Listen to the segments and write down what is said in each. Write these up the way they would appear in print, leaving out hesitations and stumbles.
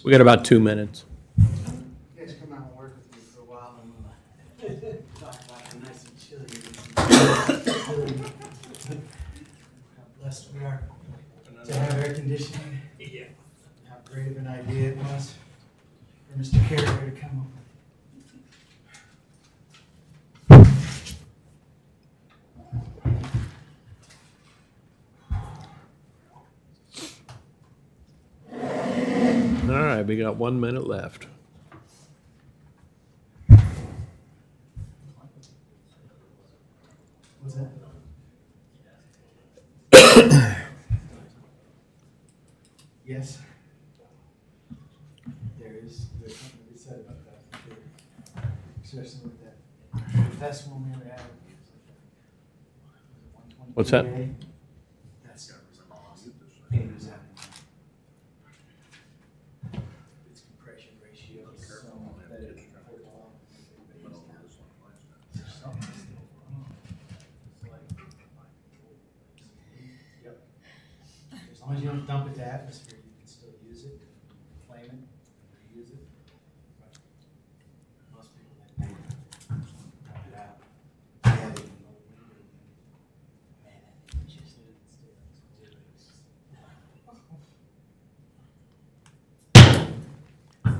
We got about 2 minutes. You guys come out and work with me for a while, and we'll talk about how nice and chilly it is. How blessed we are to have air conditioning. Yeah. How great of an idea it was for Mr. Carrier to come up with. All right, we got 1 minute left. What's that? Yes. There is, there's something to be said about that, for sure. Especially with that. The best one we ever had. What's that? That's awesome. Pain was happening. Its compression ratio is so that it can hold on. There's something still wrong. It's like- Yep. As long as you don't dump it to atmosphere, you can still use it, claim it, reuse it. But most people like dump it out. Yeah, they can go. Man, it just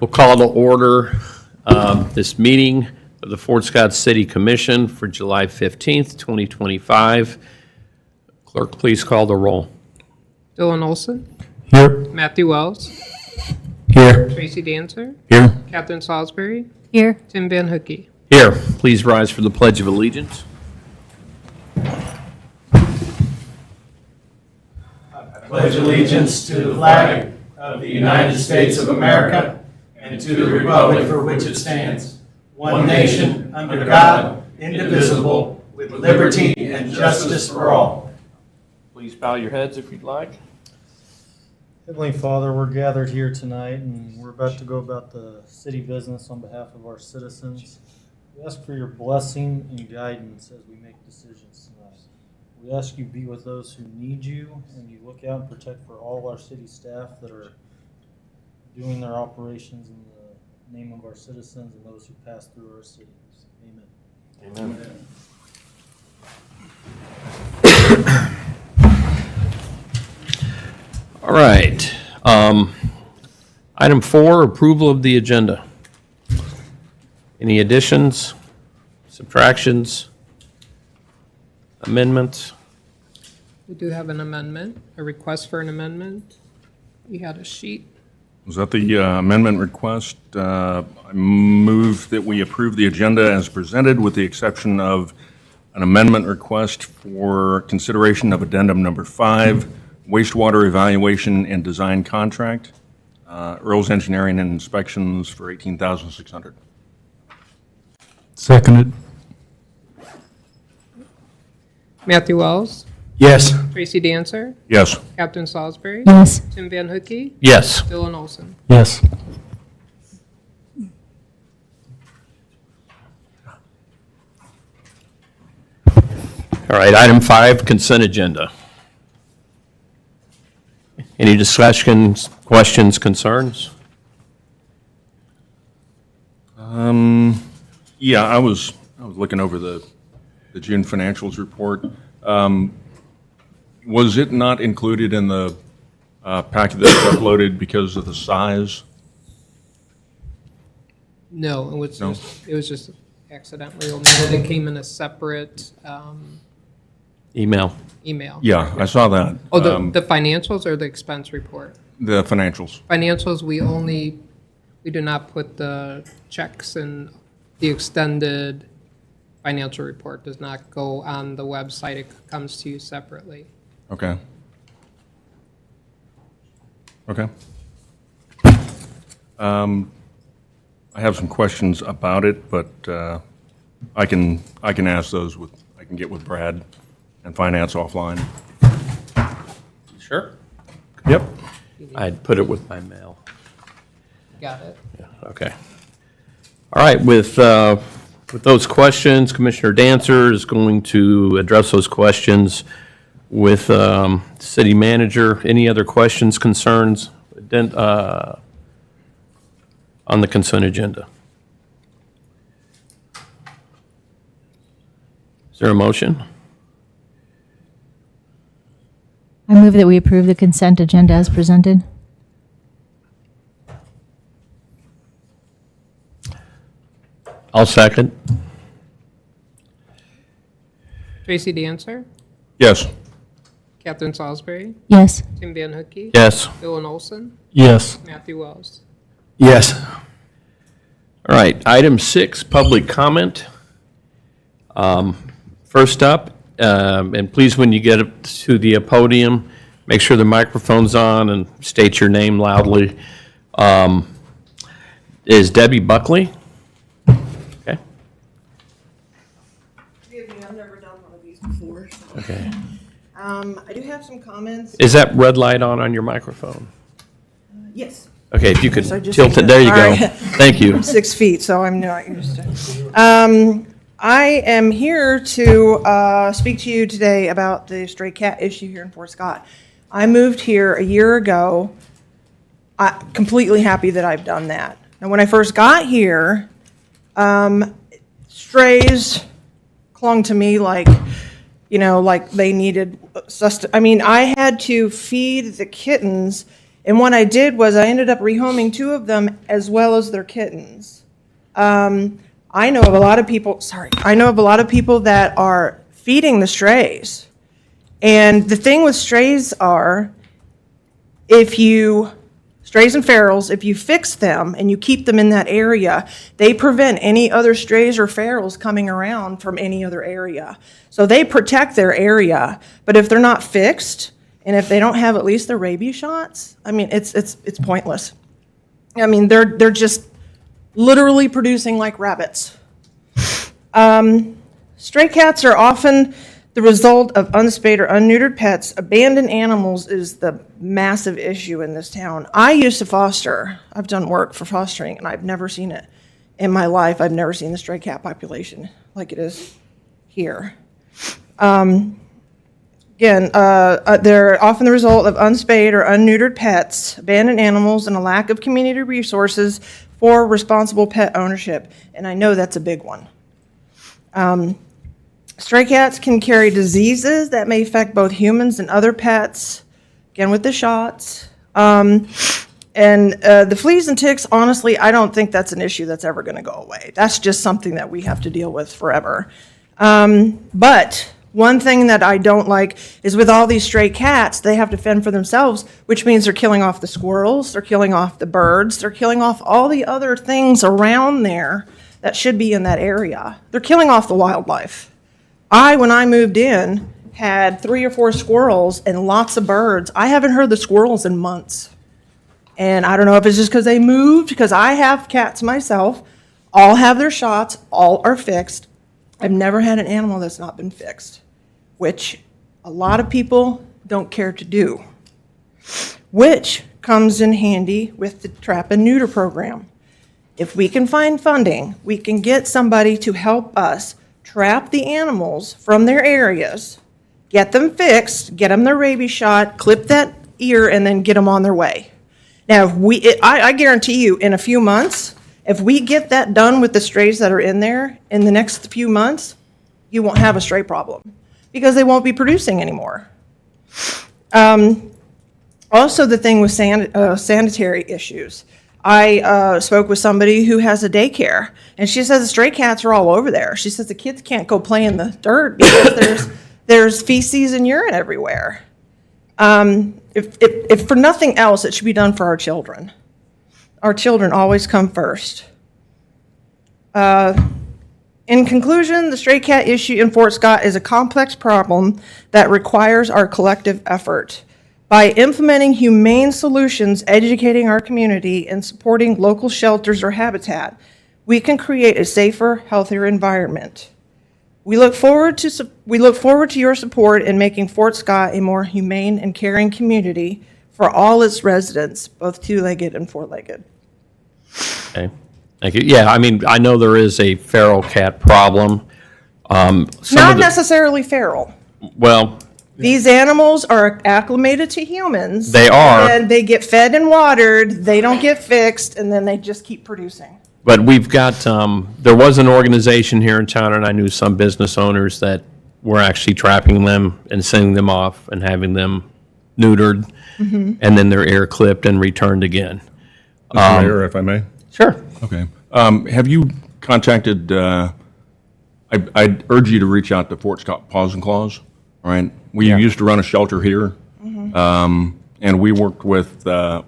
We'll call to order this meeting of the Fort Scott City Commission for July 15th, 2025. Clerk, please call the roll. Dylan Olson, Here. Matthew Wells, Here. Tracy Dancer, Here. Catherine Salisbury, Here. Tim Van Hookey. Here, please rise for the Pledge of Allegiance. Pledge allegiance to the flag of the United States of America and to the republic for which it stands, one nation, under God, indivisible, with liberty and justice for all. Please bow your heads if you'd like. Heavenly Father, we're gathered here tonight and we're about to go about the city business on behalf of our citizens. We ask for your blessing and guidance as we make decisions tonight. We ask you be with those who need you and you look out and protect for all our city staff that are doing their operations in the name of our citizens and those who pass through our cities. Amen. Amen. All right. Item 4, approval of the agenda. Any additions, subtractions, amendments? We do have an amendment, a request for an amendment. You had a sheet. Was that the amendment request? I move that we approve the agenda as presented with the exception of an amendment request for consideration of addendum number 5, wastewater evaluation and design contract, Earl's Engineering and Inspections for $18,600. Seconded. Matthew Wells, Yes. Tracy Dancer, Yes. Catherine Salisbury, Yes. Tim Van Hookey, Yes. Dylan Olson. Yes. All right, item 5, consent agenda. Any discussions, questions, concerns? Yeah, I was looking over the June financials report. Was it not included in the packet that was uploaded because of the size? No, it was No? just accidentally omitted. It came in a separate Email. email. Yeah, I saw that. Oh, the financials or the expense report? The financials. Financials, we do not put the checks, and the extended financial report does not go on the website. It comes to you separately. Okay. Okay. I have some questions about it, but I can ask those I can get with Brad and finance offline. Sure. Yep. I'd put it with my mail. Got it? Yeah, okay. All right, with those questions, Commissioner Dancer is going to address those questions with city manager. Any other questions, concerns, on the consent agenda? Is there a motion? I move that we approve the consent agenda as presented. I'll second. Tracy Dancer, Yes. Catherine Salisbury, Yes. Tim Van Hookey, Yes. Dylan Olson, Yes. Matthew Wells. Yes. All right, item 6, public comment. First up, and please, when you get up to the podium, make sure the microphone's on and state your name loudly. Is Debbie Buckley? Okay. Excuse me, I've never done one of these before. So. Okay. I do have some comments. Is that red light on your microphone? Yes, Okay, if you could So just tilt like it, there you this. go. All right. Thank you. I'm 6 feet, so I'm not used to. I am here to speak to you today about the stray cat issue here in Fort Scott. I moved here a year ago. I'm completely happy that I've done that. Now, when I first got here, strays clung to me like, you know, like they needed I mean, I had to feed the kittens, and what I did was I ended up rehoming 2 of them as well as their kittens. I know of a lot of people, that are feeding the strays. And the thing with strays are, strays and ferals, if you fix them and you keep them in that area, they prevent any other strays or ferals coming around from any other area. So they protect their area, but if they're not fixed, and if they don't have at least their rabies shots, I mean, it's pointless. I mean, they're just literally producing like rabbits. Stray cats are often the result of unspayed or unneutered pets. Abandoned animals is the massive issue in this town. I used to foster. I've done work for fostering, and I've never seen it in my life. I've never seen the stray cat population like it is here. They're often the result of unspayed or unneutered pets, abandoned animals, and a lack of community resources for responsible pet ownership. And I know that's a big one. Stray cats can carry diseases that may affect both humans and other pets, again with the shots. The fleas and ticks, honestly, I don't think that's an issue that's ever going to go away. That's just something that we have to deal with forever. But one thing that I don't like is with all these stray cats, they have to fend for themselves, which means they're killing off the squirrels, they're killing off the birds, they're killing off all the other things around there that should be in that area. They're killing off the wildlife. When I moved in, had 3 or 4 squirrels and lots of birds. I haven't heard the squirrels in months. And I don't know if it's just because they moved, because I have cats myself. All have their shots, all are fixed. I've never had an animal that's not been fixed, which a lot of people don't care to do, which comes in handy with the trap and neuter program. If we can find funding, we can get somebody to help us trap the animals from their areas, get them fixed, get them their rabies shot, clip that ear, and then get them on their way. Now, I guarantee you, in a few months, if we get that done with the strays that are in there, in the next few months, you won't have a stray problem because they won't be producing anymore. Also, the thing with sanitary issues. I spoke with somebody who has a daycare, and she says the stray cats are all over there. She says the kids can't go play in the dirt because there's feces and urine everywhere. If for nothing else, it should be done for our children. Our children always come first. In conclusion, the stray cat issue in Fort Scott is a complex problem that requires our collective effort. By implementing humane solutions, educating our community, and supporting local shelters or habitat, we can create a safer, healthier environment. We look forward to your support in making Fort Scott a more humane and caring community for all its residents, both two-legged and four-legged. Okay, thank you. Yeah, I mean, I know there is a feral cat problem. Not necessarily feral. Well, These animals are acclimated to humans. They are. And they get fed and watered, they don't get fixed, and then they just keep producing. But we've got, there was an organization here in town, and I knew some business owners that were actually trapping them and sending them off and having them neutered, and then their ear clipped and returned again. Mr. Mayor, if I may? Sure. Okay. Have you contacted, I'd urge you to reach out to Fort Scott Paws and Claws, all right? We used to run a shelter here, and we worked with Paw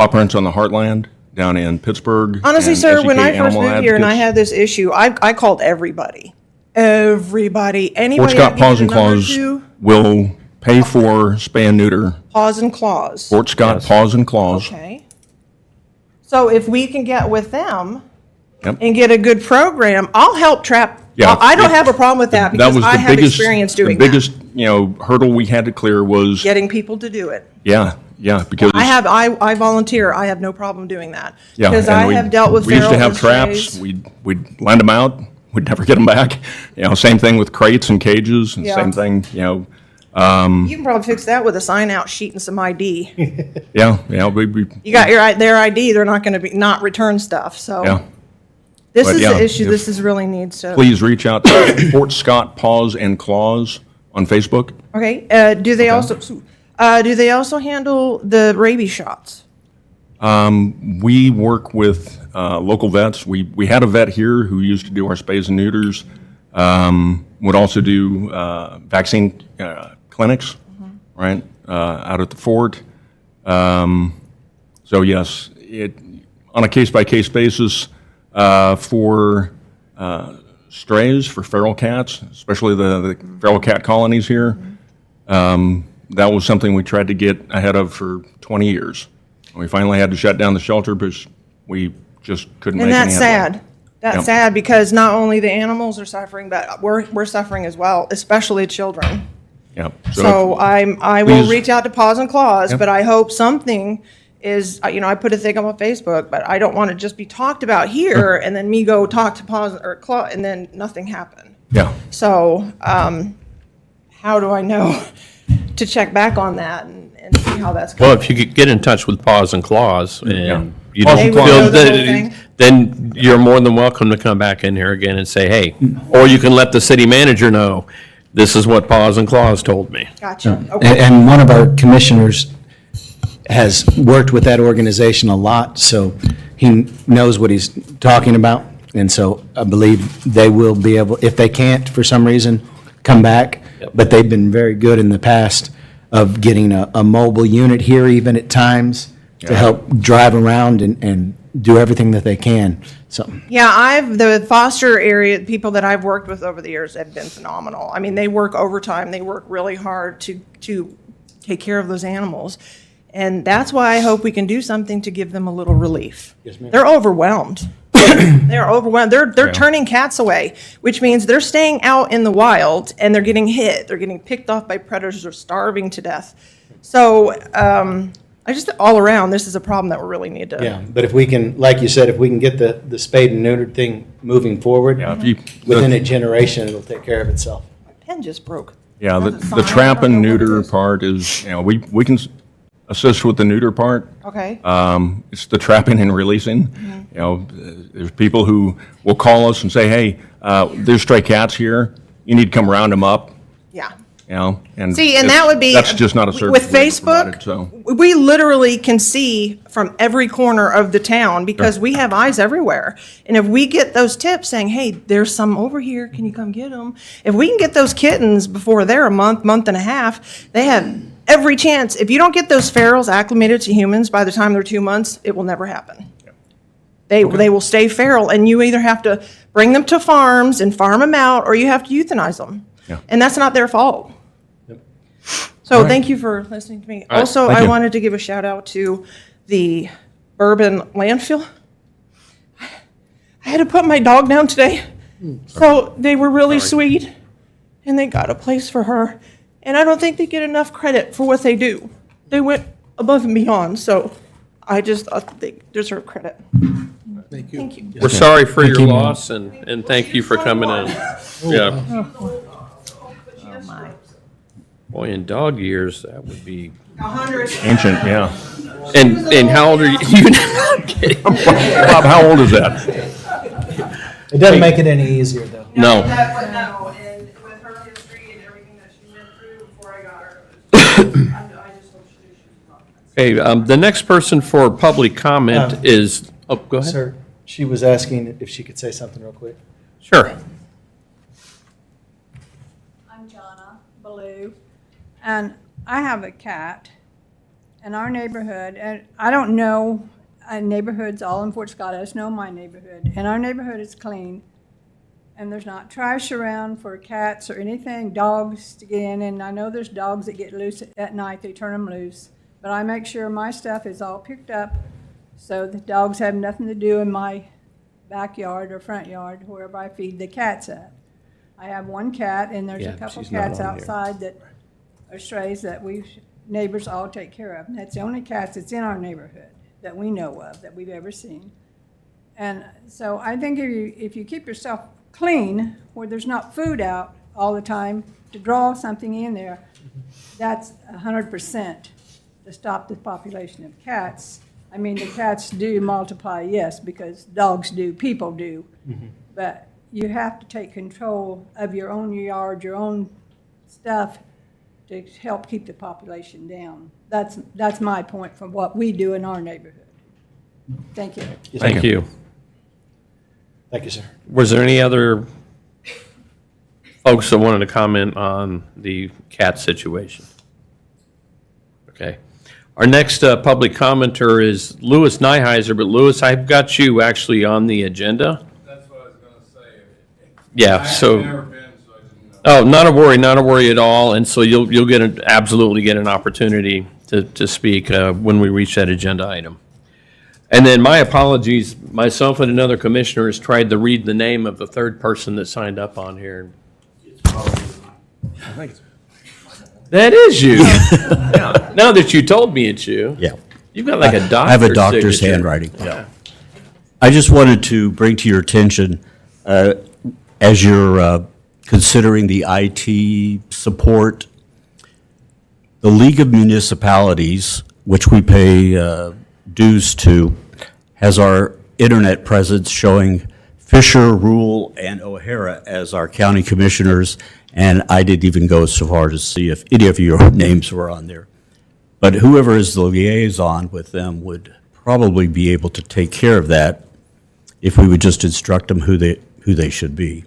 Prints on the Heartland down in Pittsburgh. Honestly, and sir, when SEK I first Animal moved here and I Advocates. had this issue, I called everybody. Everybody, Fort anybody I Scott could Paws get a and number Claws to, will pay for spay and neuter. Paws and Claws. Fort Scott Paws and Claws. Okay. So if we can get with them Yep. and get a good program, I'll help trap. Yeah, I don't yeah. have a problem with that because I have experience doing The that. biggest, hurdle we had to clear was, Getting people to do it. yeah, because. I volunteer. I have no problem doing that. Yeah, Because and I we- have dealt with We used to feral have and traps, strays. we'd lend them out, we'd never get them back. Same thing with crates and cages, and Yeah. same thing, You can probably fix that with a sign-out sheet and some ID. we, You got their ID, they're not gonna be, not return stuff, so. yeah. This But is yeah, the issue, if- this is really needs to. Please reach out to Fort Scott Paws and Claws on Facebook. Okay, do they also handle the rabies shots? We work with local vets. We had a vet here who used to do our spays and neuters. Would also do vaccine clinics, right, out at the fort. So yes, on a case-by-case basis for strays, for feral cats, especially the feral cat colonies here. That was something we tried to get ahead of for 20 years. We finally had to shut down the shelter because we just couldn't And make any that's headway. sad. That's Yep. sad because not only the animals are suffering, but we're suffering as well, especially children. Yep. So I will please- reach out to Paws and Claws, Yep. but I hope something is, I put a thing up on Facebook, but I don't want to just be talked about here and then me go talk to Paws or Claw and then nothing happen. Yeah. So, how do I know to check back on that and see how that's Well, going? if you could get in touch with Paws and Claws and you Paws don't and feel Claws. They would know the whole that, thing? then you're more than welcome to come back in here again and say, hey, or you can let the city manager know, this is what Paws and Claws told me. Gotcha, And, okay. and one of our commissioners has worked with that organization a lot, so he knows what he's talking about. And so I believe they will be able, if they can't for some reason, come back. But they've been very good in the past of getting a mobile unit here even at times to help drive around and do everything that they can, so. Yeah, the foster area, people that I've worked with over the years have been phenomenal. I mean, they work overtime, they work really hard to take care of those animals. And that's why I hope we can do something to give them a little relief. Yes, ma'am. They're overwhelmed. They're overwhelmed. They're turning cats away, which means they're staying out in the wild and they're getting hit. They're getting picked off by predators or starving to death. So, I just, all around, this is a problem that we really need to. Yeah, but if we can, like you said, if we can get the spayed and neutered thing moving forward, Yeah, if you- within a generation, it'll take care of itself. My pen just broke. Yeah, the That's a sign. trap I don't and know what it neuter is. part is, we can assist with the neuter part. Okay. It's the trapping and releasing. There's people who will call us and say, hey, there's stray cats here. You need to come round them up, Yeah. and. See, and that would be. That's just not a service. With we provided, Facebook, so. we literally can see from every corner of the town because we have eyes everywhere. And if we get those tips saying, hey, there's some over here, can you come get them? If we can get those kittens before they're a month and a half, they have every chance. If you don't get those ferals acclimated to humans by the time they're 2 months, it will never happen. They will stay feral, and you either have to bring them to farms and farm them out, or you have to euthanize them. Yeah. And that's not their fault. So thank you for listening to me. Also, Thank I you. wanted to give a shout out to the Bourbon landfill. I had to put my dog down today. So they were really sweet, and they got a place for her. And I don't think they get enough credit for what they do. They went above and beyond, so I just thought they deserve credit. Thank you. We're sorry for your loss, and thank you for coming in. Yeah. Boy, in dog years, that would be. 100. Ancient, yeah. And how old are you? Bob, how old is that? It doesn't make it any easier, though. No. No, and with her history and everything that she's been through before I got her, I just hope she's not. Okay, the next person for public comment is, oh, go ahead. Sir, she was asking if she could say something real quick. Sure. I'm Jonna Ballou, and I have a cat in our neighborhood, and I don't know neighborhoods all in Fort Scott. I just know my neighborhood, and our neighborhood is clean, and there's not trash around for cats or anything, dogs to get in, and I know there's dogs that get loose at night, they turn them loose, but I make sure my stuff is all picked up so the dogs have nothing to do in my backyard or front yard, wherever I feed the cats at. I have one cat, and there's Yeah, a couple she's not cats on here. outside that are strays that neighbors all take care of. And that's the only cats that's in our neighborhood that we know of, that we've ever seen. And so I think if you keep yourself clean, where there's not food out all the time, to draw something in there, that's 100% to stop the population of cats. I mean, the cats do multiply, yes, because dogs do, people do. But you have to take control of your own yard, your own stuff, to help keep the population down. That's my point from what we do in our neighborhood. Thank you. Thank you. Thank you, sir. Was there any other folks that wanted to comment on the cat situation? Okay. Our next public commenter is Louis Nyheiser, but Louis, I've got you actually on the agenda. That's what I was gonna say. Yeah, so. I've never been, so I didn't know. Oh, not a worry at all, and so you'll absolutely get an opportunity to speak when we reach that agenda item. And then my apologies, myself and another commissioner has tried to read the name of the third person that signed up on here. That is you. Yeah. Now that you told me it's you. Yeah. You've got like a doctor's I have a doctor's signature. handwriting. Yeah. I just wanted to bring to your attention, as you're considering the IT support, the League of Municipalities, which we pay dues to, has our internet presence showing Fisher, Rule, and O'Hara as our county commissioners, and I didn't even go so far to see if any of your names were on there. But whoever is the liaison with them would probably be able to take care of that if we would just instruct them who they should be.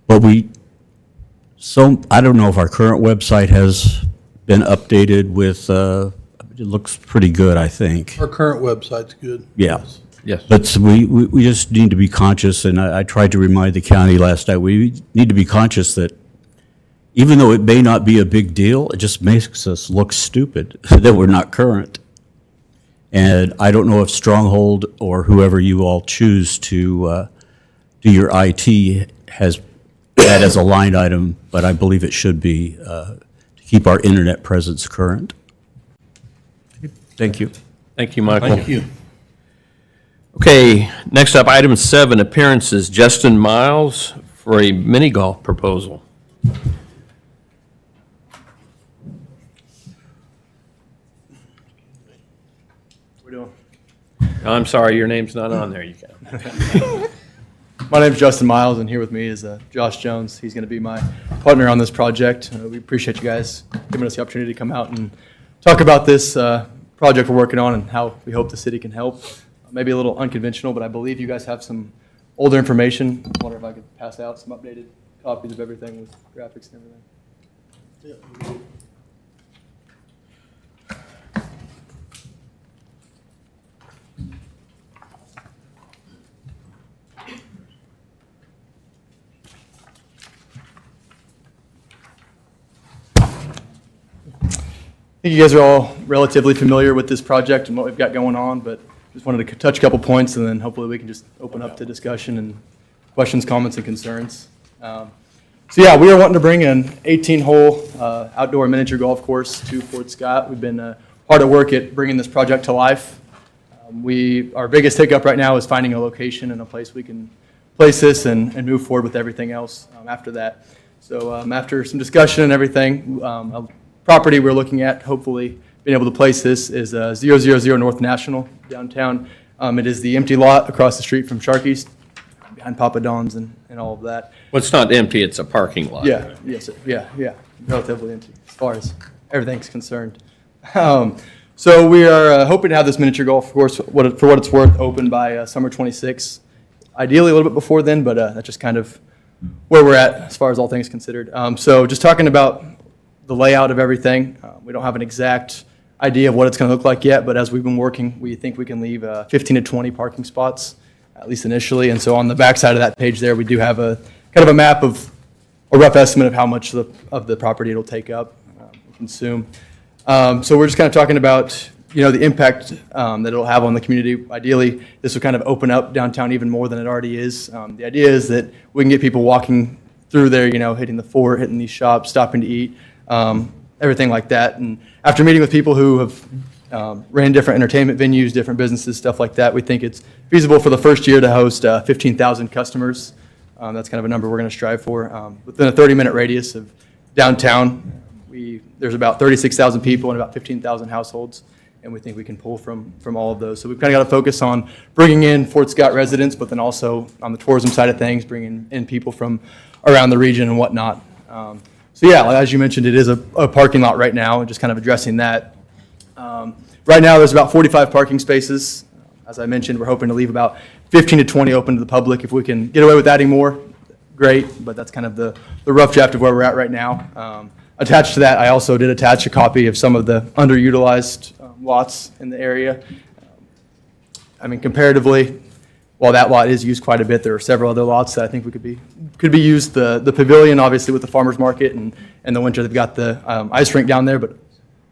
But I don't know if our current website has been updated with, it looks pretty good, I think. Our current website's good. Yeah. Yes. But we just need to be conscious, and I tried to remind the county last night, we need to be conscious that even though it may not be a big deal, it just makes us look stupid that we're not current. And I don't know if Stronghold or whoever you all choose to do your IT has that as a line item, but I believe it should be to keep our internet presence current. Thank you. Thank you, Michael. Thank you. Okay, next up, item 7, appearances. Justin Miles for a mini golf proposal. We're doing. I'm sorry, your name's not on there. You can. My name's Justin Miles, and here with me is Josh Jones. He's going to be my partner on this project. We appreciate you guys giving us the opportunity to come out and talk about this project we're working on and how we hope the city can help. Maybe a little unconventional, but I believe you guys have some older information. I wonder if I could pass out some updated copies of everything with graphics and everything. I think you guys are all relatively familiar with this project and what we've got going on, but just wanted to touch a couple points, and then hopefully we can just open up to discussion and questions, comments, and concerns. So yeah, we are wanting to bring an 18-hole outdoor miniature golf course to Fort Scott. We've been hard at work at bringing this project to life. Our biggest hiccup right now is finding a location and a place we can place this and move forward with everything else after that. So after some discussion and everything, a property we're looking at, hopefully being able to place this, is 000 North National downtown. It is the empty lot across the street from Sharky's, behind Papa Don's and all of that. Well, it's not empty, it's a parking lot. Yeah, yes, yeah, relatively empty as far as everything's concerned. So we are hoping to have this miniature golf course, for what it's worth, open by summer 26. Ideally a little bit before then, but that's just kind of where we're at as far as all things considered. So just talking about the layout of everything, we don't have an exact idea of what it's going to look like yet, but as we've been working, we think we can leave 15 to 20 parking spots, at least initially. And so on the back side of that page there, we do have a kind of a map of a rough estimate of how much of the property it'll take up, consume. So we're just kind of talking about, the impact that it'll have on the community. Ideally, this will kind of open up downtown even more than it already is. The idea is that we can get people walking through there, hitting the fort, hitting these shops, stopping to eat, everything like that. And after meeting with people who have ran different entertainment venues, different businesses, stuff like that, we think it's feasible for the first year to host 15,000 customers. That's kind of a number we're going to strive for. Within a 30-minute radius of downtown, there's about 36,000 people and about 15,000 households, and we think we can pull from all of those. So we've kind of got to focus on bringing in Fort Scott residents, but then also on the tourism side of things, bringing in people from around the region and whatnot. So yeah, as you mentioned, it is a parking lot right now, and just kind of addressing that. Right now, there's about 45 parking spaces. As I mentioned, we're hoping to leave about 15 to 20 open to the public. If we can get away with adding more, great, but that's kind of the rough draft of where we're at right now. Attached to that, I also did attach a copy of some of the underutilized lots in the area. I mean, comparatively, while that lot is used quite a bit, there are several other lots that I think could be used. The pavilion, obviously, with the farmer's market, and in the winter, they've got the ice rink down there, but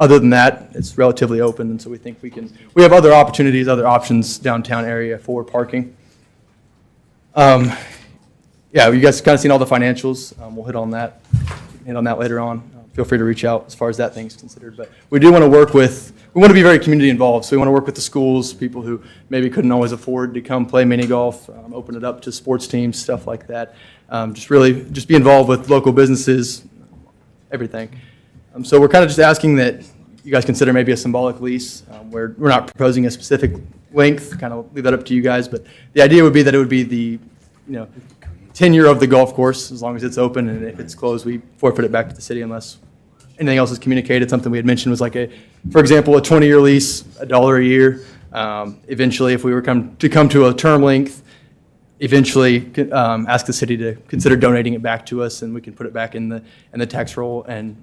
other than that, it's relatively open, and so we think we have other opportunities, other options downtown area for parking. Yeah, you guys kind of seen all the financials. We'll hit on that later on. Feel free to reach out as far as that thing's considered. But we do want to be very community involved. So we want to work with the schools, people who maybe couldn't always afford to come play mini golf, open it up to sports teams, stuff like that. Just be involved with local businesses, everything. So we're kind of just asking that you guys consider maybe a symbolic lease. We're not proposing a specific length, kind of leave that up to you guys. But the idea would be that it would be the, tenure of the golf course, as long as it's open, and if it's closed, we forfeit it back to the city unless anything else is communicated. Something we had mentioned was like for example, a 20-year lease, $1 a year. Eventually, if we were come to a term length, eventually ask the city to consider donating it back to us, and we can put it back in the tax roll and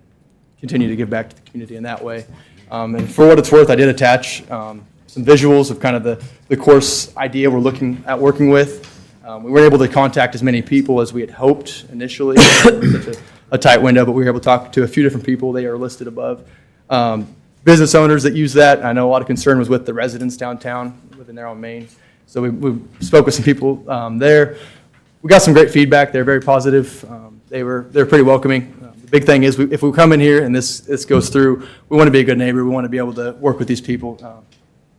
continue to give back to the community in that way. And for what it's worth, I did attach some visuals of kind of the course idea we're looking at working with. We weren't able to contact as many people as we had hoped initially. Such a tight window, but we were able to talk to a few different people. They are listed above. Business owners that use that. I know a lot of concern was with the residents downtown living there on Main. So we spoke with some people there. We got some great feedback. They're very positive. They're pretty welcoming. The big thing is if we come in here and this goes through, we want to be a good neighbor. We want to be able to work with these people,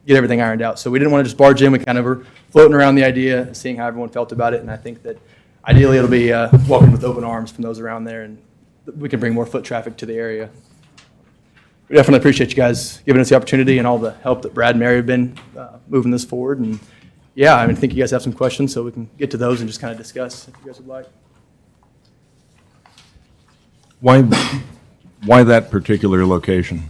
get everything ironed out. So we didn't want to just barge in. We kind of were floating around the idea, seeing how everyone felt about it. And I think that ideally it'll be welcomed with open arms from those around there, and we can bring more foot traffic to the area. We definitely appreciate you guys giving us the opportunity and all the help that Brad and Mary have been moving this forward. And yeah, I think you guys have some questions, so we can get to those and just kind of discuss if you guys would like. Why that particular location?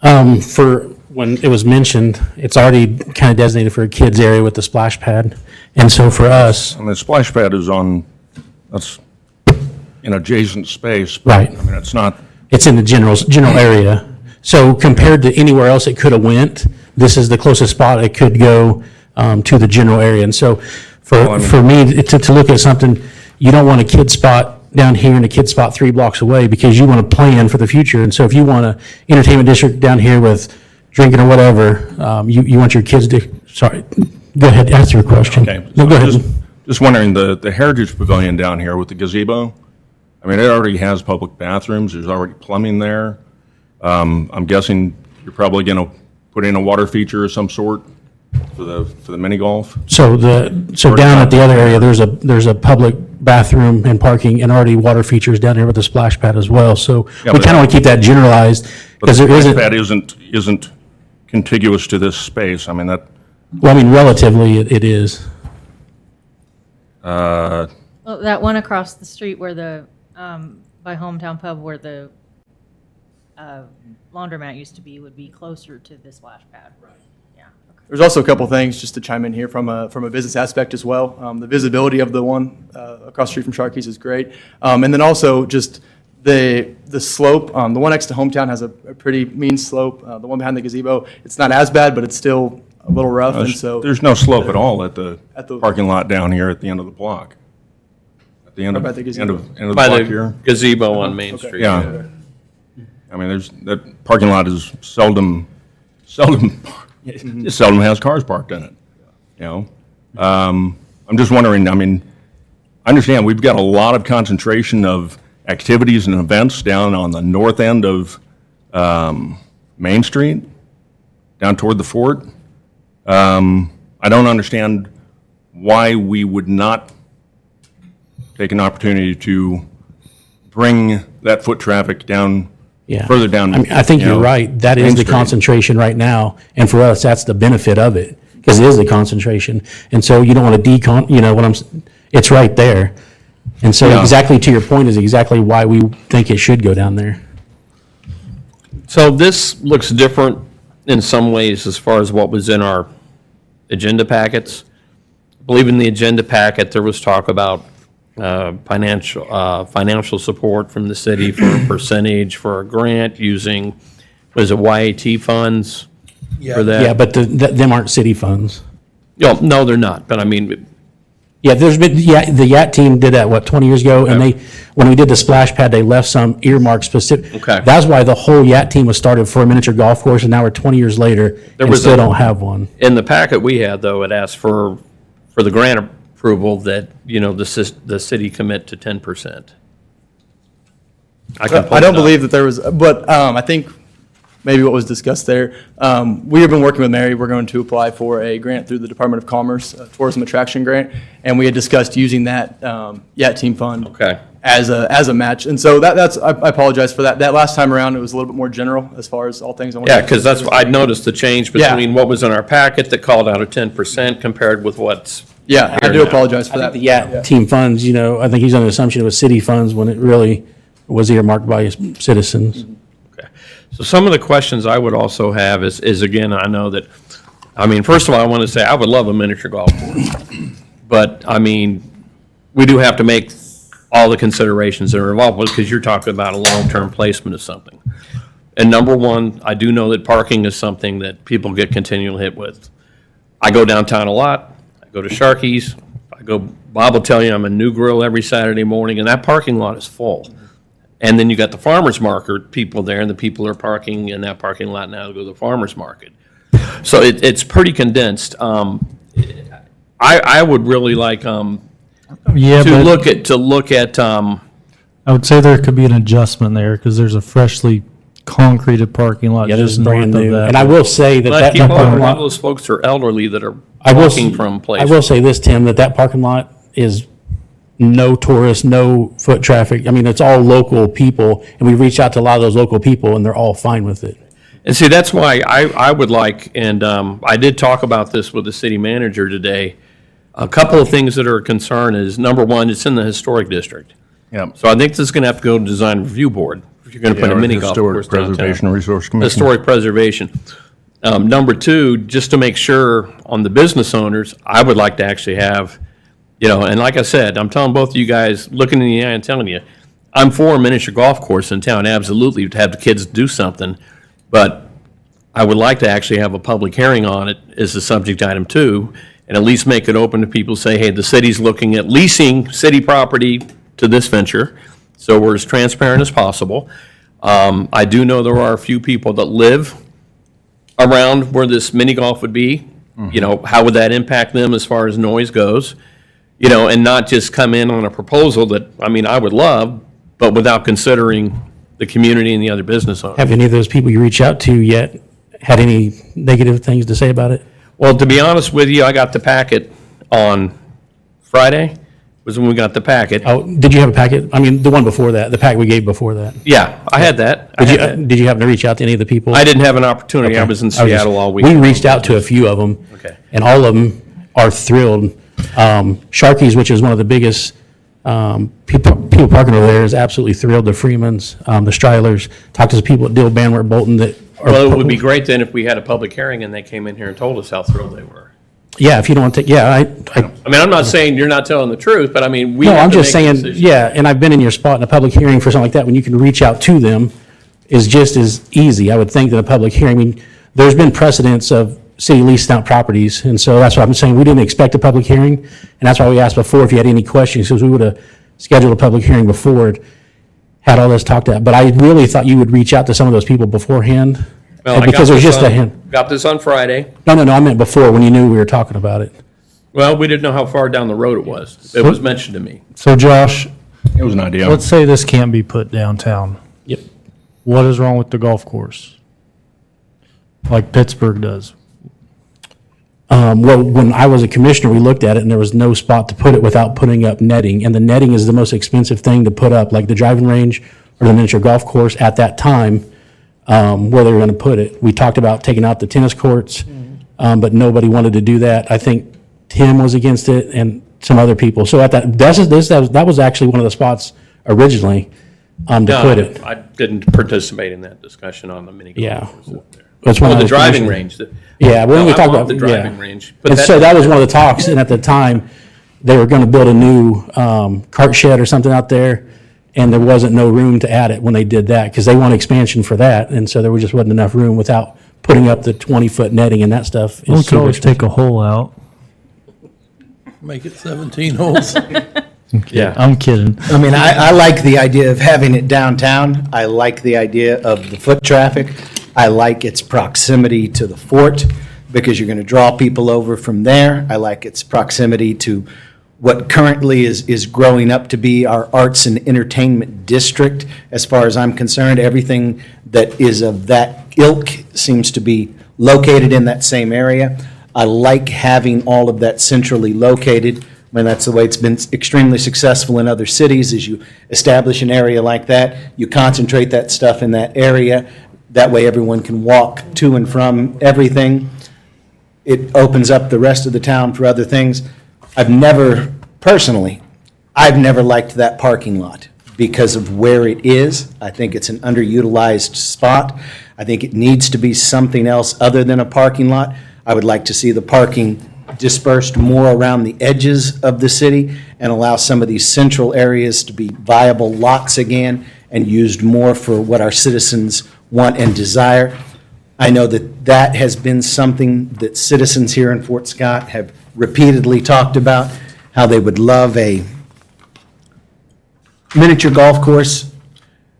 For when it was mentioned, it's already kind of designated for a kids area with the splash pad. And so for us, And the splash pad is that's in adjacent space. But, Right. I mean, it's not, it's in the general area. So compared to anywhere else it could have went, this is the closest spot it could go to the general area. And so for me to look at something, you don't want a kid spot down here and a kid spot 3 blocks away, because you want to plan for the future. And so if you want an entertainment district down here with drinking or whatever, you want your kids to, sorry, go ahead, ask your question. okay. No, go So ahead. Just wondering, the Heritage Pavilion down here with the gazebo, I mean, it already has public bathrooms. There's already plumbing there. I'm guessing you're probably going to put in a water feature of some sort for the mini golf. So down at the other area, there's a public bathroom and parking and already water features down here with the splash pad as well. So Yeah, we but- kind of want to keep that generalized But because the there splash isn't, pad isn't contiguous to this space. I mean, that, well, I mean, relatively it is. Well, that one across the street where the, by Hometown Pub where the laundromat used to be would be closer to the splash pad. Right. Yeah. Okay. There's also a couple things just to chime in here from a business aspect as well. The visibility of the one across the street from Sharky's is great. And then also just the slope. The one next to Hometown has a pretty mean slope. The one behind the gazebo, it's not as bad, but it's still a little rough. And so there's no slope at all at the At the- parking lot down here at the end of the block. At the end of, About the end gazebo. of, end of the By block the here. gazebo on Main Okay. Street. Yeah. I mean, that parking lot is seldom has cars parked in it, you know? I'm just wondering, I mean, I understand we've got a lot of concentration of activities and events down on the north end of Main Street, down toward the fort. I don't understand why we would not take an opportunity to bring that foot traffic down, Yeah. further down. I mean, I think you you're know, right. That Main is the Street. concentration right now. And for us, that's the benefit of it because it is the concentration. And so you don't want to you know what it's right there. And so Yeah. exactly to your point is exactly why we think it should go down there. So this looks different in some ways as far as what was in our agenda packets. I believe in the agenda packet, there was talk about financial support from the city for a percentage for a grant using, was it YAT funds for that? Yeah, but them aren't city funds. No, they're not, but I mean, Yeah, there's been, yeah, the YAT team did that, 20 years ago? And Okay. when we did the splash pad, they left some earmarked specific. Okay. That's why the whole YAT team was started for a miniature golf course, and now we're 20 years later and was still a- don't have one. in the packet we had, though, it asked for the grant approval that, the city commit to 10%. I can pull I it don't up. believe that there was, but I think maybe what was discussed there, we have been working with Mary. We're going to apply for a grant through the Department of Commerce, a tourism attraction grant, and we had discussed using that YAT team fund Okay. as a match. And so that's, I apologize for that. That last time around, it was a little bit more general as far as all things. I wanted Yeah, to- because I noticed the change Yeah. between what was in our packet that called out a 10% compared with what's. Yeah, I here do now. apologize for I that. think the YAT team funds, I think he's under the assumption it was city funds when it really was earmarked by citizens. Okay. So some of the questions I would also have is again, I know that, first of all, I want to say I would love a miniature golf course. But, we do have to make all the considerations that are involved with, because you're talking about a long-term placement of something. And number one, I do know that parking is something that people get continual hit with. I go downtown a lot, I go to Sharky's, Bob will tell you I'm a New Grill every Saturday morning, and that parking lot is full. And then you got the farmer's market people there, and the people are parking in that parking lot now to go to the farmer's market. So it's pretty condensed. I would really like Yeah, to but look at I would say there could be an adjustment there because there's a freshly concreted parking lot Yeah, this is just north brand of new. that. And I will say that but that keep on, parking a lot of lot, those folks are elderly that are I will, walking from I places. will say this, Tim, that parking lot is no tourists, no foot traffic. It's all local people, and we reached out to a lot of those local people, and they're all fine with it. And see, that's why I would like, and I did talk about this with the city manager today. A couple of things that are a concern is, number one, it's in the historic district. Yeah. So I think this is going to have to go to design review board if you're going to put a or mini golf Historic course downtown. Preservation Resource Commission. Historic preservation. Number two, just to make sure on the business owners, I would like to actually have, and like I said, I'm telling both of you guys, looking in the eye and telling you, I'm for a miniature golf course in town, absolutely, to have the kids do something. But I would like to actually have a public hearing on it as a subject item too, and at least make it open to people, say, hey, the city's looking at leasing city property to this venture, so we're as transparent as possible. I do know there are a few people that live around where this mini golf would be. How would that impact them as far as noise goes? And not just come in on a proposal that, I would love, but without considering the community and the other business owners. Have any of those people you reach out to yet had any negative things to say about it? Well, to be honest with you, I got the packet on Friday, was when we got the packet. Oh, did you have a packet? I mean, the one before that, the packet we gave before that. Yeah, I had that. Did you happen to reach out to any of the people? I didn't have an opportunity. I Okay. was in I was just- Seattle all week. We reached out to a few of them. Okay. And all of them are thrilled. Sharky's, which is one of the biggest people parking over there, is absolutely thrilled. The Freemans, the Strylers, talked to some people at Dill, Banwart, Bolton that are. Well, it would be great then if we had a public hearing and they came in here and told us how thrilled they were. Yeah, if you don't want to, yeah, I mean, I'm not saying you're not telling the truth, but I mean, we no, have I'm to just make a saying, decision. yeah, and I've been in your spot in a public hearing for something like that, when you can reach out to them, is just as easy, I would think, than a public hearing. I mean, there's been precedents of city leased out properties, and so that's what I'm saying, we didn't expect a public hearing, and that's why we asked before if you had any questions, because we would have scheduled a public hearing before it, had all this talked about. But I really thought you would reach out to some of those people beforehand, Well, I because got there's this just a on- hint. Got this on Friday. No, I meant before, when you knew we were talking about it. Well, we didn't know how far down the road it was. It was mentioned to me. So Josh, It was an idea. let's say this can't be put downtown. Yep. What is wrong with the golf course? Like Pittsburgh does? Well, when I was a commissioner, we looked at it and there was no spot to put it without putting up netting. And the netting is the most expensive thing to put up, like the driving range or the miniature golf course at that time, where they were going to put it. We talked about taking out the tennis courts, but nobody wanted to do that. I think Tim was against it and some other people. So at that was actually one of the spots originally to No, put it. I didn't participate in that discussion on the mini golf Yeah. course up there. That's when Oh, I the was driving commissioner. range. Yeah, when No, we I talked love about the driving yeah. range, but And that- so that was one of the talks, and at the time, they were going to build a new cart shed or something out there, and there wasn't no room to add it when they did that, because they want expansion for that, and so there just wasn't enough room without putting up the 20-foot netting and that stuff. is We could super always expensive. take a hole out. Make it 17 holes. Yeah. I'm kidding. I mean, I like the idea of having it downtown. I like the idea of the foot traffic. I like its proximity to the fort because you're going to draw people over from there. I like its proximity to what currently is growing up to be our arts and entertainment district. As far as I'm concerned, everything that is of that ilk seems to be located in that same area. I like having all of that centrally located. I mean, that's the way it's been extremely successful in other cities, is you establish an area like that, you concentrate that stuff in that area, that way everyone can walk to and from everything. It opens up the rest of the town for other things. I've never liked that parking lot because of where it is. I think it's an underutilized spot. I think it needs to be something else other than a parking lot. I would like to see the parking dispersed more around the edges of the city and allow some of these central areas to be viable lots again and used more for what our citizens want and desire. I know that that has been something that citizens here in Fort Scott have repeatedly talked about, how they would love a miniature golf course,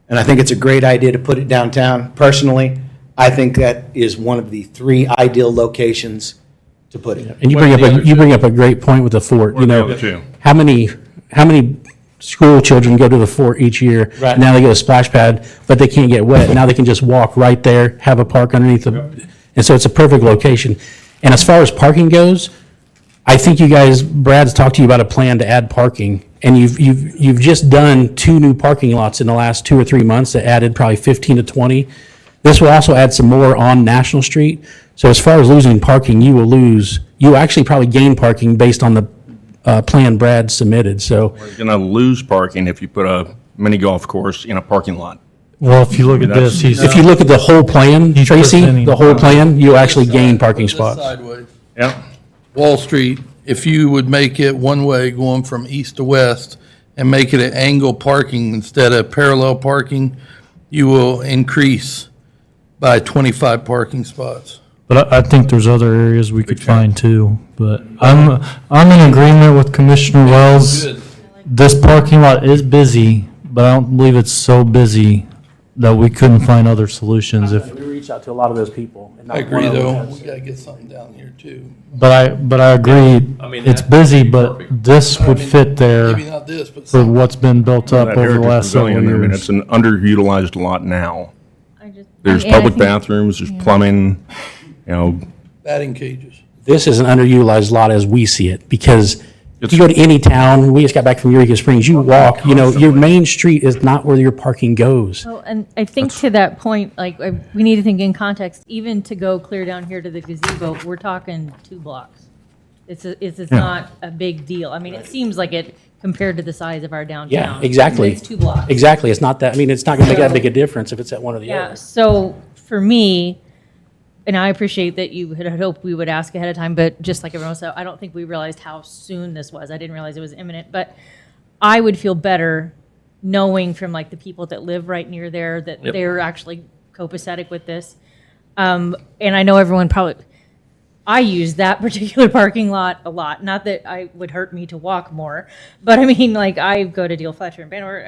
and I think it's a great idea to put it downtown. Personally, I think that is one of the 3 ideal locations to put it. And you bring up a great point with the fort, you What are the know. other two? How many school children go to the fort each year? Right. Now they go to splash pad, but they can't get wet. Now they can just walk right there, have a park underneath the, and so it's a perfect location. And as far as parking goes, I think you guys, Brad's talked to you about a plan to add parking, and you've just done 2 new parking lots in the last 2 or 3 months that added probably 15 to 20. This will also add some more on National Street. So as far as losing parking, you actually probably gain parking based on the plan Brad submitted, so. You're going to lose parking if you put a mini golf course in a parking lot. Well, if you look at That's- this, If you look at the whole plan, He's Tracy, presenting- the whole plan, you actually gain parking Put this spots. Sideways. Yeah. Wall Street, if you would make it one way going from east to west and make it an angle parking instead of parallel parking, you will increase by 25 parking spots. But I think there's other areas we could find too. But I'm in agreement with Commissioner Wells. Good. This parking lot is busy, but I don't believe it's so busy that we couldn't find other solutions if, We reached out to a lot of those people. I agree, though, we gotta get something down here too. but I agree, I mean, it's that- busy, but this would fit there Maybe not this, but for what's been built up That over the Heritage last several Pavilion, I mean, it's years. an underutilized lot now. There's And I public think- bathrooms, there's plumbing, you know, batting cages. This is an underutilized lot as we see it, because if you go to any town, we just got back from Eureka Springs, you walk, you know, your main street is not where your parking goes. Well, and I think to that point, like, we need to think in context, even to go clear down here to the gazebo, we're talking 2 blocks. It's not a big deal. I mean, it seems like it compared to the size of our downtown. Yeah, exactly. It's 2 blocks. Exactly, it's not that, I mean, it's not gonna make that big a difference if it's at one or the Yeah, other. so for me, and I appreciate that you had hoped we would ask ahead of time, but just like everyone else, I don't think we realized how soon this was. I didn't realize it was imminent, but I would feel better knowing from like the people that live right near there that Yep. they're actually copacetic with this. And I know everyone probably, I use that particular parking lot a lot. Not that I would hurt me to walk more, but I mean, like I go to Deal Fletcher in Bangor.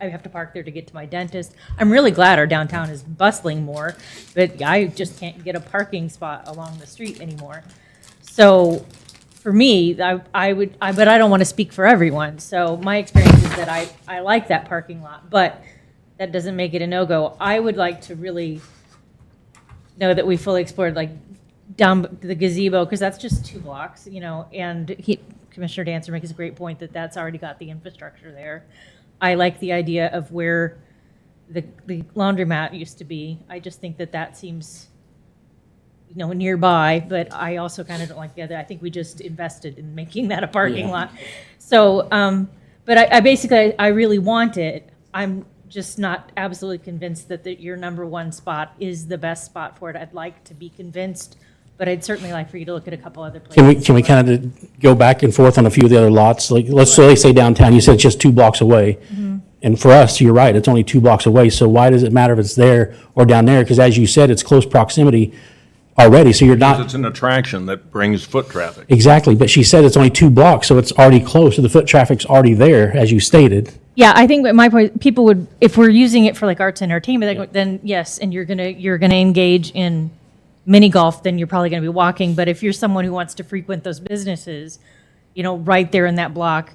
I have to park there to get to my dentist. I'm really glad our downtown is bustling more, but I just can't get a parking spot along the street anymore. So for me, but I don't want to speak for everyone. So my experience is that I like that parking lot, but that doesn't make it a no-go. I would like to really know that we fully explored like down the gazebo, because that's just 2 blocks, you know, and Commissioner Dancer makes a great point that that's already got the infrastructure there. I like the idea of where the laundromat used to be. I just think that seems, you know, nearby, but I also kind of don't like the other. I think we just invested in making that a parking lot. So, but I basically, I really want it. I'm just not absolutely convinced that your number 1 spot is the best spot for it. I'd like to be convinced, but I'd certainly like for you to look at a couple other places. Can we kind of go back and forth on a few of the other lots? Like, let's say downtown, you said it's just 2 blocks away. And for us, you're right, it's only 2 blocks away, so why does it matter if it's there or down there? Because as you said, it's close proximity already, so you're not. It's an attraction that brings foot traffic. Exactly, but she said it's only 2 blocks, so it's already close, so the foot traffic's already there, as you stated. Yeah, I think that my point, people would, if we're using it for like arts and entertainment, then yes, and you're gonna engage in mini golf, then you're probably gonna be walking. But if you're someone who wants to frequent those businesses, you know, right there in that block,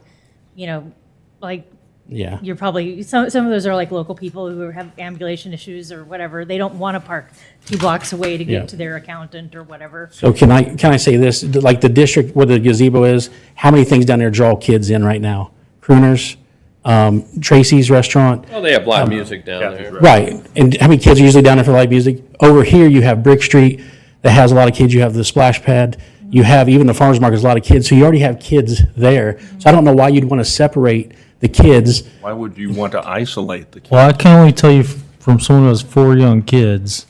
you know, like, Yeah. you're probably, some of those are like local people who have ambulation issues or whatever. They don't want to park 2 blocks away to Yeah. get to their accountant or whatever. So can I say this, like the district where the gazebo is, how many things down there draw kids in right now? Crooners, Tracy's Restaurant. Well, they have live music down there. Right, and how many kids are usually down there for live music? Over here, you have Brick Street that has a lot of kids, you have the Splash Pad, you have even the farmer's market, a lot of kids, so you already have kids there. So I don't know why you'd want to separate the kids. Why would you want to isolate the kids? Well, I can only tell you from someone who has 4 young kids,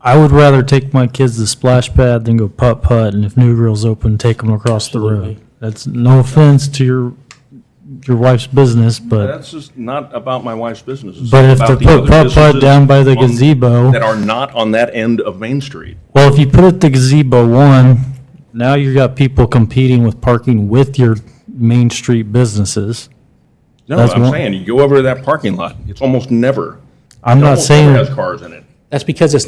I would rather take my kids to Splash Pad than go putt-putt, and if New Grill's open, take them across the road. That's no offense to your wife's business, but That's just not about my wife's business. It's But if about they the put other putt-putt businesses down by the on- gazebo- That are not on that end of Main Street. well, if you put it the gazebo one, now you got people competing with parking with your Main Street businesses. No, That's I'm one- saying, you go over to that parking lot, it's almost never. I'm it not almost saying- never has cars in it. That's because it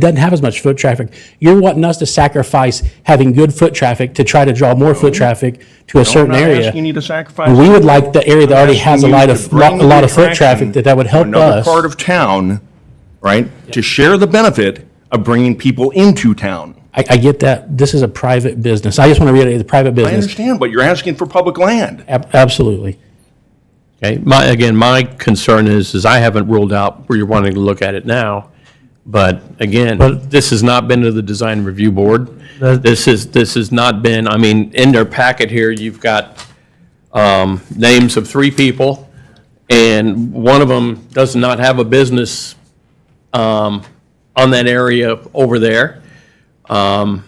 doesn't have as much foot traffic. You're wanting us to sacrifice having good foot traffic to try to draw more foot traffic to a certain No, I'm not area. asking you to sacrifice. We would like the area that already I'm has a asking lot you of, to bring a lot the of foot attraction traffic that would to help another us. part of town, right, to share the benefit of bringing people into town. I get that. This is a private business. I just want to reiterate, the private I business. understand, but you're asking for public land. Absolutely. Okay, my concern is I haven't ruled out where you're wanting to look at it now. But again, this has not been to the design review board. This has not been, I mean, in their packet here, you've got names of 3 people, and one of them does not have a business on that area over there. And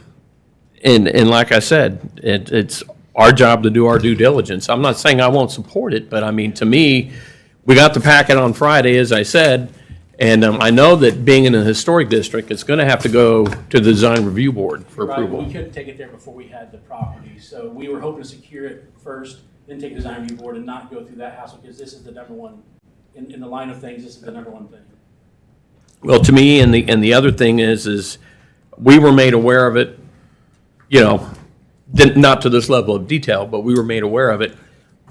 like I said, it's our job to do our due diligence. I'm not saying I won't support it, but I mean, to me, we got the packet on Friday, as I said, and I know that being in a historic district, it's going to have to go to the design review board for Right, approval. we couldn't take it there before we had the property, so we were hoping to secure it first, then take the design review board and not go through that hassle, because this is the number one, in the line of things, this is the number one thing. Well, to me, and the other thing is we were made aware of it, you know, not to this level of detail, but we were made aware of it.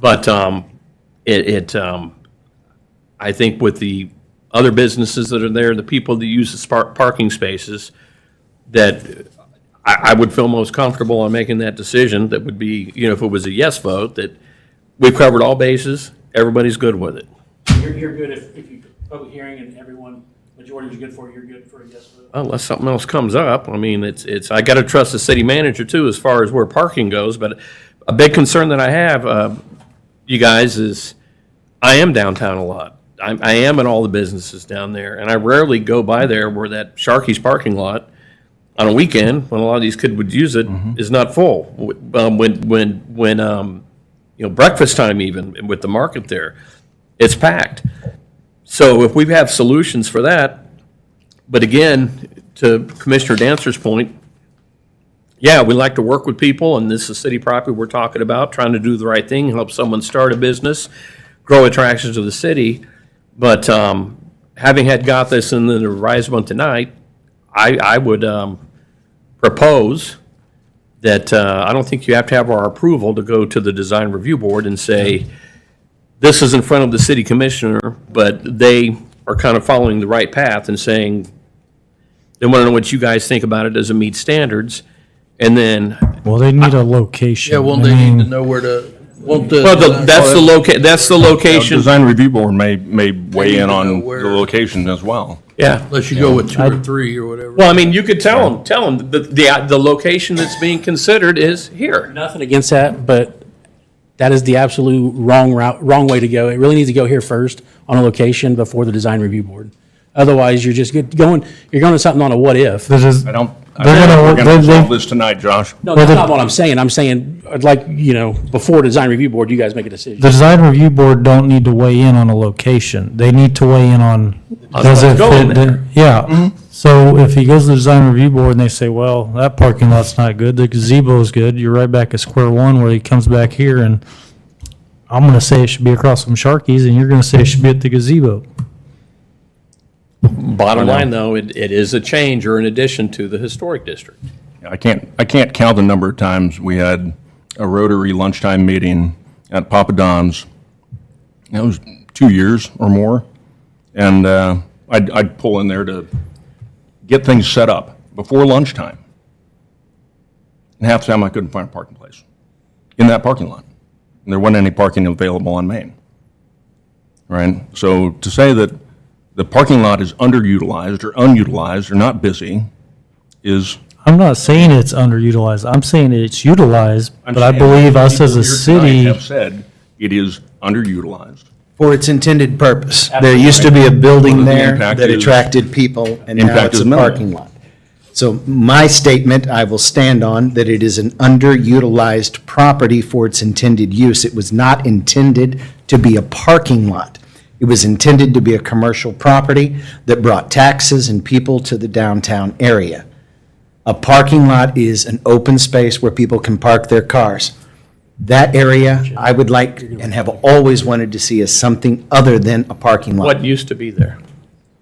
But I think with the other businesses that are there, the people that use the parking spaces, that I would feel most comfortable on making that decision. That would be, if it was a yes vote, that we've covered all bases, everybody's good with it. You're good if you, public hearing and everyone, majority is good for it, you're good for a yes vote? Unless something else comes up. I mean, I got to trust the city manager too, as far as where parking goes. But a big concern that I have, you guys, is I am downtown a lot. I am in all the businesses down there, and I rarely go by there where that Sharky's parking lot on a weekend, when a lot of these kids would use it, is not full. When breakfast time even, with the market there, it's packed. So if we have solutions for that, but again, to Commissioner Dancer's point, yeah, we like to work with people, and this is city property we're talking about, trying to do the right thing, help someone start a business, grow attractions to the city. But having had got this in the advisement tonight, I would propose that I don't think you have to have our approval to go to the design review board and say, this is in front of the city commissioner, but they are kind of following the right path and saying, they want to know what you guys think about it, does it meet standards? And then, Well, they need a location. Yeah, well, they need to know where to, won't the. that's the location. Design Review Board may weigh in to on know the where- location as well. Yeah. Unless you go with two or three or whatever. Well, I mean, you could tell them the location that's being considered is here. Nothing against that, but that is the absolute wrong way to go. It really needs to go here first on a location before the design review board. Otherwise, you're just going to something on a what if. I don't, I They're think we're gonna- going they- to resolve they- this tonight, Josh. No, that's not what I'm saying. I'm saying, I'd like, before design review board, you guys make a decision. The design review board don't need to weigh in on a location. They need to weigh in on, does it going fit? there. Yeah. So if he goes to the design review board and they say, well, that parking lot's not good, the gazebo is good, you're right back at square one where he comes back here and I'm gonna say it should be across from Sharky's and you're gonna say it should be at the gazebo. Bottom line, though, it is a change or an addition to the historic district. I can't count the number of times we had a Rotary lunchtime meeting at Papa Don's. That was 2 years or more. And I'd pull in there to get things set up before lunchtime. And half the time I couldn't find a parking place in that parking lot. And there wasn't any parking available on Main. Right? So to say that the parking lot is underutilized or unutilized or not busy is. I'm not saying it's underutilized, I'm saying it's utilized, I'm but I saying believe us people as a here tonight city. have said it is underutilized. For its intended purpose. There used to be a building The there impact that is- attracted people, and now impact it's is a minimal. parking lot. So my statement, I will stand on, that it is an underutilized property for its intended use. It was not intended to be a parking lot. It was intended to be a commercial property that brought taxes and people to the downtown area. A parking lot is an open space where people can park their cars. That area, I would like and have always wanted to see as something other than a parking lot. What used to be there?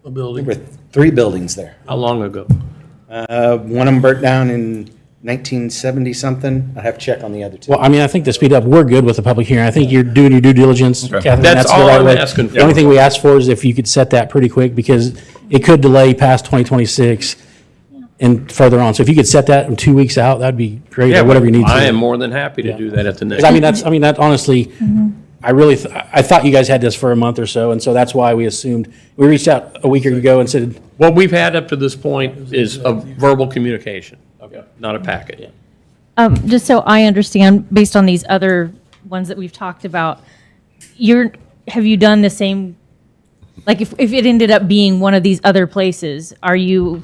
A building. There were 3 buildings there. How long ago? One of them burnt down in 1970-something. I'd have to check on the other two. Well, I mean, I think to speed up, we're good with the public hearing. I think you're doing your due diligence, Catherine. That's the all right I'm way. asking for. The only thing we ask for is if you could set that pretty quick, because it could delay past 2026 and further on. So if you could set that in 2 weeks out, that'd be great, or whatever you need to. I am more than happy to do that at the next. 'Cause I mean, that honestly, I thought you guys had this for a month or so, and so that's why we assumed, we reached out a week ago and said, What we've had up to this point is a verbal communication, not a packet. Just so I understand, based on these other ones that we've talked about, have you done the same, like if it ended up being one of these other places, are you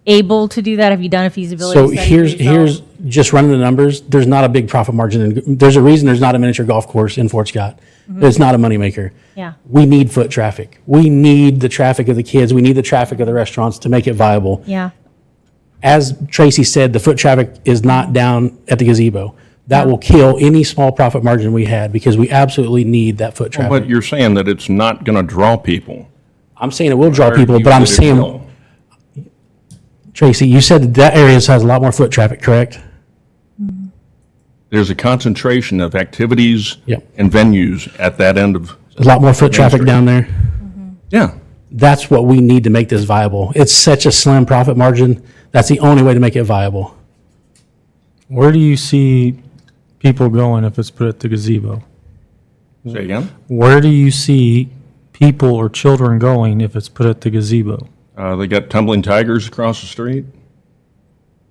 able to do that? Have you done a feasibility so study? here's, yourself? just running the numbers, there's not a big profit margin. There's a reason there's not a miniature golf course in Fort Scott. It's not a moneymaker. Yeah. We need foot traffic. We need the traffic of the kids. We need the traffic of the restaurants to make it viable. Yeah. As Tracy said, the foot traffic is not down at the gazebo. That will kill any small profit margin we had, because we absolutely need that foot But traffic. you're saying that it's not going to draw people. I'm saying it will draw Or people, you but I'm said it saying, will. Tracy, you said that area has a lot more foot traffic, correct? There's a concentration of activities Yep. and venues at that end of. A lot more foot traffic Street. down there. Yeah. That's what we need to make this viable. It's such a slim profit margin. That's the only way to make it viable. Where do you see people going if it's put at the gazebo? Say again? Where do you see people or children going if it's put at the gazebo? They got tumbling tigers across the street,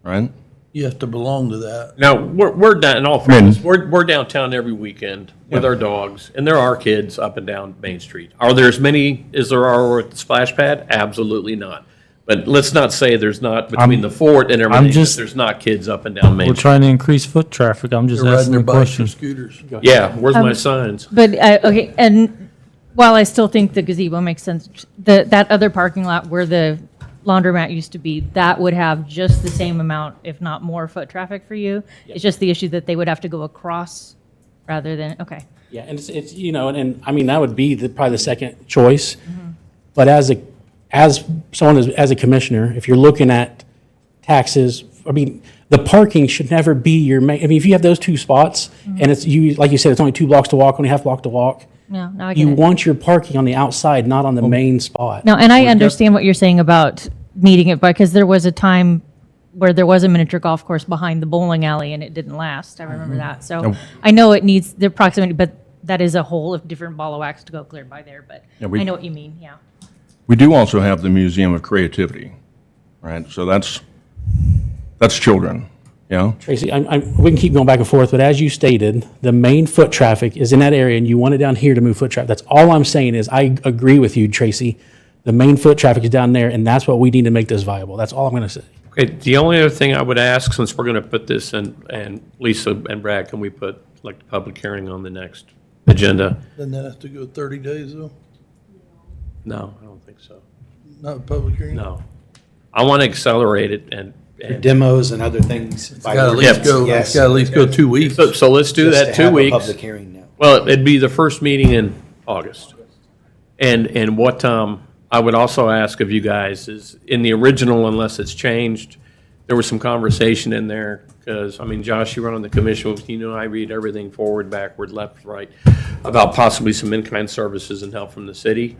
right? You have to belong to that. Now, we're down, in all fairness, we're downtown every weekend with our dogs, and there are kids up and down Main Street. Are there as many as there are at the splash pad? Absolutely not. But let's not say there's not, between the fort and everything, that just- there's not kids up and down Main We're Street. trying to increase foot traffic. I'm just They're riding asking their the bikes or question. scooters. Yeah, where's my signs? But, okay, and while I still think the gazebo makes sense, that other parking lot where the laundromat used to be, that would have just the same amount, if not more, foot traffic for you. It's just the issue that they would have to go across rather than, okay. Yeah, and it's, you know, and I mean, that would be probably the second choice. But as someone, as a commissioner, if you're looking at taxes, I mean, the parking should never be your main, I mean, if you have those two spots, and it's, you, like you said, it's only 2 blocks to walk, only half block to walk, No, now I get you it. want your parking on the outside, not on the main spot. No, and I understand what you're saying about needing it, because there was a time where there was a miniature golf course behind the bowling alley and it didn't last. I remember that. So I know it needs the proximity, but that is a whole different ball of wax to go clear by there. But Yeah, we- I know what you mean, yeah. We do also have the Museum of Creativity, right? So that's children, yeah? Tracy, we can keep going back and forth, but as you stated, the main foot traffic is in that area, and you want it down here to move foot traffic. That's all I'm saying is, I agree with you, Tracy. The main foot traffic is down there, and that's what we need to make this viable. That's all I'm going to say. Okay, the only other thing I would ask, since we're going to put this in, and Lisa and Brad, can we put like the public hearing on the next agenda? Doesn't that have to go 30 days though? No, I don't think so. Not a public hearing? No. I want to accelerate it and Demos and other things. by Got to at least ordinance, go, yes. it's got to at least go 2 weeks. so let's do Just that to 2 have a weeks. public hearing now. Well, it'd be the first meeting in August. And what I would also ask of you guys is, in the original, unless it's changed, there was some conversation in there, because, I mean, Josh, you run on the commission, you know, I read everything forward, backward, left, right, about possibly some in-kind services and help from the city.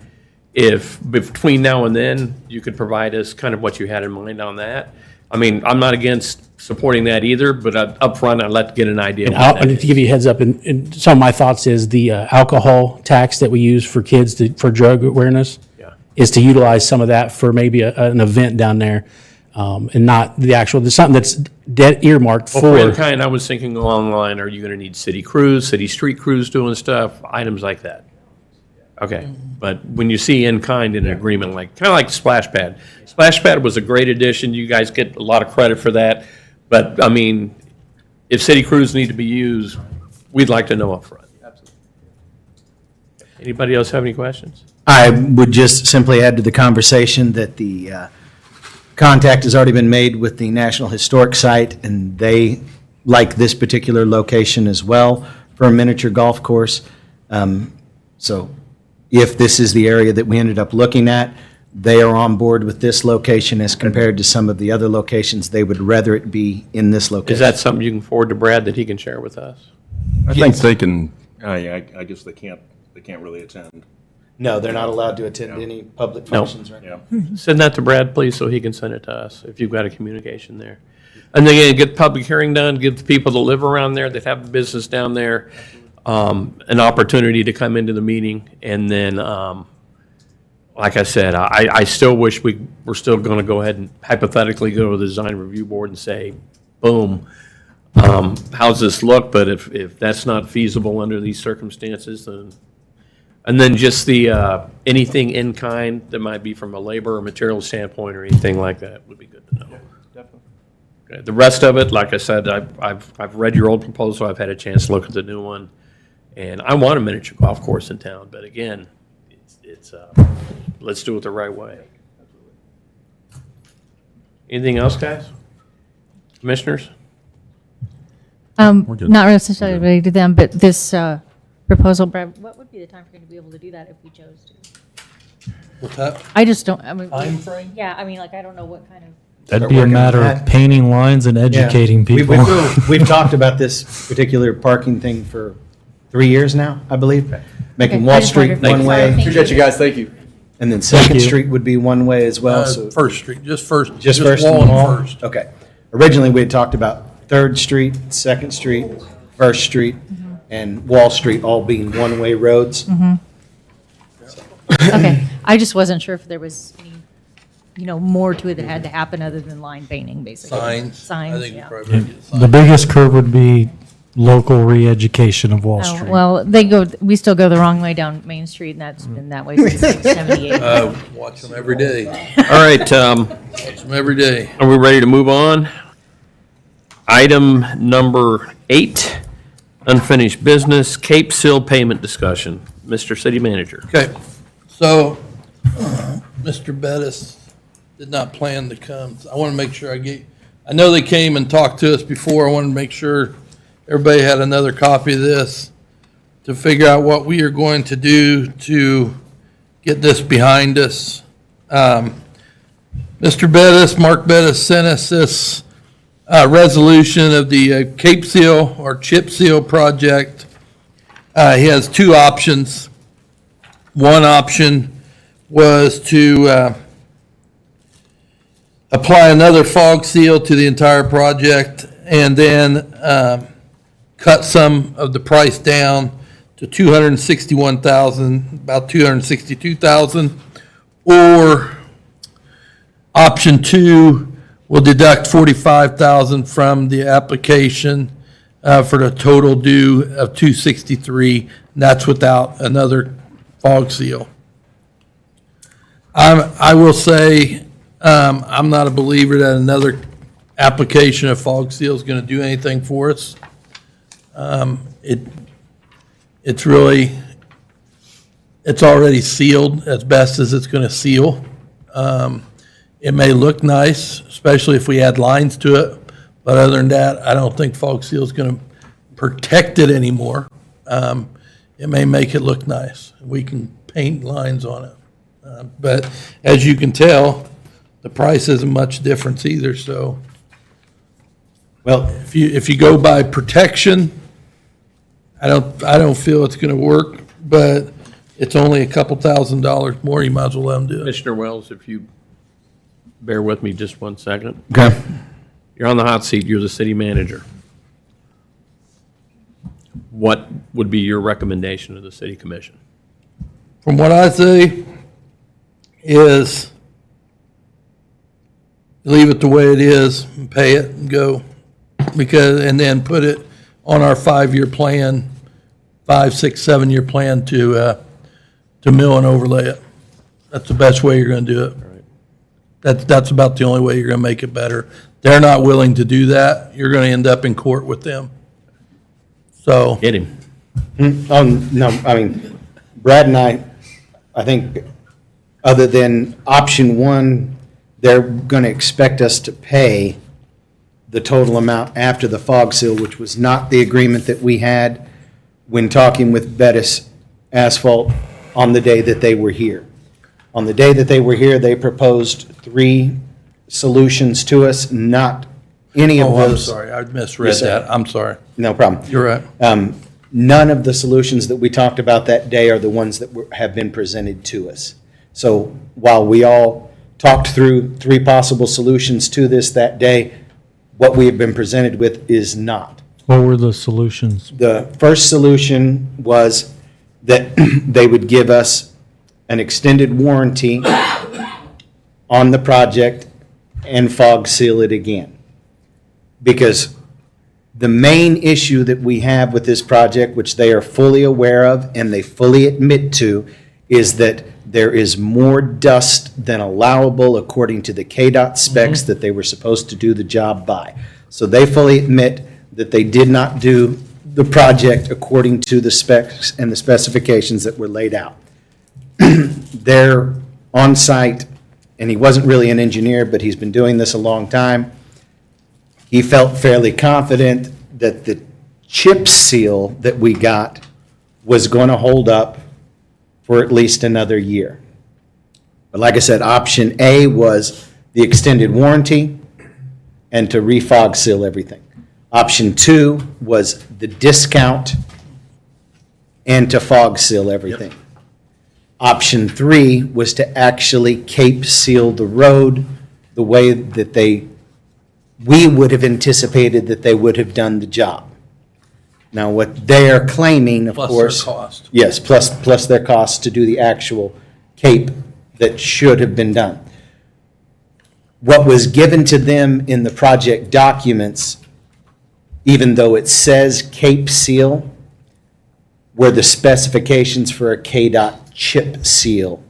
If between now and then, you could provide us kind of what you had in mind on that. I mean, I'm not against supporting that either, but up front, I'd like to get an idea. And what I'll, that and is. to give you a heads up, and some of my thoughts is the alcohol tax that we use for kids for drug awareness Yeah. is to utilize some of that for maybe an event down there, and not the actual, there's something that's dead earmarked Well, for for. in-kind, I was thinking along the line, are you gonna need city crews, city street crews doing stuff, items like that? Okay, but when you see in-kind in an agreement, like, kind of like Splash Pad. Splash Pad was a great addition, you guys get a lot of credit for that, but, I mean, if city crews need to be used, we'd like to know upfront. Anybody else have any questions? I would just simply add to the conversation that the contact has already been made with the National Historic Site, and they like this particular location as well for a miniature golf course. So if this is the area that we ended up looking at, they are on board with this location as compared to some of the other locations. They would rather it be in this location. Is that something you can forward to Brad that he can share with us? I think they can, I guess they can't really attend. No, they're not allowed to attend any public No. functions right now. Yeah. Send that to Brad, please, so he can send it to us, if you've got a communication there. And then, again, get the public hearing done, give the people that live around there, that have a business down there, an opportunity to come into the meeting. And then, like I said, I still wish we were still going to go ahead and hypothetically go to the design review board and say, boom, how's this look? But if that's not feasible under these circumstances, then, and then just the, anything in kind that might be from a labor or material standpoint or anything like that would be good to know. Definitely. Okay, the rest of it, like I said, I've read your old proposal, I've had a chance to look at the new one, and I want a miniature golf course in town, but again, it's let's do it the right way. Anything else, guys? Commissioners? Not necessarily related to them, but this proposal, Brad, what would be the time frame to be able to do that if we chose to? What's that? I just don't, I mean. Time frame? Yeah, I mean, like, I don't know what kind of. That'd be a matter of painting lines and educating Yeah. people. We've talked about this particular parking thing for 3 years now, I believe. Making Okay, I Wall just Street wondered- one Sorry, way, thank Appreciate you guys, thank you. and then Second you. Street would be one way as well, so. First Street, just first. Just first and Wallen Wall? first. Okay. Originally, we had talked about Third Street, Second Street, First Street, and Wall Street all being one-way roads. Okay, I just wasn't sure if there was any, more to it that had to happen other than line painting, basically. Signs. I Signs, think we yeah. probably better get signs. The biggest curve would be local re-education of Wall Oh, Street. well, we still go the wrong way down Main Street, and that's been that way since like 78. Watch them every day. All right, Watch them every day. are we ready to move on? Item number 8, unfinished business, Cape Seal payment discussion. Mr. City Manager. Okay, so Mr. Bettis did not plan to come. I want to make sure I know they came and talked to us before. I wanted to make sure everybody had another copy of this to figure out what we are going to do to get this behind us. Mr. Bettis, Mark Bettis sent us this resolution of the Cape Seal or Chip Seal project. He has two options. One option was to apply another fog seal to the entire project and then cut some of the price down to $261,000, about $262,000. Or option 2 will deduct $45,000 from the application for the total due of $263,000, and that's without another fog seal. I will say, I'm not a believer that another application of fog seal is going to do anything for us. It's already sealed as best as it's going to seal. It may look nice, especially if we add lines to it, but other than that, I don't think fog seal is going to protect it anymore. It may make it look nice. We can paint lines on it. But as you can tell, the price isn't much difference either, so. Well, If you go by protection, I don't feel it's gonna work, but it's only a couple $1,000s more, you might as well let them do it. Commissioner Wells, if you bear with me just 1 second. okay. You're on the hot seat, you're the city manager. What would be your recommendation to the city commission? From what I say is leave it the way it is and pay it and go. And then put it on our 5-year plan, 5, 6, 7-year plan to mill and overlay it. That's the best way you're gonna do it. That's about the only way you're gonna make it better. They're not willing to do that. You're gonna end up in court with them. So, Get him. No, I mean, Brad and I think, other than option 1, they're going to expect us to pay the total amount after the fog seal, which was not the agreement that we had when talking with Bettis Asphalt on the day that they were here. On the day that they were here, they proposed 3 solutions to us, not any of oh, I'm those. sorry, I misread Yes, sir. that. I'm sorry. No problem. You're right. None of the solutions that we talked about that day are the ones that have been presented to us. So while we all talked through 3 possible solutions to this that day, what we have been presented with is not. What were the solutions? The first solution was that they would give us an extended warranty on the project and fog seal it again. Because the main issue that we have with this project, which they are fully aware of and they fully admit to, is that there is more dust than allowable according to the KDOT specs that they were supposed to do the job by. So they fully admit that they did not do the project according to the specs and the specifications that were laid out. They're on site, and he wasn't really an engineer, but he's been doing this a long time. He felt fairly confident that the chip seal that we got was going to hold up for at least another year. But like I said, option A was the extended warranty and to refog seal everything. Option 2 was the discount and to fog seal everything. Option 3 was to actually cape seal the road the way that they we would have anticipated that they would have done the job. Now, what they are claiming, of Plus their course. cost. Yes, plus their costs to do the actual cape that should have been done. What was given to them in the project documents, even though it says Cape Seal, were the specifications for a KDOT chip seal.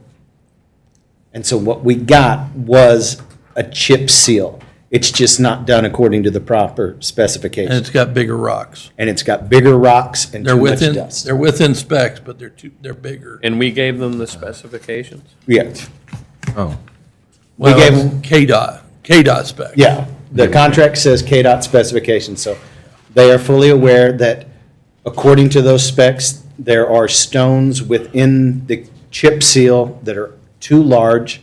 And so what we got was a chip seal. It's just not done according to the proper And specifications. it's got bigger rocks. And it's got bigger rocks and They're too much within, dust. they're within specs, but they're bigger. And we gave them the specifications? Yeah, Oh, we Well, gave it's them, KDOT spec. yeah, the contract says KDOT specifications, so they are fully aware that according to those specs, there are stones within the chip seal that are too large.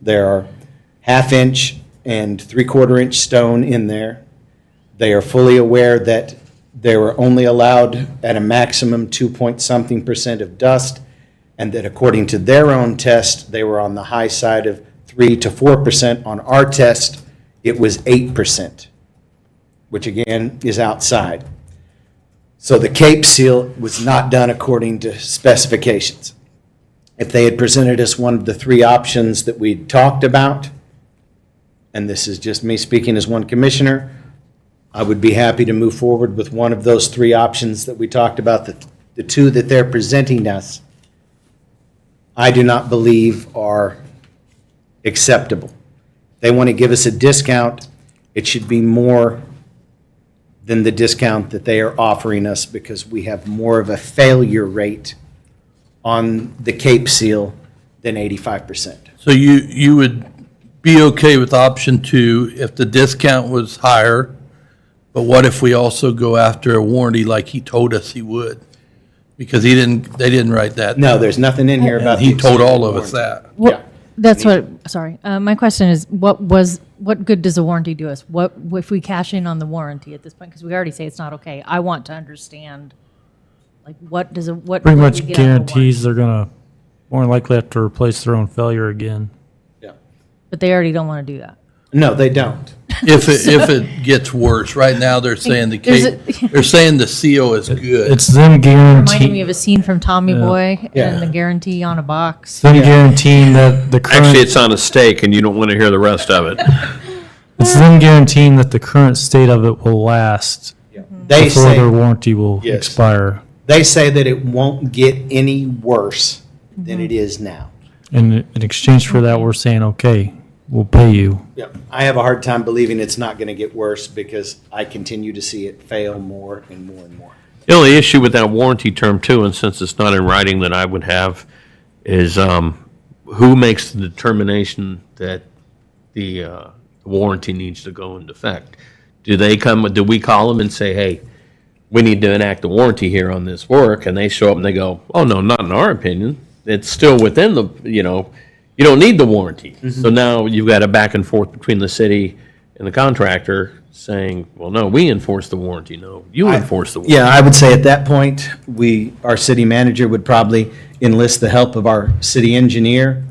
There are half-inch and three-quarter-inch stone in there. They are fully aware that they were only allowed at a maximum 2-point-something% of dust, and that according to their own test, they were on the high side of 3 to 4%. On our test, it was 8%, which again is outside. So the Cape seal was not done according to specifications. If they had presented us one of the three options that we talked about, and this is just me speaking as one commissioner, I would be happy to move forward with one of those three options that we talked about. The two that they're presenting us, I do not believe are acceptable. They want to give us a discount, it should be more than the discount that they are offering us, because we have more of a failure rate on the Cape seal than 85%. So you would be okay with option 2 if the discount was higher, but what if we also go after a warranty like he told us he would? Because they didn't write that. No, there's nothing in here about. He the told all extended of us warranty. that. What, that's what, sorry. My question is, what good does a warranty do us? What, if we cash in on the warranty at this point? Because we already say it's not okay. I want to understand, like, what does what? Pretty what do much we get out of the guarantees they're gonna more than likely have to replace their own failure again. Yeah. But they already don't want to do that. No, they don't. If it gets worse, right now they're saying they're saying the CO is good. It's them Reminding me guaranteeing, of a scene from Tommy Boy Yeah. and the guarantee on a box. them guaranteeing that the Actually, current, it's on a stake, and you don't want to hear the rest of it. it's them guaranteeing that the current state of it will last They before their say, warranty will Yes. expire. they say that it won't get any worse than it is now. And in exchange for that, we're saying, okay, we'll pay you. Yeah. I have a hard time believing it's not going to get worse, because I continue to see it fail more and more and more. The only issue with that warranty term too, and since it's not in writing that I would have, is who makes the determination that the warranty needs to go into effect? Do we call them and say, hey, we need to enact a warranty here on this work, and they show up and they go, oh, no, not in our opinion. It's still within the, you don't need the warranty. So now you've got a back and forth between the city and the contractor saying, well, no, we enforce the warranty. No, you enforce the warranty. Yeah, I would say at that point, our city manager would probably enlist the help of our city engineer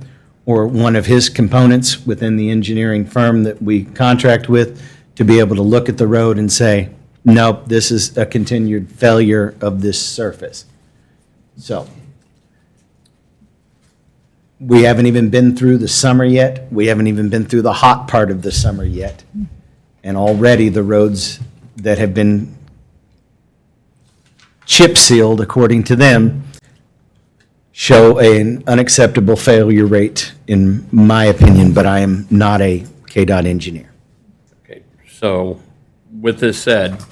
or one of his components within the engineering firm that we contract with, to be able to look at the road and say, nope, this is a continued failure of this surface. So we haven't even been through the summer yet. We haven't even been through the hot part of the summer yet. And already the roads that have been chip sealed, according to them, show an unacceptable failure rate, in my opinion, but I am not a KDOT engineer. Okay, so with this said,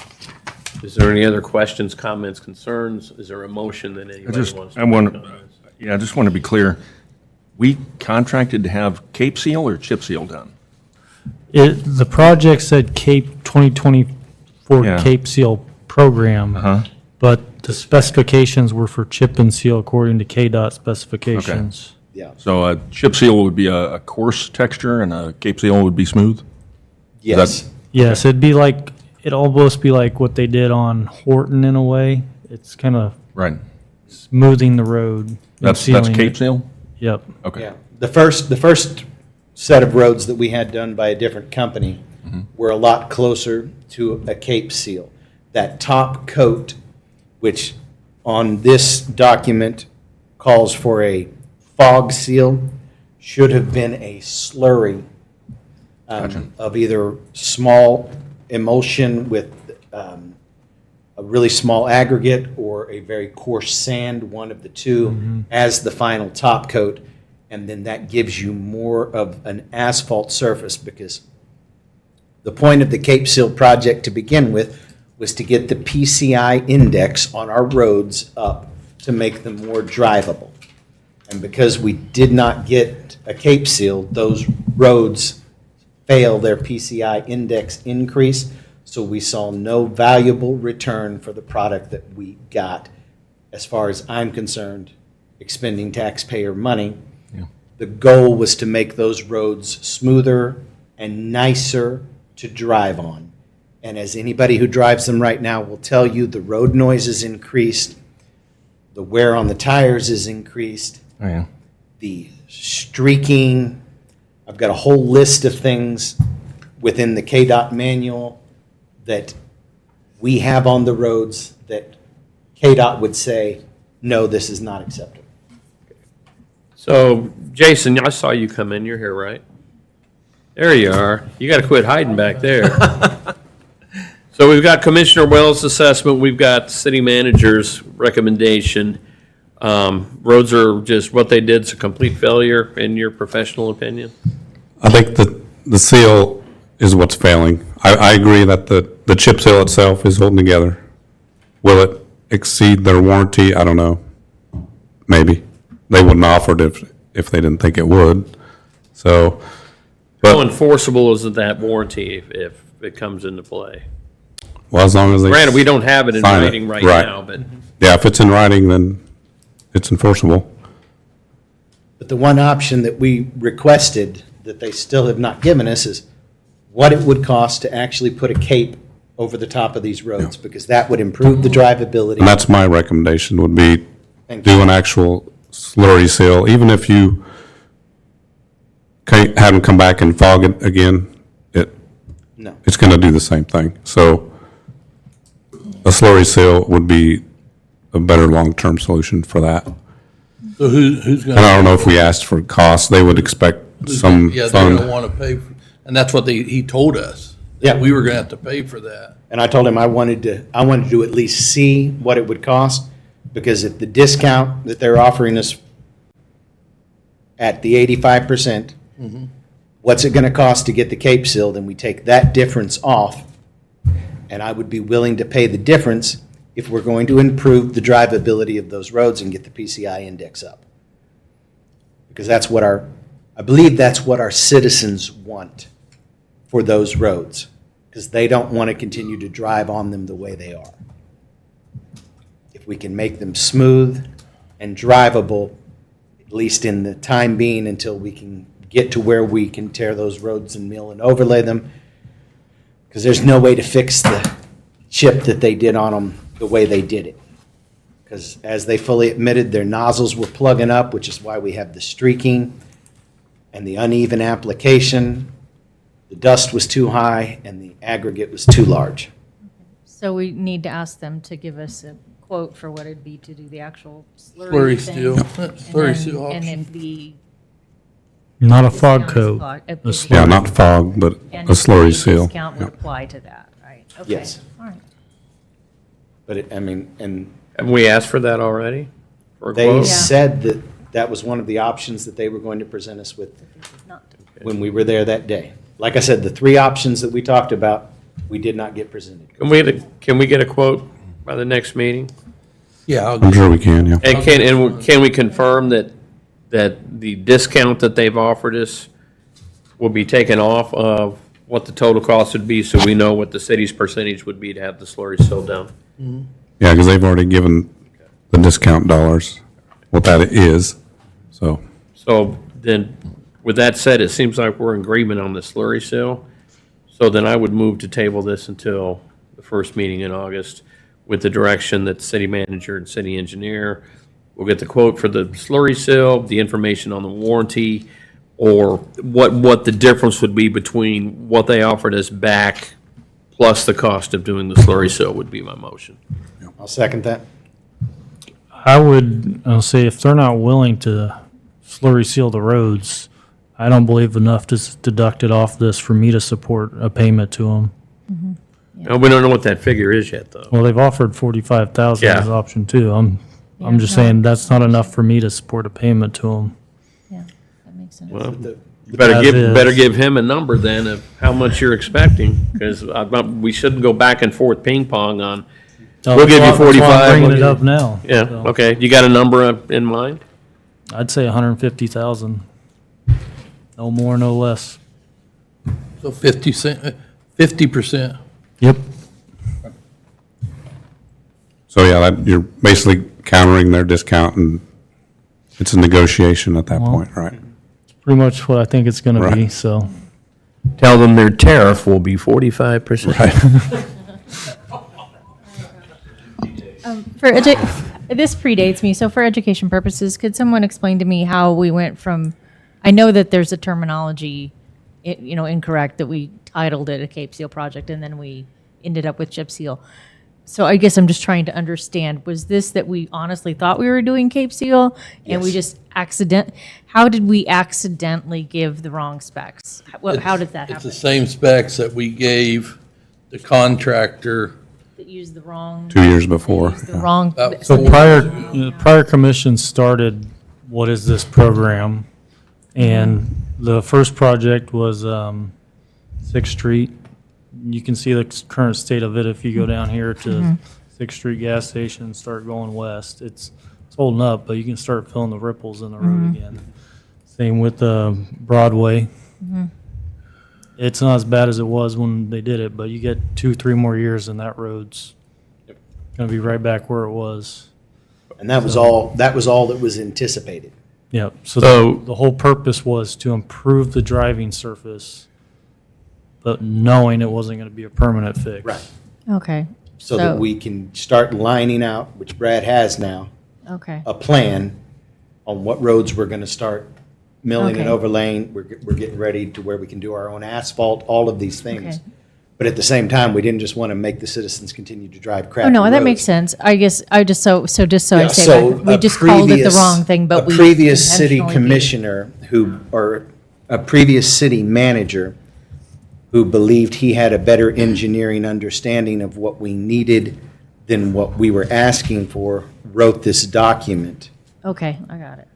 is there any other questions, comments, concerns? Is there a motion that anybody wants to make on this? I just want to be clear. We contracted to have Cape Seal or chip seal done? The project said Cape 2024 Yeah. Cape Seal program, but the specifications were for chip and seal according to KDOT specifications. Yeah. So a chip seal would be a coarse texture and a Cape Seal would be smooth? Yes. Yes, it'd almost be like what they did on Horton in a way. It's kind of Right. smoothing the road. and That's sealing Cape it. Seal? Yep. Okay. Yeah. The first set of roads that we had done by a different company we're a lot closer to a Cape seal. That top coat, which on this document calls for a fog seal, should have been a slurry of either small emulsion with a really small aggregate or a very coarse sand, one of the two, as the final top coat. And then that gives you more of an asphalt surface, because the point of the Cape Seal project to begin with was to get the PCI index on our roads up to make them more drivable. And because we did not get a Cape Seal, those roads fail their PCI index increase, so we saw no valuable return for the product that we got. As far as I'm concerned, expending taxpayer money, the goal was to make those roads smoother and nicer to drive on. And as anybody who drives them right now will tell you, the road noise is increased, the wear on the tires is increased, Oh, yeah. the streaking. I've got a whole list of things within the KDOT manual that we have on the roads that KDOT would say, no, this is not acceptable. So, Jason, I saw you come in. You're here, right? There you are. You got to quit hiding back there. So we've got Commissioner Wells' assessment. We've got city manager's recommendation. Roads are just, what they did is a complete failure, in your professional opinion? I think that the seal is what's failing. I agree that the chip seal itself is holding together. Will it exceed their warranty? I don't know. Maybe. They wouldn't offer it if they didn't think it would. So, How but, enforceable is that warranty if it comes into play? well, as long as they. Granted, we don't have it in sign writing right right. now, but Yeah, if it's in writing, then it's enforceable. But the one option that we requested that they still have not given us is what it would cost to actually put a cape over the top of these roads, because that would improve the drivability. And that's my recommendation, would be Thank do you. an actual slurry seal, even if you can't have them come back and fog it again, No. it's going to do the same thing. So a slurry seal would be a better long-term solution for that. So who's And I gonna, don't know if we asked for costs, they would expect some yeah, they're gonna fund. wanna pay, and that's what he told us. Yeah. We were gonna have to pay for that. And I told him I wanted to at least see what it would cost, because if the discount that they're offering us at the 85%, what's it gonna cost to get the Cape Seal, then we take that difference off, and I would be willing to pay the difference if we're going to improve the drivability of those roads and get the PCI index up. Because that's what I believe that's what our citizens want for those roads, because they don't want to continue to drive on them the way they are. If we can make them smooth and drivable, at least in the time being until we can get to where we can tear those roads and mill and overlay them, because there's no way to fix the chip that they did on them the way they did it. Because as they fully admitted, their nozzles were plugging up, which is why we have the streaking and the uneven application. The dust was too high and the aggregate was too large. So we need to ask them to give us a quote for what it'd be to do the actual slurry Slurry thing. seal, And slurry then- seal And option. if the. Not a fog discount is coat. clogged- if a the- slurry. Yeah, not fog, but and a if slurry the seal. Discount would Yeah. apply to that, right? Okay. Yes. All right. But it, I mean, and haven't we asked for that already? For a they quote? Yeah. said that that was one of the options that they were going to present us with This is not. when we were there that day. Like I said, the three options that we talked about, we did not get presented. Can we get a quote by the next meeting? Yeah, I'm sure we can, yeah. And can we confirm that the discount that they've offered us will be taken off of what the total cost would be, so we know what the city's percentage would be to have the slurry sealed down? Yeah, because they've already given the discount dollars, what that is, so. So then, with that said, it seems like we're in agreement on the slurry seal. So then I would move to table this until the first meeting in August with the direction that the city manager and city engineer will get the quote for the slurry seal, the information on the warranty, or what the difference would be between what they offered us back plus the cost of doing the slurry seal would be my motion. I'll second that. I would say if they're not willing to slurry seal the roads, I don't believe enough to deduct it off this for me to support a payment to them. We don't know what that figure is yet, though. Well, they've offered 45,000 Yeah. as option two. I'm just no. saying that's not enough for me to support a payment to them. Yeah, that makes sense. Well, you As better is. give him a number then of how much you're expecting, because we shouldn't go back and forth ping pong on, we'll give you That's why I'm 45. bringing we'll it give- up now. Yeah, So, okay. You got a number in mind? I'd say 150,000. No more, no less. So 50%. Yep. So yeah, you're basically countering their discount, and it's a negotiation at that Well- point, right? Pretty much what I think it's gonna be, Right. so. Tell them their tariff will be 45%. This predates me, so for education purposes, could someone explain to me how we went from, I know that there's a terminology, incorrect, that we titled it a Cape Seal project, and then we ended up with chip seal. So I guess I'm just trying to understand, was this that we honestly thought we were doing Cape Seal? And we just how did we accidentally give the wrong specs? How did that It's the happen? same specs that we gave the contractor. That used the wrong. 2 years before. used the wrong. About So four- prior commission started, what is this program? And the first project was 6th Street. You can see the current state of it if you go down here to 6th Street gas station and start going west. It's holding up, but you can start feeling the ripples in the road again. Same with Broadway. It's not as bad as it was when they did it, but you get 2-3 more years and that road's gonna be right back where it was. And that was all that was anticipated. Yep, so So- the whole purpose was to improve the driving surface, but knowing it wasn't gonna be a permanent fix. Right. Okay. So that we can start lining out, which Brad has now, Okay. a plan on what roads we're gonna start milling and Okay. overlaying. We're getting ready to where we can do our own asphalt, all of these things. Okay. But at the same time, we didn't just want to make the citizens continue to drive crappy Oh, no, that roads. makes sense. I guess, just so I say So that, we a just called it the previous- wrong thing, but we. A previous city intentionally did. commissioner or a previous city manager who believed he had a better engineering understanding of what we needed than what we were asking for, wrote this document. Okay, I got it.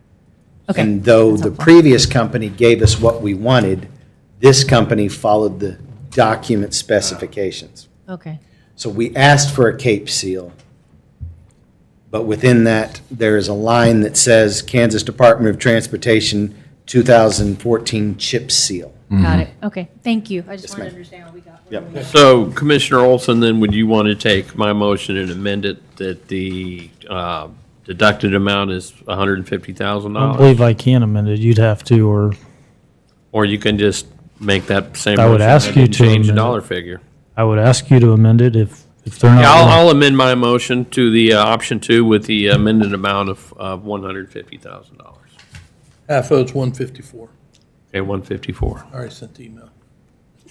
Okay. And though that's the helpful. previous company gave us what we wanted, this company followed the document specifications. Okay, So we asked for a Cape Seal, but within that, there is a line that says Kansas Department of Transportation 2014 chip seal. got it. Okay, thank you. I just Yes, wanted to ma'am. understand what we got. Yep. So Commissioner Olson, then would you want to take my motion and amend it that the deducted amount is I don't $150,000? believe I can amend it. You'd have to, or Or you can just make that same I would motion ask and you then to change the amend it. dollar figure? I would ask you to amend it if they're not. Yeah, willing. I'll amend my motion to the option 2 with the amended amount of $150,000. Half vote's 154. Okay, 154. I already sent the email.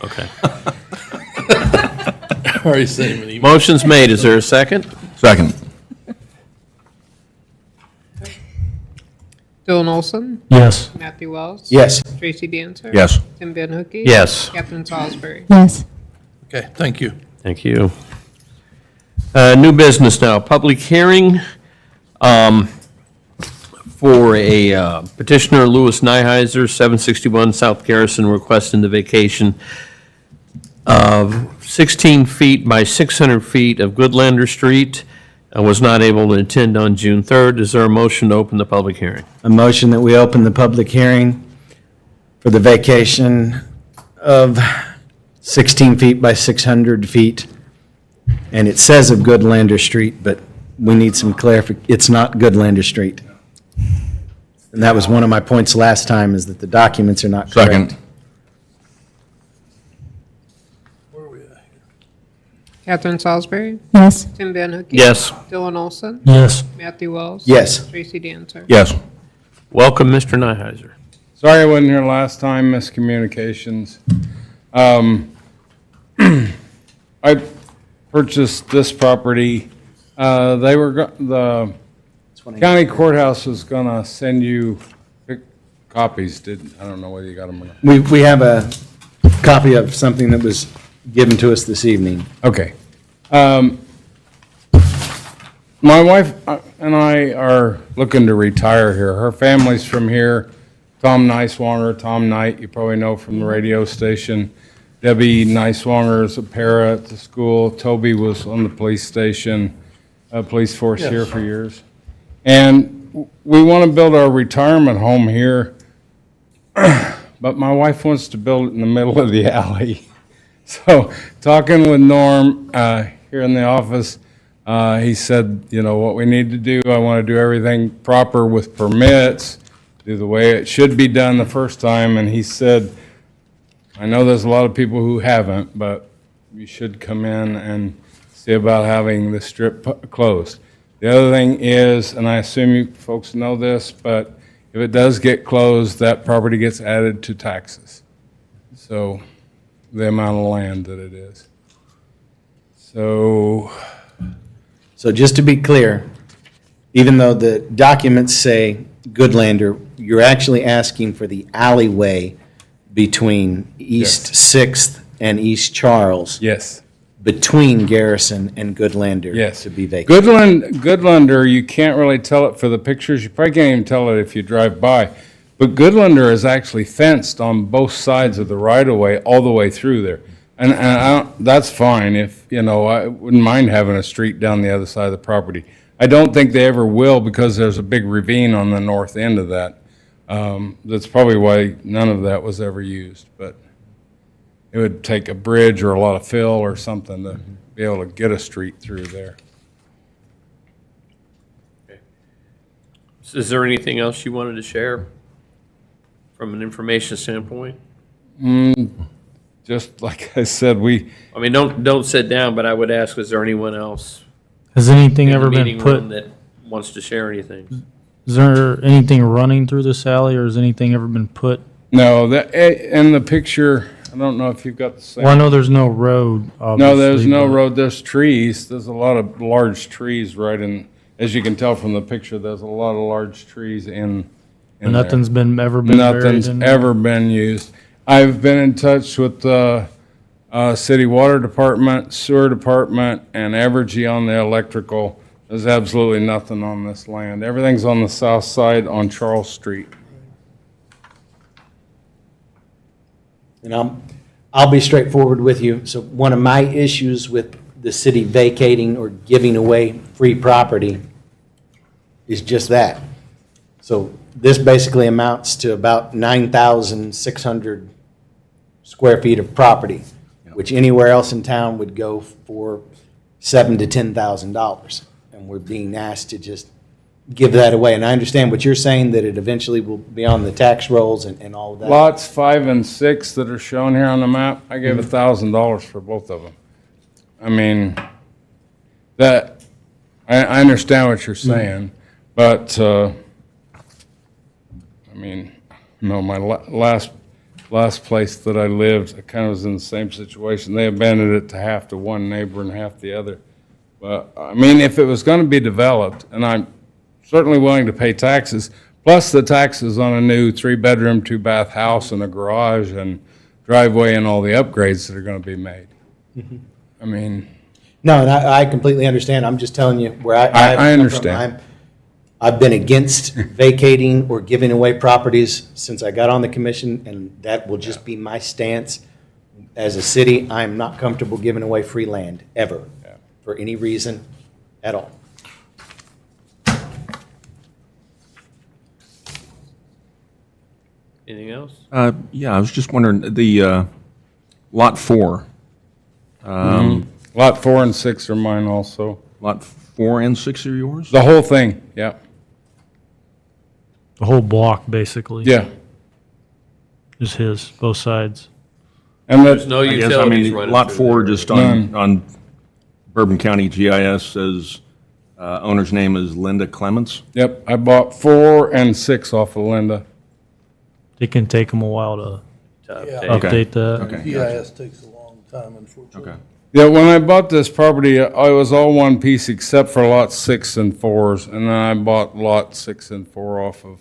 Okay. I already sent him an email. Motion's made. Is there a second? Second. Dylan Olson, Yes. Matthew Wells. Yes. Tracy Dancer. Yes. Tim Van Hookey. Yes. Catherine Salisbury. Yes. Okay, thank you. Thank you. New business now, public hearing for a petitioner Louis Nyheiser, 761 South Garrison, requesting the vacation of 16 feet by 600 feet of Goodlander Street. I was not able to attend on June 3rd. Is there a motion to open the public hearing? A motion that we open the public hearing for the vacation of 16 feet by 600 feet. And it says of Goodlander Street, but we need some clarification. It's not Goodlander Street. And that was one of my points last time, is that the documents are not correct. Second. Where are we at? Catherine Salisbury. Yes. Tim Van Hookey. Yes. Dylan Olson. Yes. Matthew Wells. Yes. Tracy Dancer. Yes. Welcome, Mr. Nyheiser. Sorry I wasn't here last time, miscommunications. I purchased this property. The county courthouse was gonna send you copies, I don't know whether you got them or not. We have a copy of something that was given to us this evening. Okay. My wife and I are looking to retire here. Her family's from here. Tom Niswanger, Tom Knight, you probably know from the radio station. Debbie Niswanger is a para at the school. Toby was on the police station, police force here for years. And we want to build our retirement home here, but my wife wants to build it in the middle of the alley. So talking with Norm here in the office, he said, you know, what we need to do, I want to do everything proper with permits, do the way it should be done the first time. And he said, I know there's a lot of people who haven't, but you should come in and see about having the strip closed. The other thing is, and I assume you folks know this, but if it does get closed, that property gets added to taxes. So the amount of land that it is. So just to be clear, even though the documents say Goodlander, you're actually asking for the alleyway between East Sixth and East Charles. yes. Between Garrison and Goodlander. Yes. To be vacated. Goodlander, you can't really tell it for the pictures. You probably can't even tell it if you drive by. But Goodlander is actually fenced on both sides of the right-of-way all the way through there. And that's fine if, you know, I wouldn't mind having a street down the other side of the property. I don't think they ever will because there's a big ravine on the north end of that. That's probably why none of that was ever used. But it would take a bridge or a lot of fill or something to be able to get a street through there. Is there anything else you wanted to share from an information standpoint? Just like I said, I mean, don't sit down, but I would ask, is there anyone else Has anything in the ever been meeting put, room that wants to share anything? is there anything running through this alley, or has anything ever been put? no, that in the picture, I don't know if you've got the same. Well, I know there's no road, No, there's obviously, no but- road, there's trees, there's a lot of large trees right in, as you can tell from the picture, there's a lot of large trees in there. Nothing's ever been buried Nothing's in there? ever been used. I've been in touch with the city water department, sewer department, and Evergy on the electrical. There's absolutely nothing on this land. Everything's on the south side on Charles Street. And I'll be straightforward with you. So one of my issues with the city vacating or giving away free property is just that. So this basically amounts to about 9,600 square feet of property, which anywhere else in town would go for $7,000 to $10,000. And we're being asked to just give that away. And I understand what you're saying, that it eventually will be on the tax rolls and all of that. Lots 5 and 6 that are shown here on the map, I gave $1,000 for both of them. I mean, I understand what you're saying, but, I mean, no, my last place that I lived, I kind of was in the same situation. They abandoned it to half to one neighbor and half the other. But, I mean, if it was going to be developed, and I'm certainly willing to pay taxes, plus the taxes on a new 3-bedroom, 2-bath house and a garage and driveway and all the upgrades that are going to be made. I mean, No, and I completely understand. I'm just telling you where I've come from. understand. I've been against vacating or giving away properties since I got on the commission, and that will just be my stance. As a city, I'm not comfortable giving away free land, ever, for any reason at all. Anything else? Yeah, I was just wondering, the Lot 4. Lot 4 and 6 are mine also. Lot 4 and 6 are yours? The whole thing, yeah. The whole block, basically. Yeah. Is his, both sides. And There's that, no I guess, I utilities mean, running Lot through 4 there. just None. on Bourbon County GIS says owner's name is Linda Clements. yep, I bought 4 and 6 off of Linda. It can take them a while to update that. Okay. GIS takes a long time, unfortunately. Okay. Yeah, when I bought this property, I was all one piece except for lot 6 and 4s, and then I bought lot 6 and 4 off of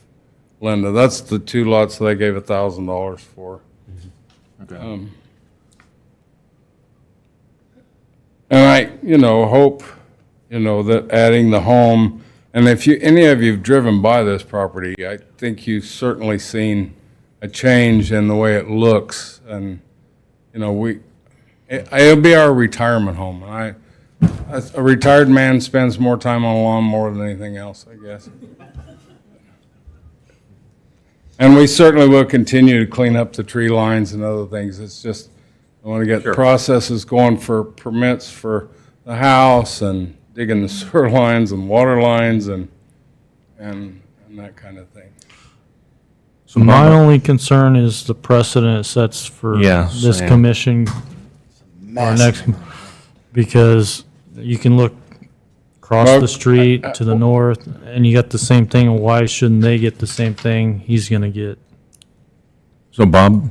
Linda. That's the two lots that I gave $1,000 for. Okay. And I, hope, that adding the home, and if any of you've driven by this property, I think you've certainly seen a change in the way it looks, and, it'll be our retirement home. And a retired man spends more time on a lawn more than anything else, I guess. And we certainly will continue to clean up the tree lines and other things. It's just, I want to get processes going for permits for the house and digging the sewer lines and water lines and that kind of thing. So My Bob- only concern is the precedent it sets for Yeah, this same. commission, our next, because you can look across Well, the street to the north, and you got the same thing, and why shouldn't they get the same thing he's gonna get? So Bob,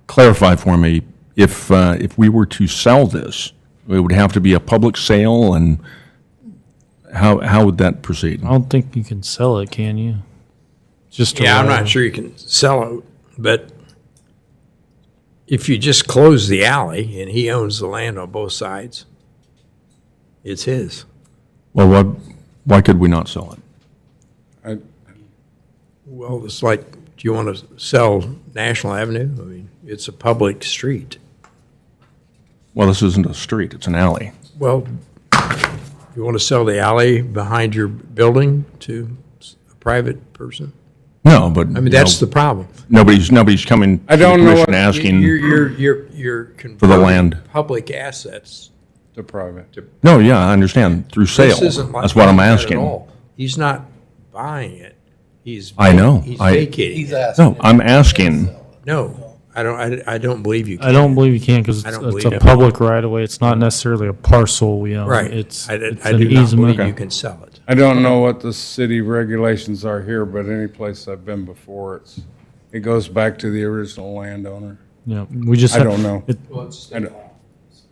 clarify for me, if we were to sell this, it would have to be a public sale, and how would that proceed? I don't think you can sell it, can you? Just Yeah, I'm a- not sure you can sell it, but if you just close the alley and he owns the land on both sides, it's his. Well, why could we not sell it? Well, it's like, do you want to sell National Avenue? I mean, it's a public street. Well, this isn't a street, it's an alley. Well, you want to sell the alley behind your building to a private person? No, but. I mean, that's the problem. Nobody's coming to I the don't know commission what- asking. You're For the converting land. public assets. To private. No, yeah, I understand, through sale. This isn't like That's what I'm that at asking. all. He's not buying it. He's. I know. He's I- vacating. He's it. asking. No, I'm asking. No, I don't believe you can. I don't believe you can, because I it's don't it's believe a it. public right of way, it's not necessarily a parcel we own. Right. It's I it's do an not believe easement. you can sell it. I don't know what the city regulations are here, but any place I've been before, it goes back to the original landowner. Yeah, we just. I have- don't know. it- I don't-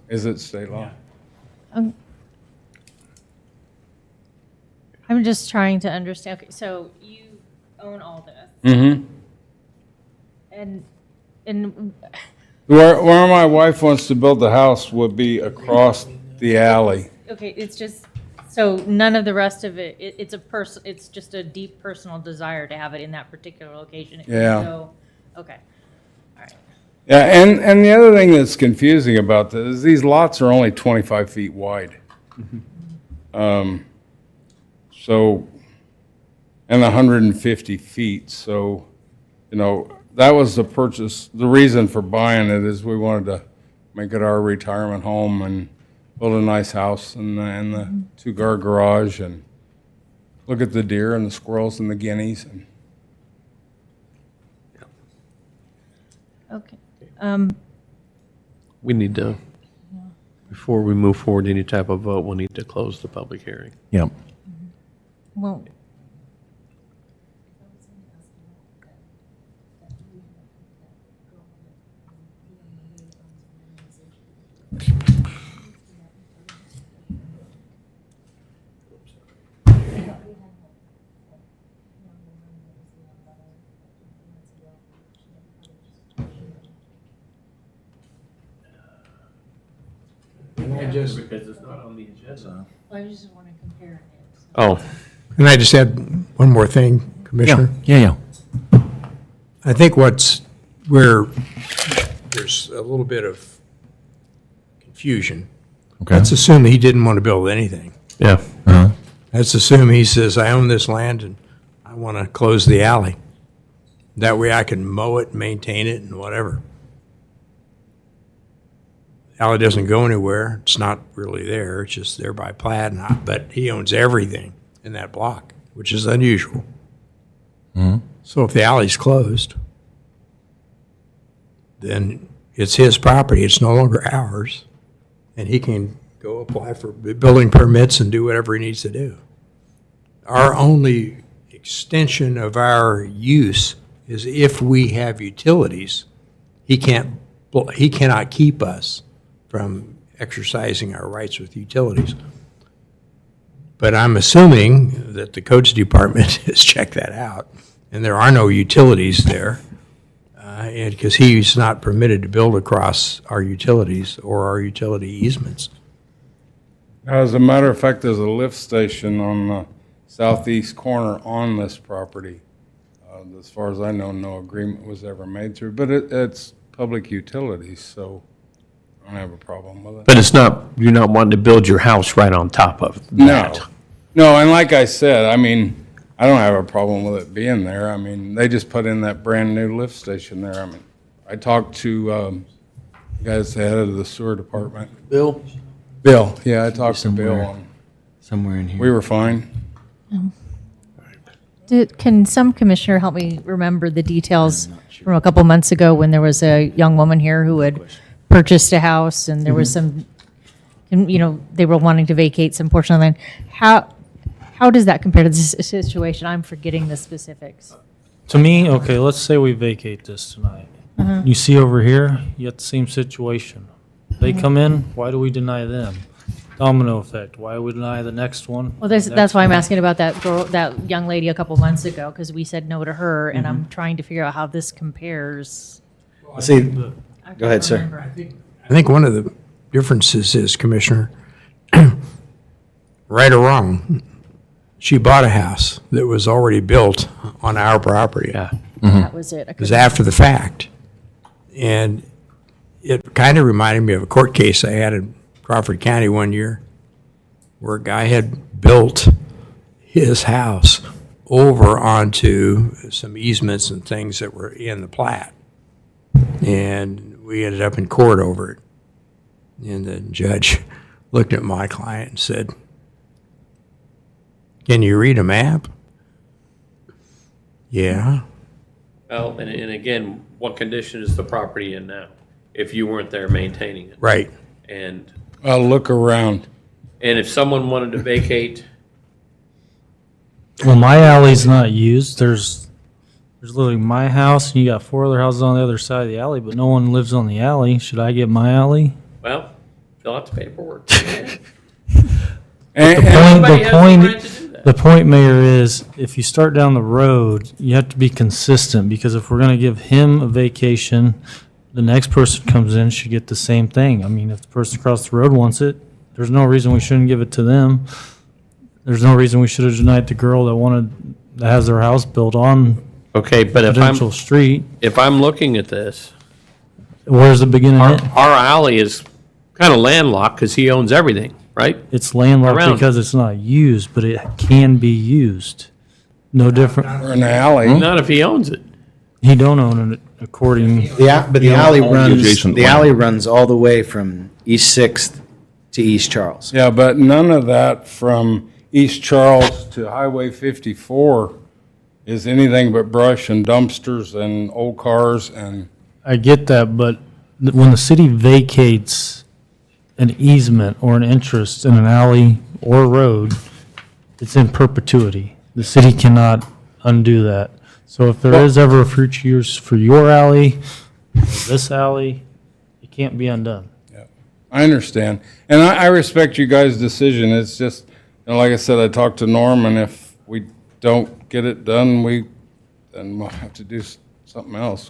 Is it state law? I'm just trying to understand. Okay, so you own all this, Mm-hmm. and Where my wife wants to build the house would be across the alley. okay, it's just so none of the rest of it. It's just a deep personal desire to have it in that particular location. It can Yeah. go- okay. All right. Yeah, and the other thing that's confusing about this is these lots are only 25 feet wide. So, and 150 feet, so, that was the reason for buying it is we wanted to make it our retirement home and build a nice house and the two-car garage and look at the deer and the squirrels and the guineas and. Okay. We need to, before we move forward any type of vote, we'll need to close the public hearing. Yep. Well, Because it's not on the agenda. I just want to compare it. Oh, Can I just add one more thing, Commissioner? Yeah. I think where there's a little bit of confusion. Okay. Let's assume he didn't want to build anything. yeah. Uh-huh. Let's assume he says, I own this land and I want to close the alley. That way I can mow it, maintain it, and whatever. The alley doesn't go anywhere. It's not really there. It's just there by plat, but he owns everything in that block, which is unusual. So if the alley's closed, then it's his property. It's no longer ours. And he can go apply for building permits and do whatever he needs to do. Our only extension of our use is if we have utilities, he cannot keep us from exercising our rights with utilities. But I'm assuming that the codes department has checked that out, and there are no utilities there, and because he's not permitted to build across our utilities or our utility easements. As a matter of fact, there's a lift station on the southeast corner on this property. As far as I know, no agreement was ever made through, but it's public utilities, so I don't have a problem with it. But it's not, you're not wanting to build your house right on top of No, that. no, and like I said, I mean, I don't have a problem with it being there. I mean, they just put in that brand-new lift station there. I mean, I talked to the guys, the head of the sewer department. Bill? Bill, yeah, I talked to Bill. And Somewhere in here. we were fine. Can some commissioner help me remember the details from a couple months ago when there was a young woman here who had purchased a house and there was some, they were wanting to vacate some portion of land. How does that compare to this situation? I'm forgetting the specifics. To me, okay, let's say we vacate this tonight. You see over here, you have the same situation. They come in, why do we deny them? Domino effect, why do we deny the next one? Well, that's why I'm asking about that girl, that young lady a couple months ago, because we said no to her, and I'm trying to figure out how this compares. See, go ahead, sir. I think one of the differences is, Commissioner, right or wrong, she bought a house that was already built on our property. Yeah. That was it. It was after the fact. And it kind of reminded me of a court case I had in Crawford County one year, where a guy had built his house over onto some easements and things that were in the plat. And we ended up in court over it. And the judge looked at my client and said, "Can you read a map?" "Yeah." Well, and again, what condition is the property in now? If you weren't there maintaining it. Right. And I'll look around. if someone wanted to vacate, Well, my alley's not used. There's literally my house, and you got 4 other houses on the other side of the alley, but no one lives on the alley. Should I get my alley? well, fill out the paperwork. And, Everybody has the point, right to do that. the point, Mayor, is if you start down the road, you have to be consistent, because if we're going to give him a vacation, the next person comes in should get the same thing. I mean, if the person across the road wants it, there's no reason we shouldn't give it to them. There's no reason we should have denied the girl that has their house built on Okay, but Prudential Street. if I'm looking at this, Where's the beginning? our alley is kind of landlocked because he owns everything, right? It's landlocked Around. because it's not used, but it can be used. No different. or an alley. Not if he owns it. He don't own it according. But the alley all the runs, adjacent the land. alley runs all the way from East Sixth to East Charles. Yeah, but none of that from East Charles to Highway 54 is anything but brush and dumpsters and old cars and, I get that, but when the city vacates an easement or an interest in an alley or road, it's in perpetuity. The city cannot undo that. So if there is ever a future use for your alley, or this alley, it can't be undone. I understand. And I respect you guys' decision. It's just, like I said, I talked to Norm, and if we don't get it done, then we'll have to do something else.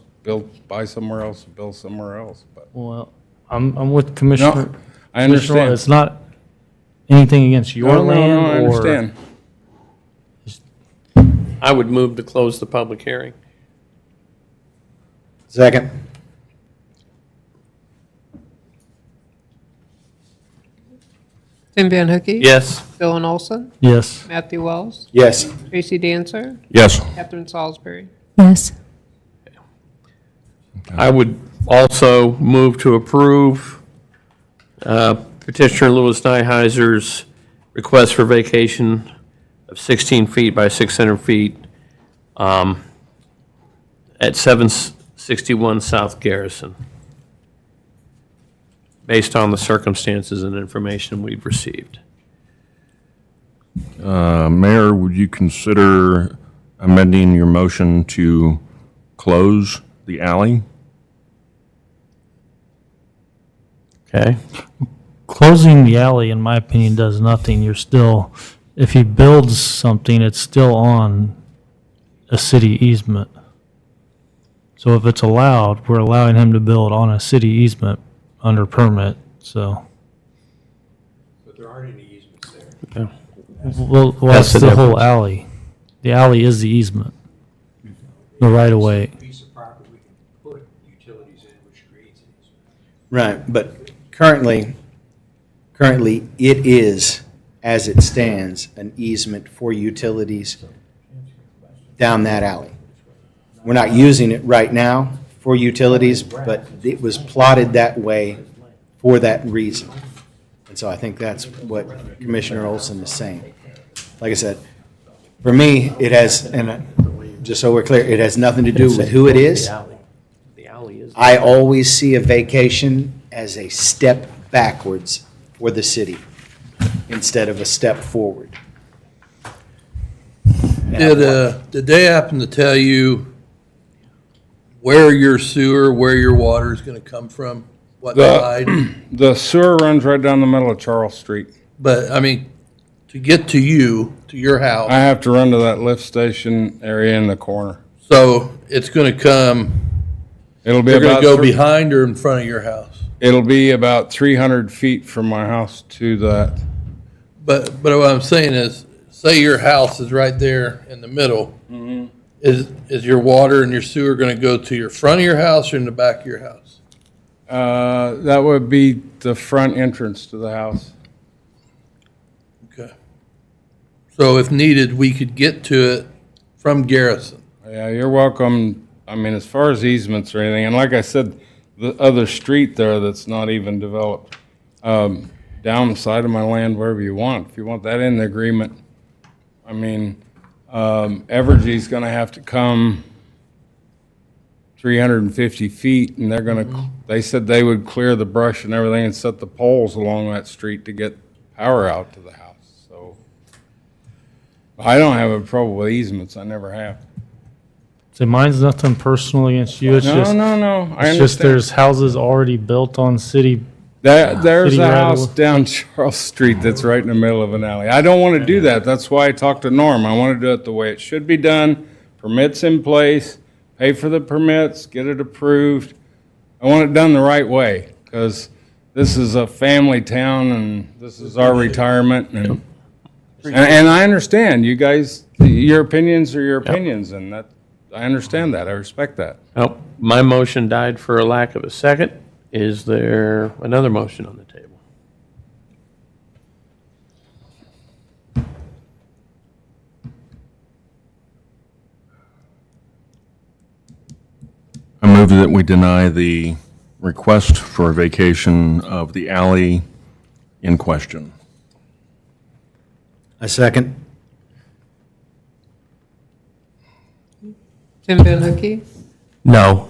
Buy somewhere else, build somewhere else. But Well, I'm with Commissioner. No, I Commissioner, understand. It's not anything against your No, land I or. understand. I would move to close the public hearing. Second. Tim Van Hookey? Yes. Bill and Olson? Yes. Matthew Wells? Yes. Tracy Dancer? Yes. Catherine Salisbury? Yes. I would also move to approve petitioner Louis Nyheiser's request for vacation of 16 feet by 600 feet at 761 South Garrison, based on the circumstances and information we've received. Mayor, would you consider amending your motion to close the alley? Okay. Closing the alley, in my opinion, does nothing. You're still, if he builds something, it's still on a city easement. So if it's allowed, we're allowing him to build on a city easement under permit, so. But there aren't any easements there. Well, That's that's the the whole difference. alley. The alley is the easement. The right of way. Piece of property we can put utilities in, which creates an easement. Right, but currently, it is, as it stands, an easement for utilities down that alley. We're not using it right now for utilities, but it was plotted that way for that reason. And so I think that's what Commissioner Olson is saying. Like I said, for me, it has, and just so we're clear, it has nothing to do with who it is. The alley is. I always see a vacation as a step backwards for the city instead of a step forward. Did they happen to tell you where your sewer, where your water is gonna come from? What side? The sewer runs right down the middle of Charles Street. But, I mean, to get to you, to your house, I have to run to that lift station area in the corner. so it's gonna come, It'll be you're gonna about, go behind or in front of your house? it'll be about 300 feet from my house to that. But what I'm saying is, say your house is right there in the middle. Is your water and your sewer gonna go to your front of your house or in the back of your house? That would be the front entrance to the house. Okay. So if needed, we could get to it from Garrison. Yeah, you're welcome. I mean, as far as easements or anything, and like I said, the other street there that's not even developed, down the side of my land, wherever you want. If you want that in the agreement, I mean, Evergy's gonna have to come 350 feet, and they're gonna, they said they would clear the brush and everything and set the poles along that street to get power out to the house, so. I don't have a problem with easements, I never have. So mine's nothing personal against you, it's No, just, no, no, I it's just understand. there's houses already built on city. There's City a right house away. down Charles Street that's right in the middle of an alley. I don't want to do that. That's why I talked to Norm. I want to do it the way it should be done. Permits in place, pay for the permits, get it approved. I want it done the right way because this is a family town and this is our retirement. And I understand you guys, your opinions are your opinions, and that, I understand that. I respect that. Oh, my motion died for a lack of a second. Is there another motion on the table? I move that we deny the request for a vacation of the alley in question. A second? Tim Van Hookey, No.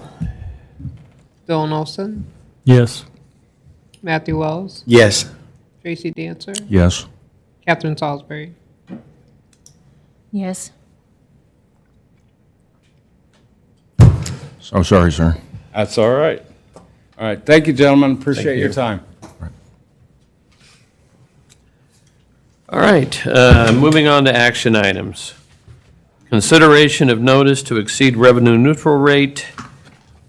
Dylan Olson, Yes. Matthew Wells, Yes. Tracy Dancer, Yes. Catherine Salisbury. Yes. So sorry, sir. That's all right. All right, thank you, gentlemen. Appreciate your you. time. All right, moving on to action items. Consideration of notice to exceed revenue neutral rate.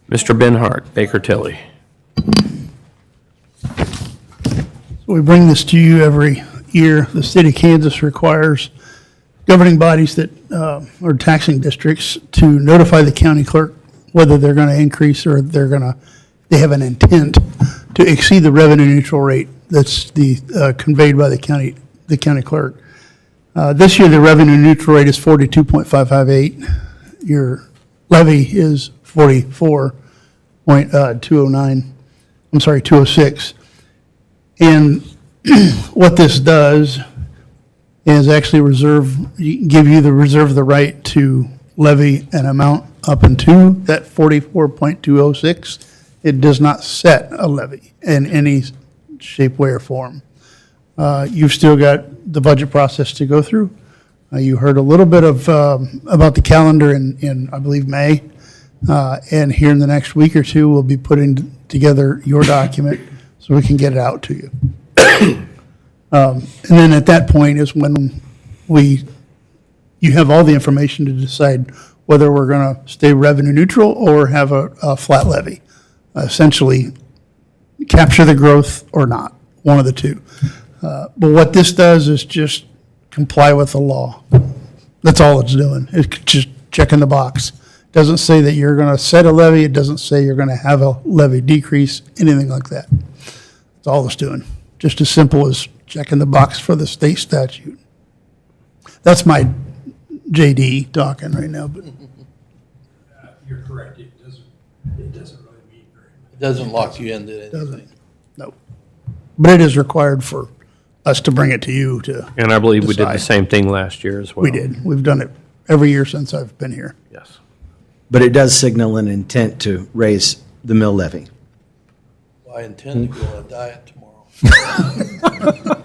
Mr. Benhart, Baker Tilly. We bring this to you every year. The state of Kansas requires governing bodies that, or taxing districts to notify the county clerk whether they're going to increase or they have an intent to exceed the revenue neutral rate that's conveyed by the county clerk. This year, the revenue neutral rate is 42.558. Your levy is 206. And what this does is actually give you the right to levy an amount up into that 44.206. It does not set a levy in any shape, way, or form. You've still got the budget process to go through. You heard a little bit of, about the calendar in, I believe, May. And here in the next week or two, we'll be putting together your document so we can get it out to you. And then at that point is when you have all the information to decide whether we're going to stay revenue neutral or have a flat levy. Essentially, capture the growth or not, one of the two. But what this does is just comply with the law. That's all it's doing. It's just checking the box. It doesn't say that you're going to set a levy. It doesn't say you're going to have a levy decrease, anything like that. That's all it's doing. Just as simple as checking the box for the state statute. That's my JD talking right now, but You're correct, it doesn't really mean very much. It doesn't lock you into anything. doesn't, no. But it is required for us to bring it to you to And I believe we did the decide. same thing last year as well. We did. We've done it every year since I've been here. Yes. But it does signal an intent to raise the mill levy. I intend to go on a diet tomorrow.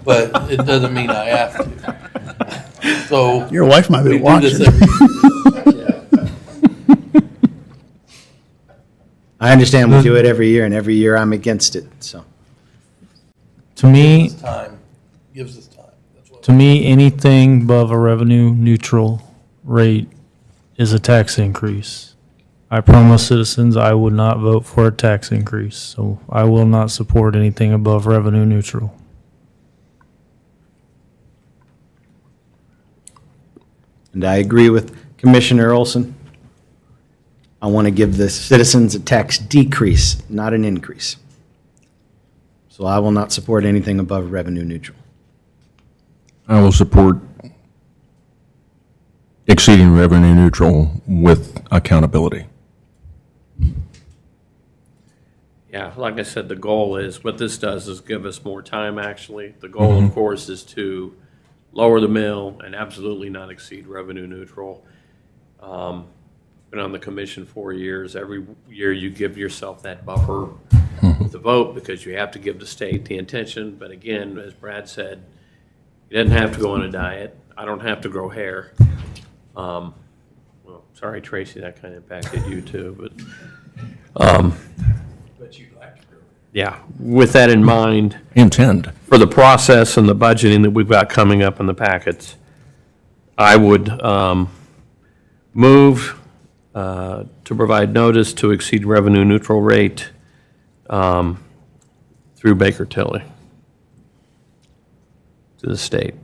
But it doesn't mean I have to. So. Your wife might be we do watching. this I understand we do it every year, and every year I'm against it, so. To me, Gives us time. That's what. to me, anything above a revenue neutral rate is a tax increase. I promise citizens I would not vote for a tax increase, so I will not support anything above revenue neutral. And I agree with Commissioner Olson. I want to give the citizens a tax decrease, not an increase. So I will not support anything above revenue neutral. I will support exceeding revenue neutral with accountability. Yeah, like I said, the goal is, what this does is give us more time, actually. The goal, of course, is to lower the mill and absolutely not exceed revenue neutral. Been on the commission 4 years. Every year you give yourself that buffer with the vote because you have to give the state the intention. But again, as Brad said, you didn't have to go on a diet. I don't have to grow hair. Well, sorry, Tracy, that kind of impacted you too, but. But you'd like to grow. Yeah, with that in mind, Intend. for the process and the budgeting that we've got coming up in the packets, I would move to provide notice to exceed revenue neutral rate through Baker Tilly to the state.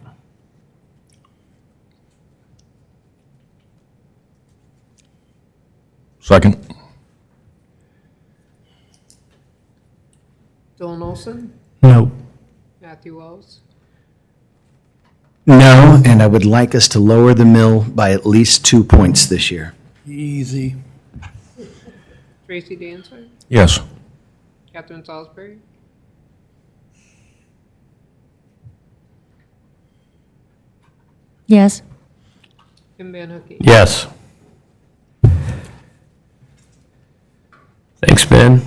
Second. Dylan Olson, No. Matthew Wells, No, and I would like us to lower the mill by at least 2 points this year. Easy. Tracy Dancer, Yes. Catherine Salisbury, Yes. Kim Van Hookey. Yes. Thanks, Ben.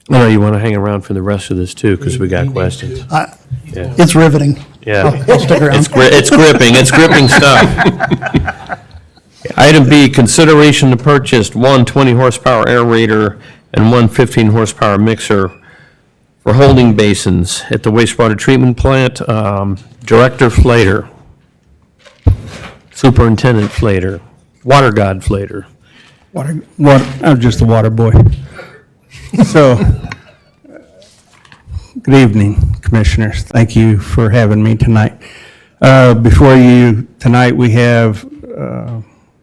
I know you want to hang around for the rest of this too, because we got questions. Yeah. It's riveting. Yeah. I'll stick around. It's gripping stuff. Item B, consideration to purchase one 20 horsepower aerator and one 15 horsepower mixer for holding basins at the wastewater treatment plant. Director Flater, Superintendent Flater, Water God Flater. I'm just a water boy. So, good evening, Commissioners. Thank you for having me tonight. Before you, tonight we have,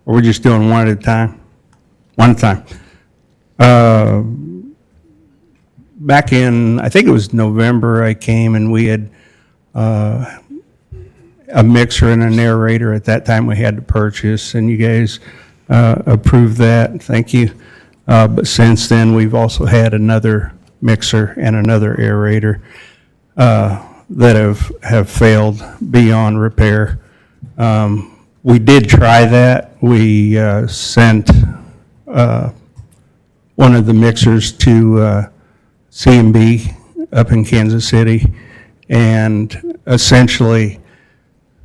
we're just doing one at a time? One at a time. Back in, I think it was November, I came and we had a mixer and a narrator. At that time we had to purchase, and you guys approved that. Thank you. But since then, we've also had another mixer and another aerator that have failed beyond repair. We did try that. We sent one of the mixers to C&B up in Kansas City, and essentially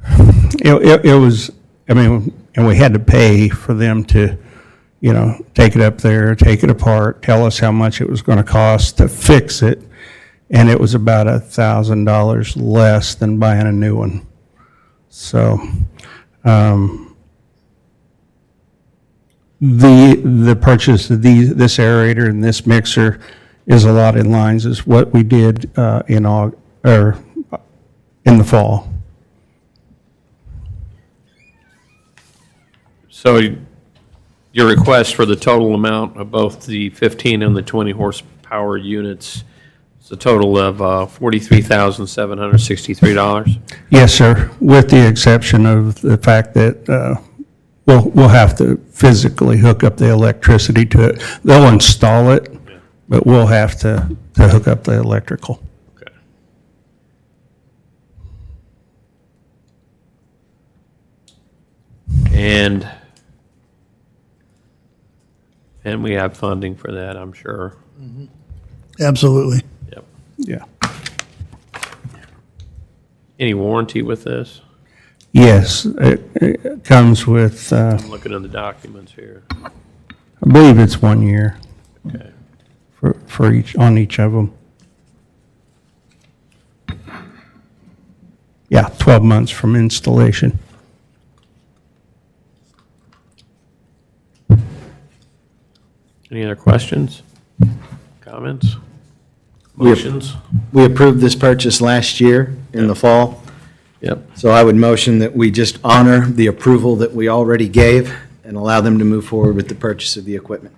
It was, I mean, and we had to pay for them to, you know, take it up there, take it apart, tell us how much it was going to cost to fix it, and it was about $1,000 less than buying a new one. So, the purchase of this aerator and this mixer is a lot in lines is what we did in the fall. So your request for the total amount of both the 15 and the 20 horsepower units is a total of $43,763? Yes, sir, with the exception of the fact that we'll have to physically hook up the electricity to it. They'll install it, but we'll have to hook up the electrical. Okay. And we have funding for that, I'm sure. Absolutely. Yep. Yeah. Any warranty with this? Yes, it comes with, I'm looking at the documents here. I believe it's 1 year Okay. for on each of them. Yeah, 12 months from installation. Any other questions? Comments? We- Motions? We approved this purchase last year in the fall. Yep. So I would motion that we just honor the approval that we already gave and allow them to move forward with the purchase of the equipment.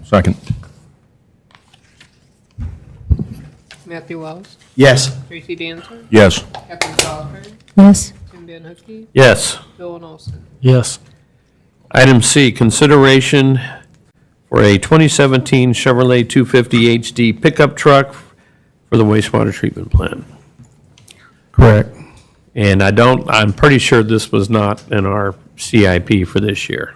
Second. Matthew Wells, Yes. Tracy Dancer, Yes. Kathleen Salisbury, Yes. Tim Van Hooky, Yes. Bill Olson. Yes. Item C, consideration for a 2017 Chevrolet 250 HD pickup truck for the wastewater treatment plant. Correct. And I'm pretty sure this was not in our CIP for this year.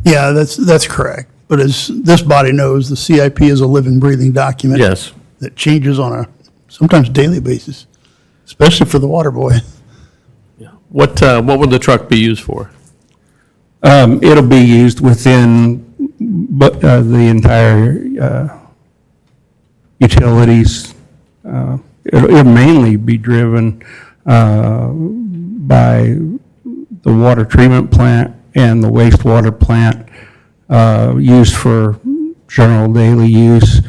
Yeah, that's correct. But as this body knows, the CIP is a living, breathing document. Yes. That changes on a sometimes daily basis, especially for the water boy. What would the truck be used for? It'll be used within the entire utilities. It'll mainly be driven by the water treatment plant and the wastewater plant, used for general daily use.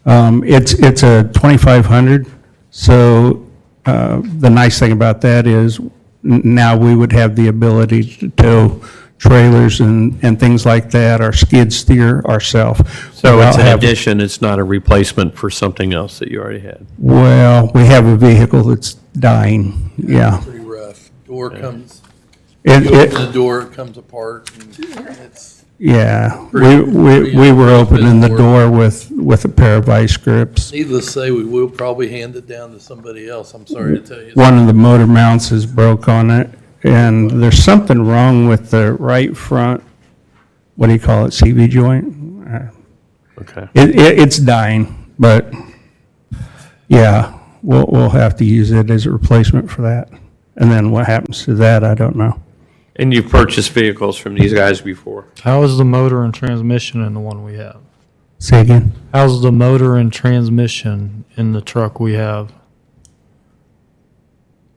It's a 2500, so the nice thing about that is now we would have the ability to tow trailers and things like that, or skid steer ourselves. So it's an addition, it's not a replacement for something else that you already had? Well, we have a vehicle that's dying, yeah. Pretty rough. Door comes, It- you open the door, it comes apart, and it's, Yeah, Pretty- we were opening the door with a pair of vice grips. needless to say, we will probably hand it down to somebody else, I'm sorry to tell you. One of the motor mounts is broke on it, and there's something wrong with the right front, what do you call it, CV joint? Okay. It's dying, but, yeah, we'll have to use it as a replacement for that. And then what happens to that, I don't know. And you've purchased vehicles from these guys before? How is the motor and transmission in the one we have? Say again? How's the motor and transmission in the truck we have?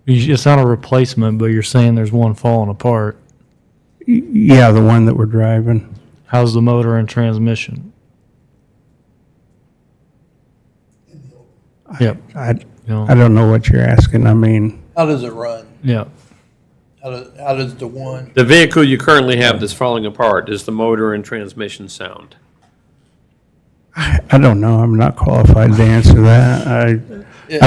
It's not a replacement, but you're saying there's one falling apart. Yeah, the one that we're driving. How's the motor and transmission? Yep. I No. don't know what you're asking, I mean, How does it run? Yeah. How does the one, The vehicle you currently have that's falling apart, is the motor and transmission sound? I don't know, I'm not qualified to answer that. I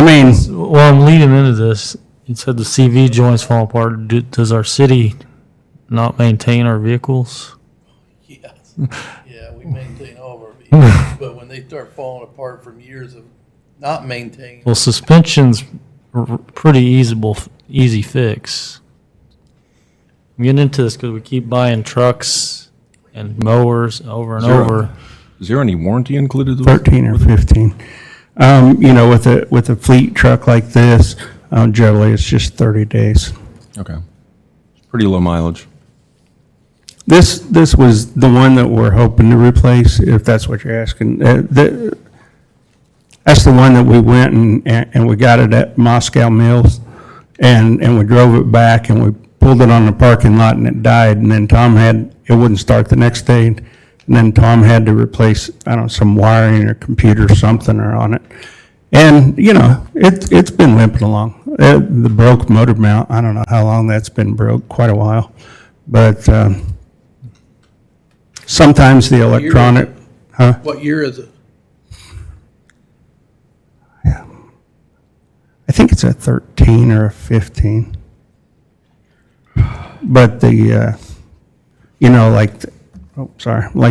mean, Well, I'm leading into this. You said the CV joints fall apart. Does our city not maintain our vehicles? yes, yeah, we maintain all of our vehicles, but when they start falling apart from years of not maintaining, Well, suspension's pretty easy fix. I'm getting into this because we keep buying trucks and mowers over and over. Is there any warranty included? 13 or 15. You know, with a fleet truck like this, Generally, it's just 30 days. Okay. It's pretty low mileage. This was the one that we're hoping to replace, if that's what you're asking. That's the one that we went and we got it at Moscow Mills, and we drove it back, and we pulled it on the parking lot, and it died, and then it wouldn't start the next day, and then Tom had to replace, I don't know, some wiring or computer or something on it. And, it's been limping along. The broke motor mount, I don't know how long that's been broke, quite a while. But sometimes the electronic, huh? What year is it? I think it's a 13 or a 15. But like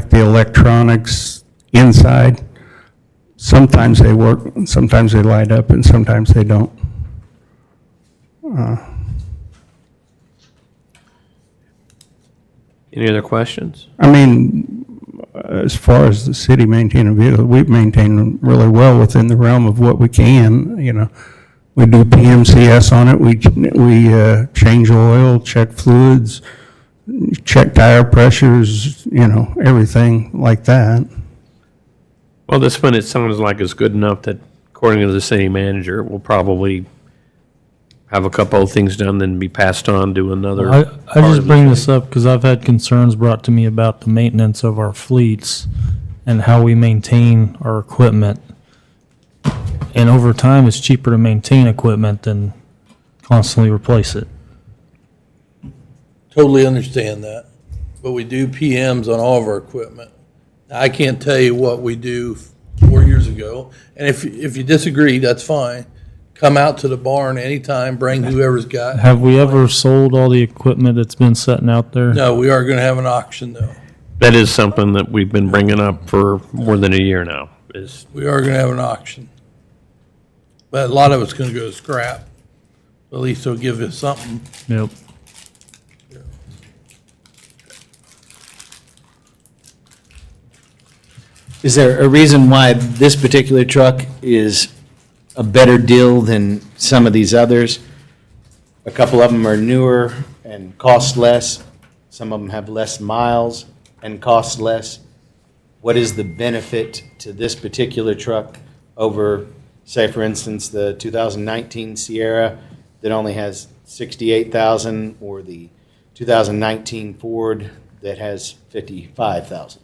the electronics inside, sometimes they work, sometimes they light up, and sometimes they don't. Any other questions? I mean, as far as the city maintaining vehicles, we've maintained really well within the realm of what we can, We do PMCS on it, we change oil, check fluids, check tire pressures, everything like that. Well, this one, it sounds like it's good enough that, according to the city manager, we'll probably have a couple of things done, then be passed on to another. I part just of bring the this up because I've had concerns brought to me about the maintenance of our fleets and how we maintain our equipment. And over time, it's cheaper to maintain equipment than constantly replace it. Totally understand that, but we do PMs on all of our equipment. I can't tell you what we do 4 years ago, and if you disagree, that's fine. Come out to the barn anytime, bring whoever's got. Have we ever sold all the equipment that's been sitting out there? No, we are gonna have an auction though. That is something that we've been bringing up for more than a year now, is We are gonna have an auction. But a lot of it's gonna go to scrap. At least it'll give us something. Yep. Is there a reason why this particular truck is a better deal than some of these others? A couple of them are newer and cost less. Some of them have less miles and cost less. What is the benefit to this particular truck over, say, for instance, the 2019 Sierra that only has 68,000, or the 2019 Ford that has 55,000?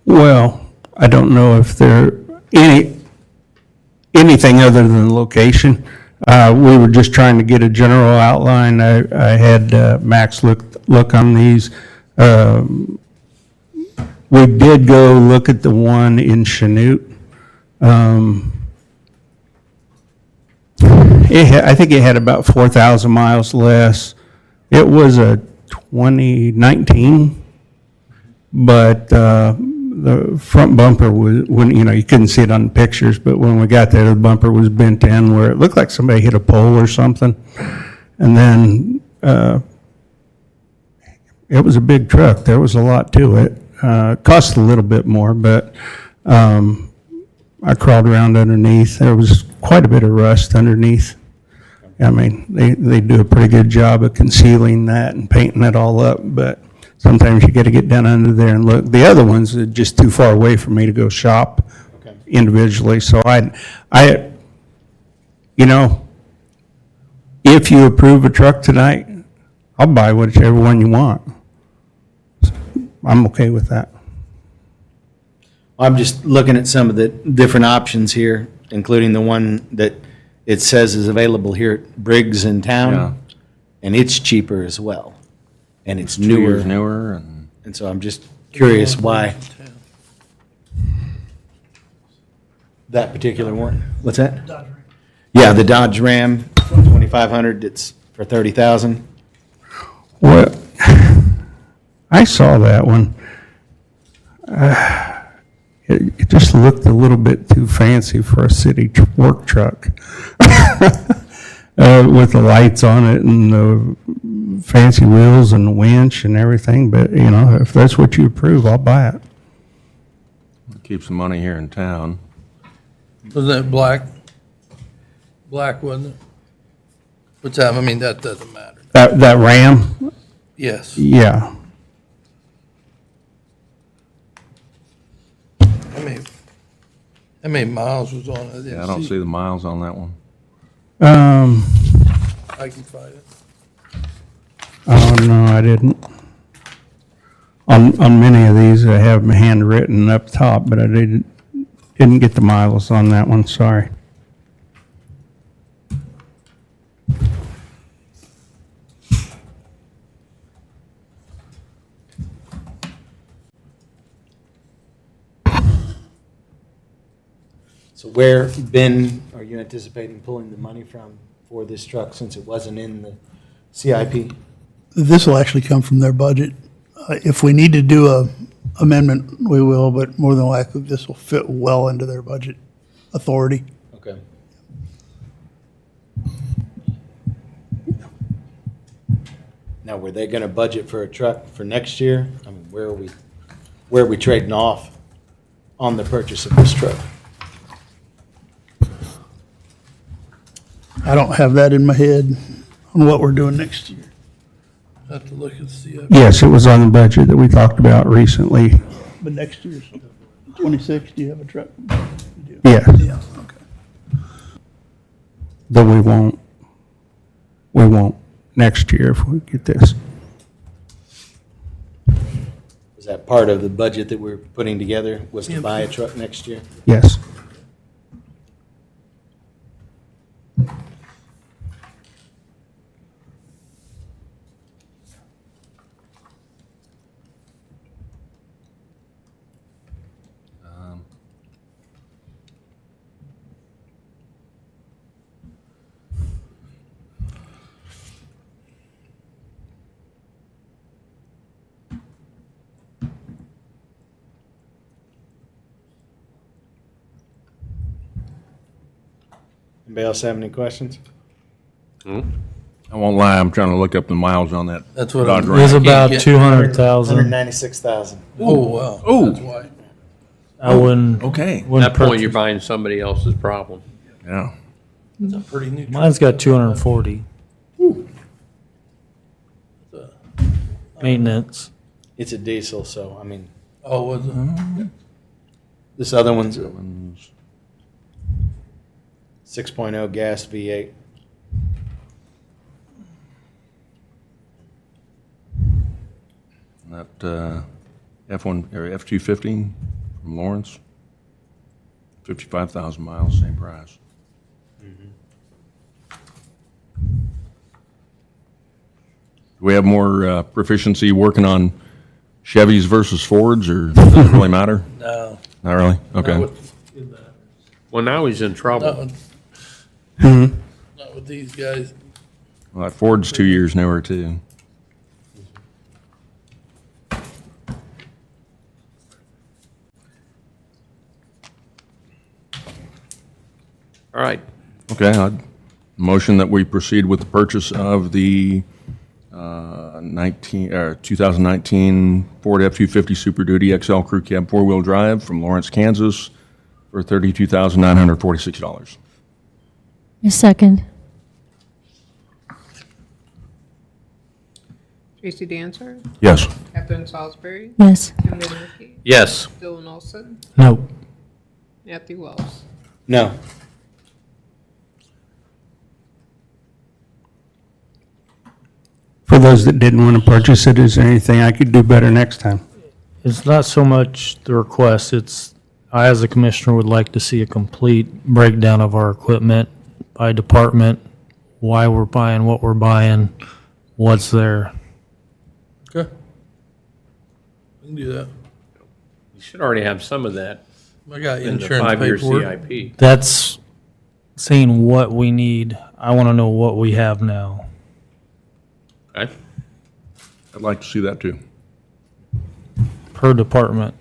Well, I don't know if there anything other than location. We were just trying to get a general outline. I had Max look on these. We did go look at the one in Chanute. I think it had about 4,000 miles less. It was a 2019, but the front bumper was, you couldn't see it on the pictures, but when we got there, the bumper was bent in where it looked like somebody hit a pole or something. And then it was a big truck. There was a lot to it. Cost a little bit more, but I crawled around underneath. There was quite a bit of rust underneath. I mean, they do a pretty good job of concealing that and painting it all up, but sometimes you got to get down under there and look. The other ones are just too far away for me to go shop individually. So if you approve a truck tonight, I'll buy whichever one you want. I'm okay with that. I'm just looking at some of the different options here, including the one that it says is available here at Briggs in town, Yeah. and it's cheaper as well, and it's 2 newer. years newer, and And so I'm just curious why that particular one. What's that? Yeah, the Dodge Ram 2500. It's for 30,000. Well, I saw that one. It just looked a little bit too fancy for a city work truck. With the lights on it and the fancy wheels and the winch and everything, but, if that's what you approve, I'll buy it. keep some money here in town. Wasn't that black? Black, wasn't it? What's that? I mean, that doesn't matter. That Ram? Yes. Yeah. How many miles was on it? Yeah, I don't see the miles on that one. I can find it. Oh, no, I didn't. On many of these, I have them handwritten up top, but I didn't get the miles on that one, sorry. So where, Ben, are you anticipating pulling the money from for this truck since it wasn't in the CIP? This will actually come from their budget. If we need to do a amendment, we will, but more than likely, this will fit well into their budget authority. Okay. Now, were they gonna budget for a truck for next year? I mean, where are we trading off on the purchase of this truck? I don't have that in my head on what we're doing next year. I have to look and see. Yes, it was on the budget that we talked about recently. But next year's 26, do you have a truck? You do? Yeah. Yeah, okay. But we won't next year if we get this. Was that part of the budget that we're putting together, was to buy a truck next year? Yes. Anybody else have any questions? I won't lie, I'm trying to look up the miles on that. That's what Dodge I'm- Ram. It's about get- 200,000. 196,000. Oh, wow. Oh. That's why. I wouldn't. Okay. At wouldn't that point, purchase- you're buying somebody else's problem. Yeah. It's a pretty new truck. Mine's got 240. Maintenance. It's a diesel, so, I mean, Oh, was it? this other one's 6.0 gas V8. That F1 or F-250 from Lawrence, 55,000 miles, same price. Do we have more proficiency working on Chevys versus Fords, or does it really matter? No. Not really? Okay. Not with- Well, now he's in trouble. Not with these guys. Well, that Ford's 2 years newer, too. All right. Okay, I'd motion that we proceed with the purchase of the 2019 Ford F-250 Super Duty XL Crew Cab four-wheel drive from Lawrence, Kansas for $32,946. A second. Tracy Dancer, Yes. Catherine Salisbury, Yes. Kim Ricky, Yes. Dylan Olson, No. Matthew Wells. No. For those that didn't want to purchase it, is there anything I could do better next time? It's not so much the request, it's, I as a commissioner would like to see a complete breakdown of our equipment by department, why we're buying what we're buying, what's there. Okay. We can do that. You should already have some of that I got in the insurance 5-year paperwork. CIP. That's saying what we need. I want to know what we have now. Okay. I'd like to see that, too. Per department.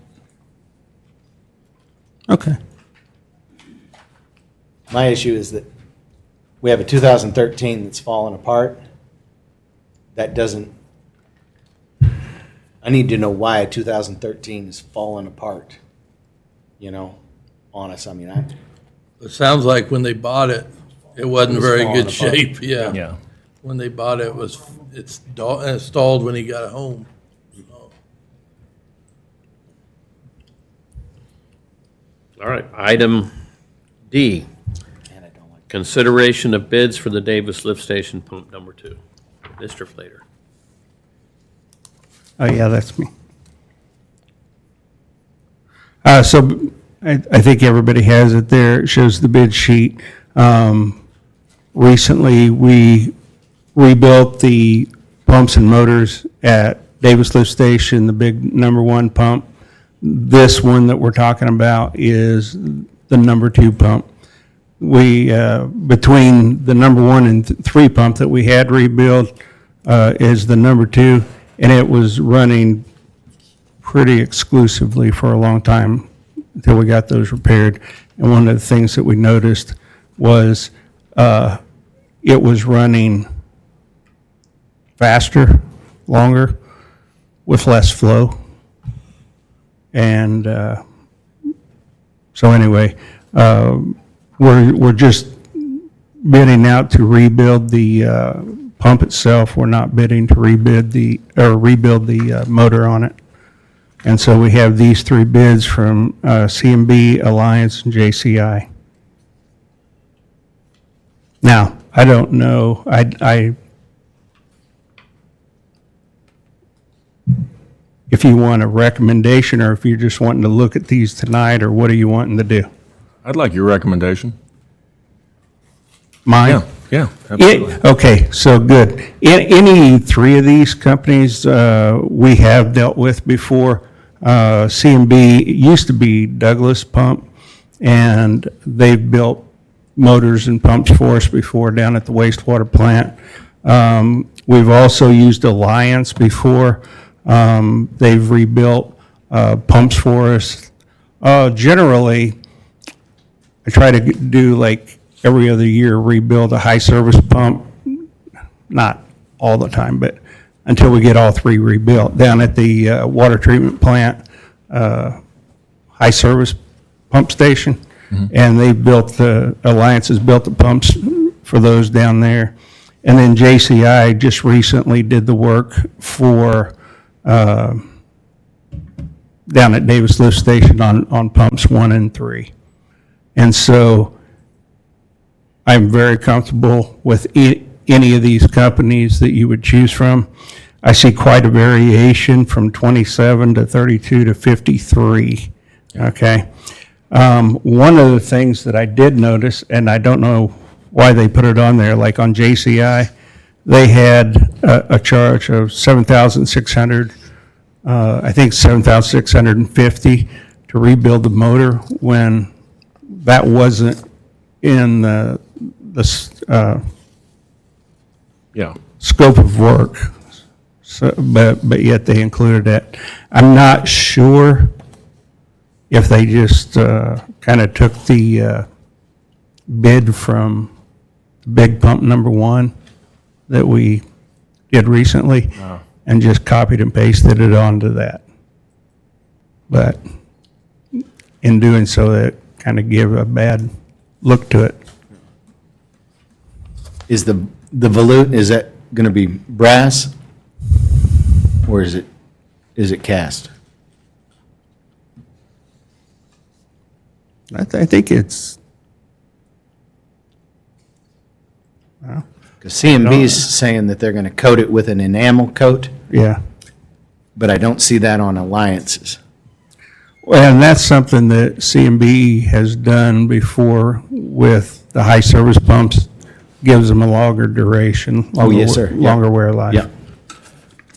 Okay. My issue is that we have a 2013 that's fallen apart. That doesn't, I need to know why a 2013 is falling apart, you know, on us. I mean, It sounds like when they bought it, it wasn't It was very falling good apart. shape, yeah. Yeah. when they bought it, it's installed when he got home. All right, item D. Consideration of bids for the Davis Lift Station Pump Number 2. Mr. Flater. Oh, yeah, that's me. So I think everybody has it there. It shows the bid sheet. Recently, we rebuilt the pumps and motors at Davis Lift Station, the big number 1 pump. This one that we're talking about is the number 2 pump. We, between the number 1 and 3 pump that we had rebuilt, is the number 2, and it was running pretty exclusively for a long time until we got those repaired. And one of the things that we noticed was it was running faster, longer, with less flow. And so anyway, we're just bidding out to rebuild the pump itself. We're not bidding to rebuild the motor on it. And so we have these 3 bids from CMB, Alliance, and JCI. Now, I don't know, if you want a recommendation, or if you're just wanting to look at these tonight, or what are you wanting to do? I'd like your recommendation. Mine? Yeah, absolutely. Okay, so good. Any 3 of these companies we have dealt with before. CMB used to be Douglas Pump, and they've built motors and pumps for us before down at the wastewater plant. We've also used Alliance before. They've rebuilt pumps for us. Generally, I try to do like every other year, rebuild a high service pump. Not all the time, but until we get all 3 rebuilt. Down at the water treatment plant, high service pump station, and they built Alliance has built the pumps for those down there. And then JCI just recently did the work for down at Davis Lift Station on pumps 1 and 3. And so I'm very comfortable with any of these companies that you would choose from. I see quite a variation from 27 to 32 to 53, okay? One of the things that I did notice, and I don't know why they put it on there, like on JCI, they had a charge of $7,600, I think $7,650 to rebuild the motor, when that wasn't in the scope of work. So, but yet they included it. I'm not sure if they just kind of took the bid from big pump number 1 that we did recently and just copied and pasted it onto that. But in doing so, it kind of gave a bad look to it. Is the volute, is that going to be brass, or is it cast? I think it's, well, Because CMB is saying that they're going to coat it with an enamel coat, yeah. but I don't see that on Alliances. Well, and that's something that CMB has done before with the high service pumps, gives them a longer duration. Oh, yes, sir. Yeah. Longer wear life. Yeah.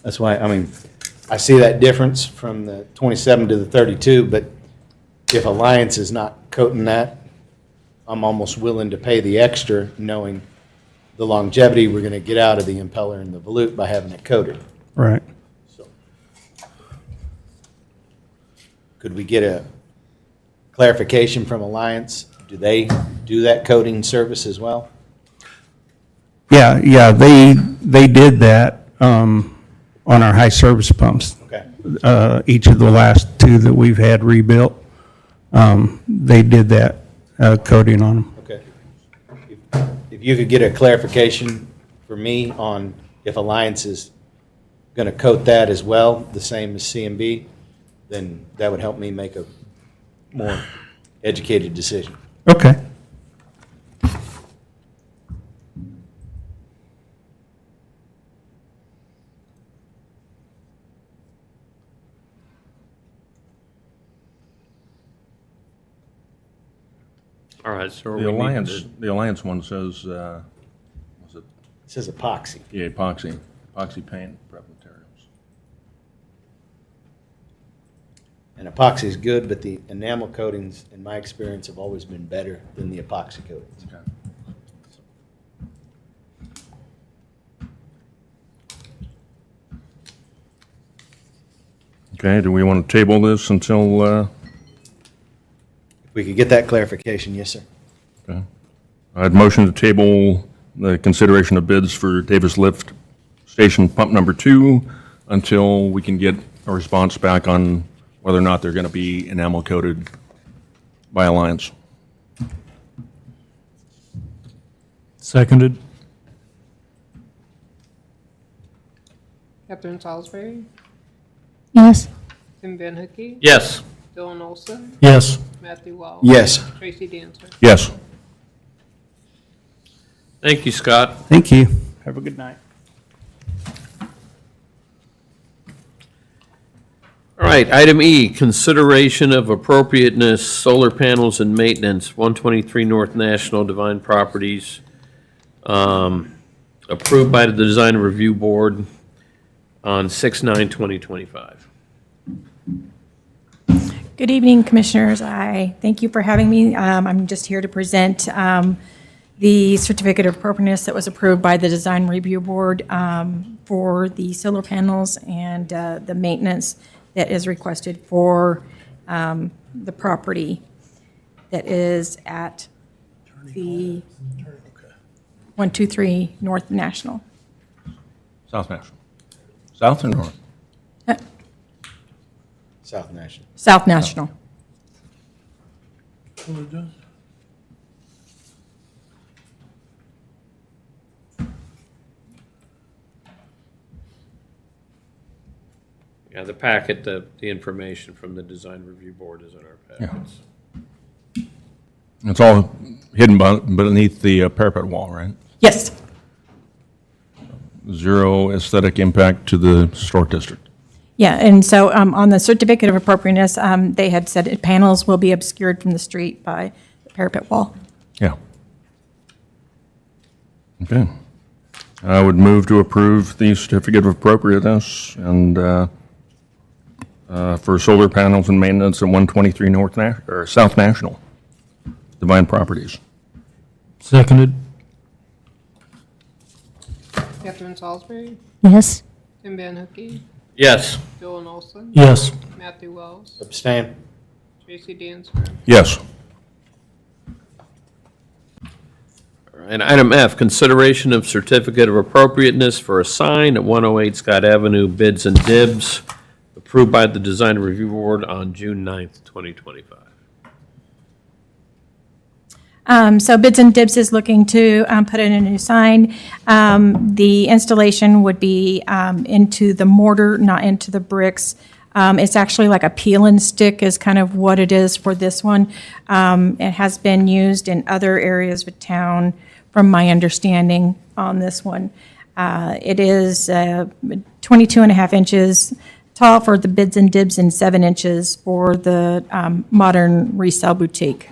That's why, I mean, I see that difference from the 27 to the 32, but if Alliance is not coating that, I'm almost willing to pay the extra, knowing the longevity we're going to get out of the impeller and the volute by having it coated. Right. Could we get a clarification from Alliance? Do they do that coating service as well? Yeah, they did that on our high service pumps. Okay. Each of the last 2 that we've had rebuilt, they did that coating on them. Okay. If you could get a clarification for me on if Alliance is going to coat that as well, the same as CMB, then that would help me make a more educated decision. Okay. All right, so The Alliance one says, It says epoxy. yeah, epoxy paint prep materials. And epoxy is good, but the enamel coatings, in my experience, have always been better than the epoxy coatings. Okay. Okay, do we want to table this until, If we could get that clarification, yes, sir. okay. I'd motion to table the consideration of bids for Davis Lift Station Pump Number 2 until we can get a response back on whether or not they're going to be enamel coated by Alliance. Seconded. Catherine Salisbury, Yes. Tim Van Hookey. Yes. Dylan Olson, Yes. Matthew Wells. Yes. Tracy Dancer. Yes. Thank you, Scott. Thank you. Have a good night. All right, item E, consideration of appropriateness, solar panels and maintenance, 123 North National, Divine Properties, approved by the Design Review Board on 6/9/2025. Good evening, Commissioners. I thank you for having me. I'm just here to present the certificate of appropriateness that was approved by the Design Review Board for the solar panels and the maintenance that is requested for the property that is at the 123 North National. South National. South or north? South National. South National. Yeah, the packet, the information from the Design Review Board is in our packets. It's all hidden beneath the parapet wall, right? Yes. Zero aesthetic impact to the historic district. Yeah, and so on the certificate of appropriateness, they had said panels will be obscured from the street by the parapet wall. Yeah. Okay. I would move to approve the certificate of appropriateness and for solar panels and maintenance at 123 or South National, Divine Properties. Seconded. Catherine Salisbury, Yes. Tim Van Hookey, Yes. Dylan Olson. Yes. Matthew Wells, Abstain. Tracy Dancer. Yes. And item F, consideration of certificate of appropriateness for a sign at 108 Scott Avenue, bids and dibs, approved by the Design Review Board on June 9th, 2025. So Bids and Dibs is looking to put in a new sign. The installation would be into the mortar, not into the bricks. It's actually like a peel and stick is kind of what it is for this one. It has been used in other areas of town, from my understanding on this one. It is 22 and a half inches tall for the Bids and Dibs and 7 inches for the modern resale boutique.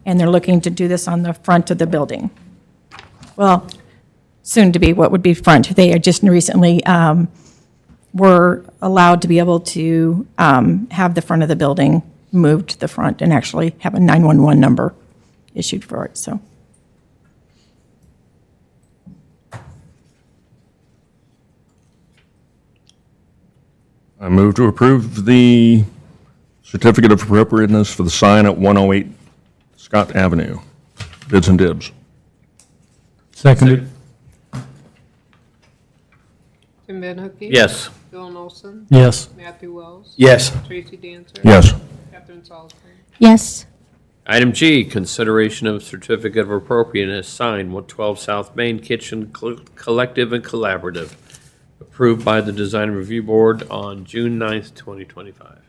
And they're looking to do this on the front of the building. Well, soon to be what would be front. They are just recently were allowed to be able to have the front of the building moved to the front and actually have a 911 number issued for it, so. I move to approve the certificate of appropriateness for the sign at 108 Scott Avenue. Bids and dibs. Seconded. Tim Van Hookey. Yes. Dylan Olson. Yes. Matthew Wells. Yes. Tracy Dancer. Yes. Catherine Salisbury. Yes. Item G, consideration of certificate of appropriateness signed 112 South Main Kitchen Collective and Collaborative, approved by the Design Review Board on June 9th, 2025.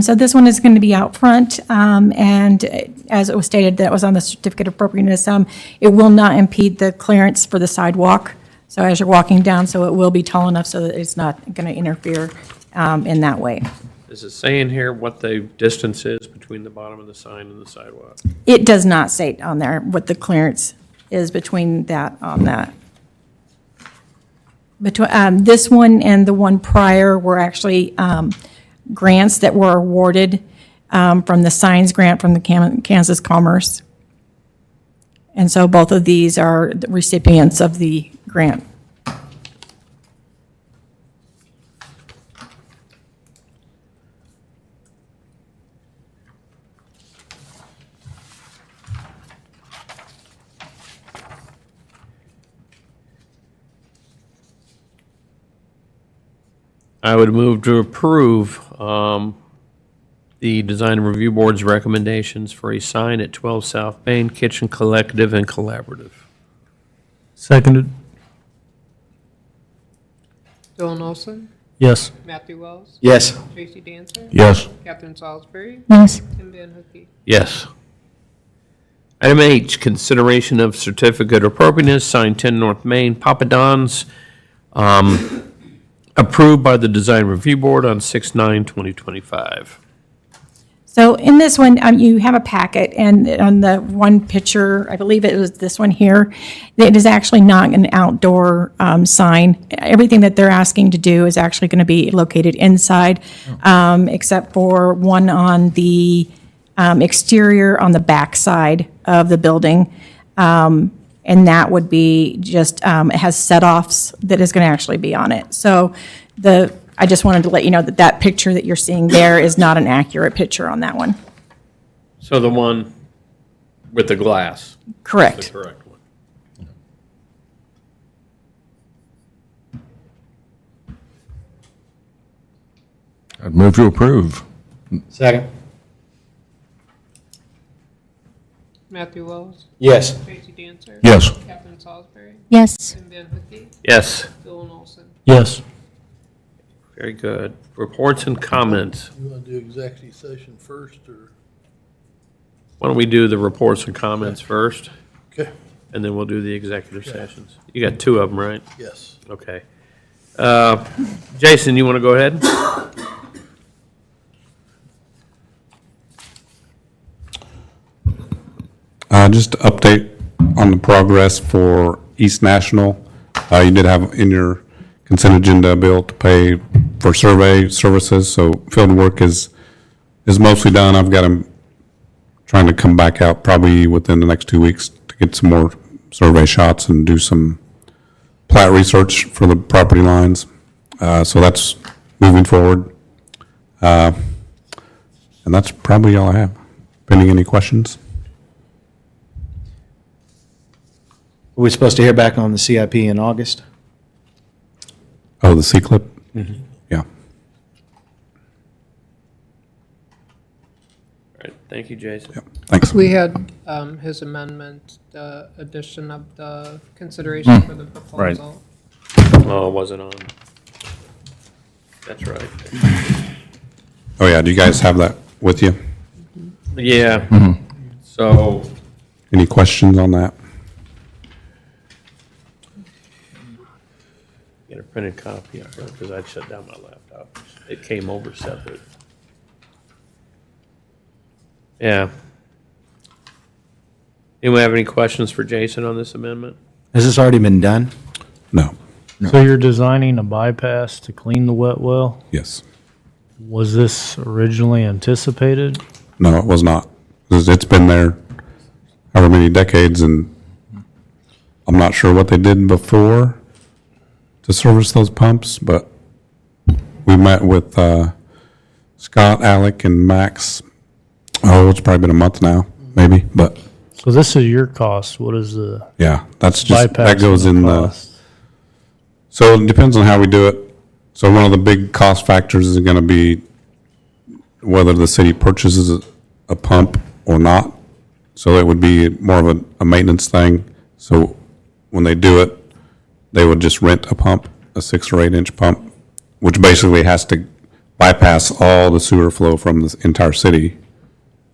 So this one is going to be out front, and as it was stated, that was on the certificate of appropriateness. It will not impede the clearance for the sidewalk. So as you're walking down, so it will be tall enough so that it's not going to interfere in that way. Does it say in here what the distance is between the bottom of the sign and the sidewalk? It does not say on there what the clearance is between that, on that. Between, this one and the one prior were actually grants that were awarded from the signs grant from the Kansas Commerce. And so both of these are the recipients of the grant. I would move to approve the Design and Review Board's recommendations for a sign at 12 South Main Kitchen Collective and Collaborative. Seconded. Dylan Olson, Yes. Matthew Wells, Yes. Tracy Dancer, Yes. Catherine Salisbury, Yes. Tim Van Hookey. Yes. Item H, consideration of certificate of appropriateness, signed 10 North Main, Papa Don's, approved by the Design Review Board on 6/9/2025. So in this one, you have a packet, and on the one picture, I believe it was this one here, it is actually not an outdoor sign. Everything that they're asking to do is actually going to be located inside, except for one on the exterior on the back side of the building. And that would be just, it has set-offs that is going to actually be on it. So I just wanted to let you know that that picture that you're seeing there is not an accurate picture on that one. So the one with the glass? Correct. The correct one. I'd move to approve. Second. Matthew Wells, Yes. Tracy Dancer. Yes. Catherine Salisbury, Yes. Tim Van Hookey, Yes. Dylan Olson. Yes. Very good. Reports and comments. You want to do executive session first, or? Why don't we do the reports and comments first, Okay. and then we'll do the executive sessions. You got two of them, right? Yes. Okay. Jason, you want to go ahead? Just to update on the progress for East National. You did have in your consent agenda bill to pay for survey services, so field work is mostly done. I've got them trying to come back out probably within the next 2 weeks to get some more survey shots and do some plat research for the property lines. So that's moving forward. And that's probably all I have. Pending any questions? Are we supposed to hear back on the CIP in August? Oh, the C-clip? Yeah. All right, thank you, Jason. Thanks. We had his amendment, the addition of the consideration for the proposal. Oh, it wasn't on. That's right. Oh, yeah, do you guys have that with you? Yeah. So, Any questions on that? get a printed copy of it, because I'd shut down my laptop. It came over separate. Yeah. Anyone have any questions for Jason on this amendment? Has this already been done? No. So you're designing a bypass to clean the wet well? Yes. Was this originally anticipated? No, it was not. It's been there however many decades, and I'm not sure what they did before to service those pumps, but we met with Scott, Alec, and Max. Oh, it's probably been a month now, maybe, but So this is your cost. What is the yeah, that's just, bypass that goes in the, cost? so it depends on how we do it. So one of the big cost factors is going to be whether the city purchases a pump or not. So it would be more of a maintenance thing. So when they do it, they would just rent a pump, a 6 or 8 inch pump, which basically has to bypass all the sewer flow from the entire city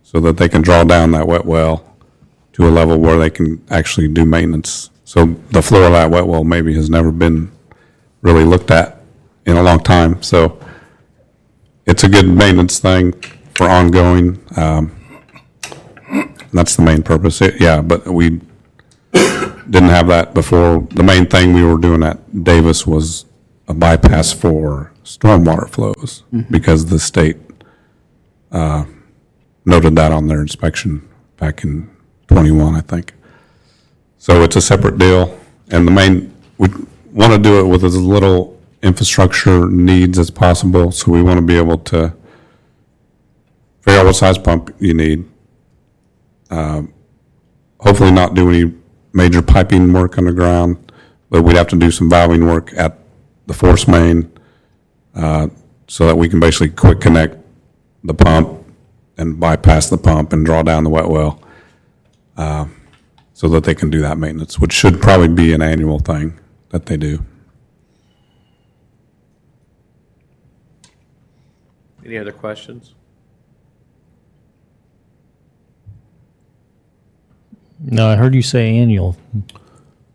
so that they can draw down that wet well to a level where they can actually do maintenance. So the floor of that wet well maybe has never been really looked at in a long time. So it's a good maintenance thing for ongoing. That's the main purpose. Yeah, but we didn't have that before. The main thing we were doing at Davis was a bypass for stormwater flows because the state noted that on their inspection back in 21, I think. So it's a separate deal. And we want to do it with as little infrastructure needs as possible. So we want to be able to figure out what size pump you need. Hopefully not do any major piping work underground, but we'd have to do some valving work at the force main so that we can basically quick connect the pump and bypass the pump and draw down the wet well so that they can do that maintenance, which should probably be an annual thing that they do. Any other questions? No, I heard you say annual.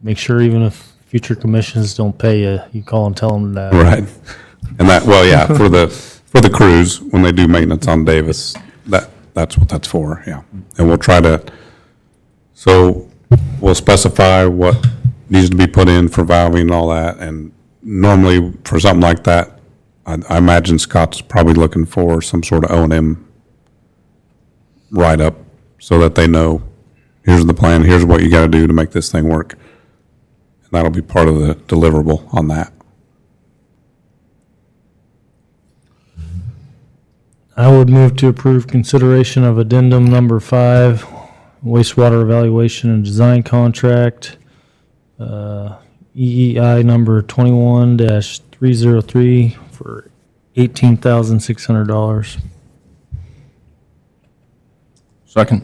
Make sure even if future commissions don't pay you, you call and tell them that. Right. And that, well, yeah, for the crews, when they do maintenance on Davis, that's what that's for, yeah. And we'll try to, so we'll specify what needs to be put in for valving and all that. And normally for something like that, I imagine Scott's probably looking for some sort of O&M write-up so that they know, here's the plan, here's what you got to do to make this thing work. And that'll be part of the deliverable on that. I would move to approve consideration of addendum number 5, wastewater evaluation and design contract, EEI number 21-303 for $18,600. Second.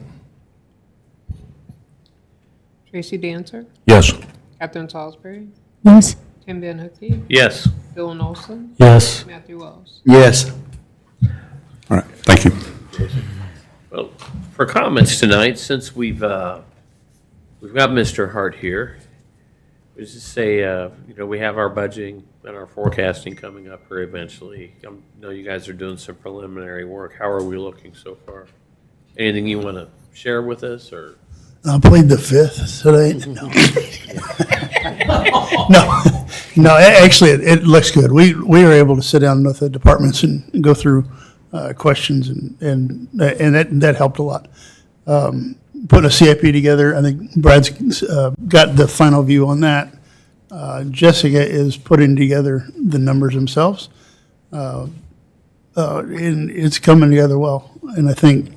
Tracy Dancer, Yes. Catherine Salisbury, Yes. Tim Van Hookey, Yes. Dylan Olson, Yes. Matthew Wells. Yes. All right, thank you. Well, for comments tonight, since we've got Mr. Hart here, we just say, we have our budgeting and our forecasting coming up here eventually. I know you guys are doing some preliminary work. How are we looking so far? Anything you want to share with us, or? I played the fifth today. No, actually, it looks good. We were able to sit down with the departments and go through questions, and that helped a lot. Putting a CIP together, I think Brad's got the final view on that. Jessica is putting together the numbers themselves, and it's coming together well. And I think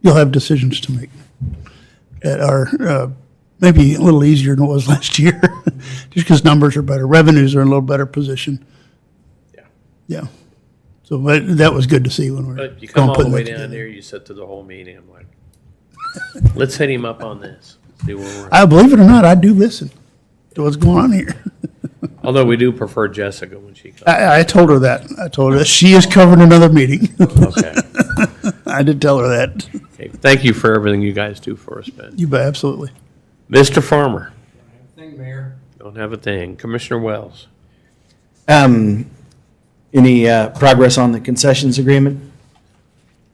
you'll have decisions to make that are maybe a little easier than it was last year, just because numbers are better, revenues are in a little better position. Yeah. So that was good to see when we're. But you come all the putting way that down together. there, you sit through the whole meeting, I'm like, let's hit him up on this, see where we're I believe it or not, I do listen to what's going on here. Although we do prefer Jessica when she comes. I told her that. I told her that she is covering another meeting. Okay. I did tell her that. Okay, thank you for everything you guys do for us, Ben. You bet, absolutely. Mr. Farmer, Thing, Mayor. don't have a thing. Commissioner Wells. Any progress on the concessions agreement?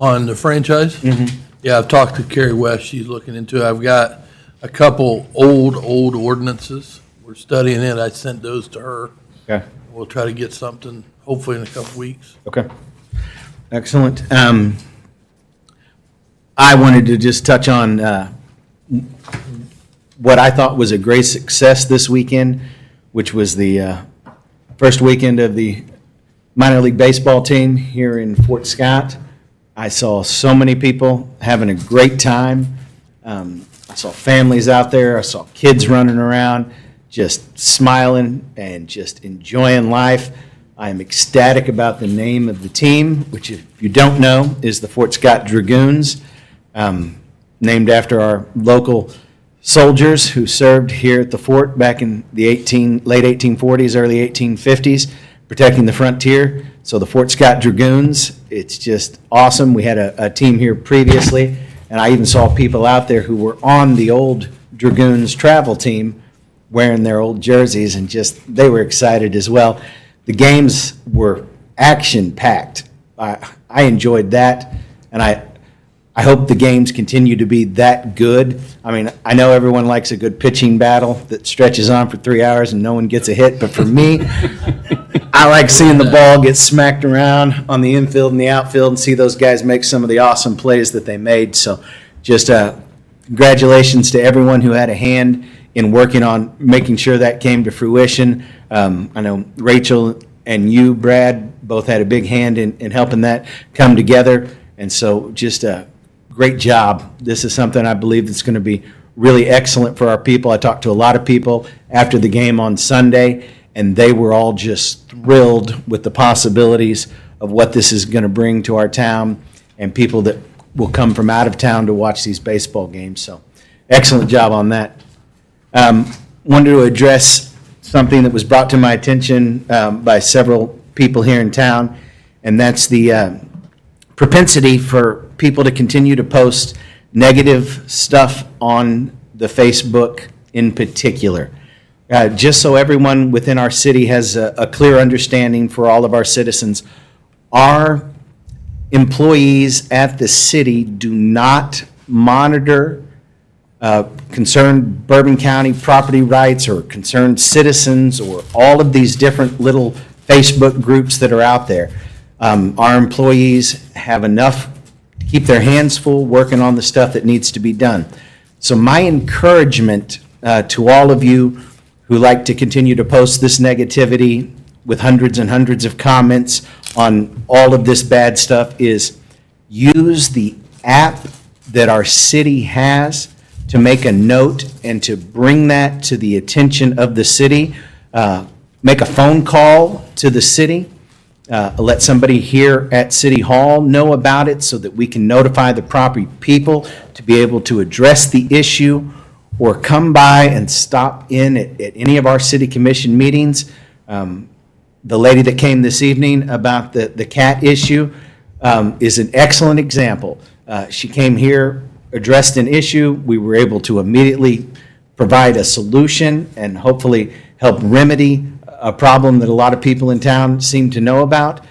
On the franchise? Yeah, I've talked to Carrie West, she's looking into it. I've got a couple old ordinances. We're studying it, I sent those to her. Okay. We'll try to get something, hopefully in a couple weeks. Okay. Excellent. I wanted to just touch on what I thought was a great success this weekend, which was the first weekend of the minor league baseball team here in Fort Scott. I saw so many people having a great time. I saw families out there. I saw kids running around, just smiling and just enjoying life. I am ecstatic about the name of the team, which if you don't know, is the Fort Scott Dragoons, named after our local soldiers who served here at the fort back in the late 1840s, early 1850s, protecting the frontier. So the Fort Scott Dragoons, it's just awesome. We had a team here previously, and I even saw people out there who were on the old Dragoons travel team wearing their old jerseys, and just, they were excited as well. The games were action-packed. I enjoyed that, and I hope the games continue to be that good. I mean, I know everyone likes a good pitching battle that stretches on for 3 hours and no one gets a hit, but for me, I like seeing the ball get smacked around on the infield and the outfield and see those guys make some of the awesome plays that they made. So just congratulations to everyone who had a hand in working on making sure that came to fruition. I know Rachel and you, Brad, both had a big hand in helping that come together. And so just a great job. This is something I believe that's going to be really excellent for our people. I talked to a lot of people after the game on Sunday, and they were all just thrilled with the possibilities of what this is going to bring to our town and people that will come from out of town to watch these baseball games. So excellent job on that. Wanted to address something that was brought to my attention by several people here in town, and that's the propensity for people to continue to post negative stuff on the Facebook in particular. Just so everyone within our city has a clear understanding for all of our citizens, our employees at the city do not monitor concerned Bourbon County property rights or concerned citizens or all of these different little Facebook groups that are out there. Our employees have enough to keep their hands full working on the stuff that needs to be done. So my encouragement to all of you who like to continue to post this negativity with hundreds and hundreds of comments on all of this bad stuff is use the app that our city has to make a note and to bring that to the attention of the city. Make a phone call to the city. Let somebody here at City Hall know about it so that we can notify the proper people to be able to address the issue, or come by and stop in at any of our city commission meetings. The lady that came this evening about the cat issue is an excellent example. She came here, addressed an issue. We were able to immediately provide a solution and hopefully help remedy a problem that a lot of people in town seem to know about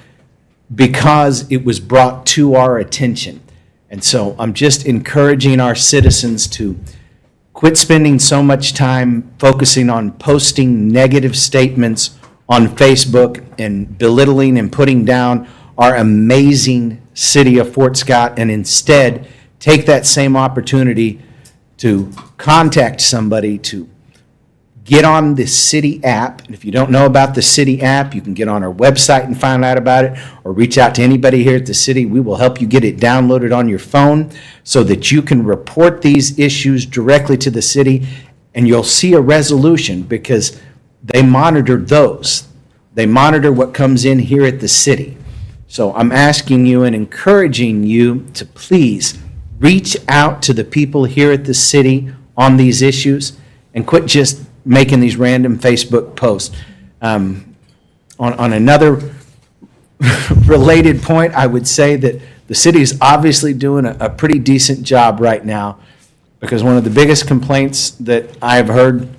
because it was brought to our attention. And so I'm just encouraging our citizens to quit spending so much time focusing on posting negative statements on Facebook and belittling and putting down our amazing city of Fort Scott, and instead take that same opportunity to contact somebody, to get on the city app. And if you don't know about the city app, you can get on our website and find out about it, or reach out to anybody here at the city. We will help you get it downloaded on your phone so that you can report these issues directly to the city, and you'll see a resolution because they monitor those. They monitor what comes in here at the city. So I'm asking you and encouraging you to please reach out to the people here at the city on these issues and quit just making these random Facebook posts. On another related point, I would say that the city is obviously doing a pretty decent job right now, because one of the biggest complaints that I've heard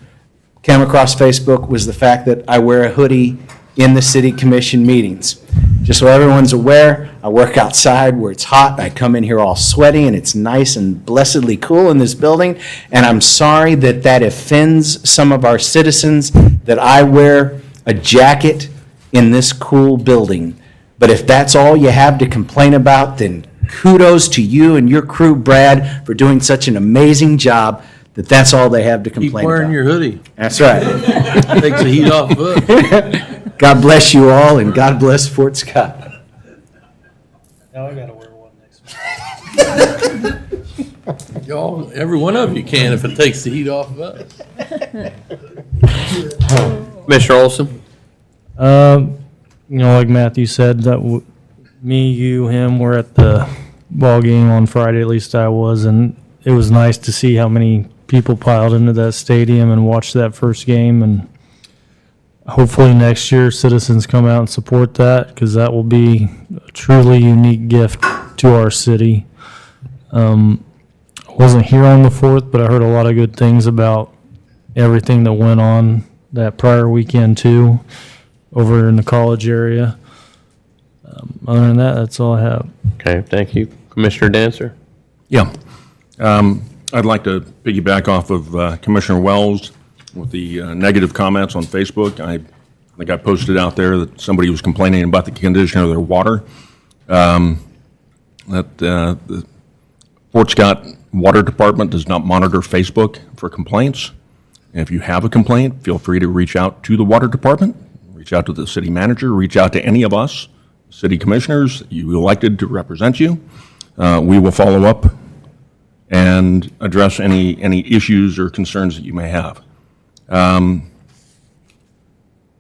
came across Facebook was the fact that I wear a hoodie in the city commission meetings. Just so everyone's aware, I work outside where it's hot. I come in here all sweaty, and it's nice and blessedly cool in this building. And I'm sorry that that offends some of our citizens, that I wear a jacket in this cool building. But if that's all you have to complain about, then kudos to you and your crew, Brad, for doing such an amazing job, that that's all they have to complain about. Keep wearing your hoodie. That's right. Takes the heat off of us. God bless you all, and God bless Fort Scott. Now I gotta wear one next week. Y'all, every one of you can if it takes the heat off of us. Mr. Olson? you know, like Matthew said, that me, you, him, were at the ball game on Friday, at least I was, and it was nice to see how many people piled into that stadium and watched that first game. And hopefully next year citizens come out and support that, because that will be a truly unique gift to our city. I wasn't here on the 4th, but I heard a lot of good things about everything that went on that prior weekend too, over in the college area. Other than that, that's all I have. Okay, thank you. Commissioner Dancer? Yeah. I'd like to piggyback off of Commissioner Wells with the negative comments on Facebook. I think I posted out there that somebody was complaining about the condition of their water. That the Fort Scott Water Department does not monitor Facebook for complaints. And if you have a complaint, feel free to reach out to the Water Department, reach out to the city manager, reach out to any of us, city commissioners you elected to represent you. We will follow up and address any issues or concerns that you may have.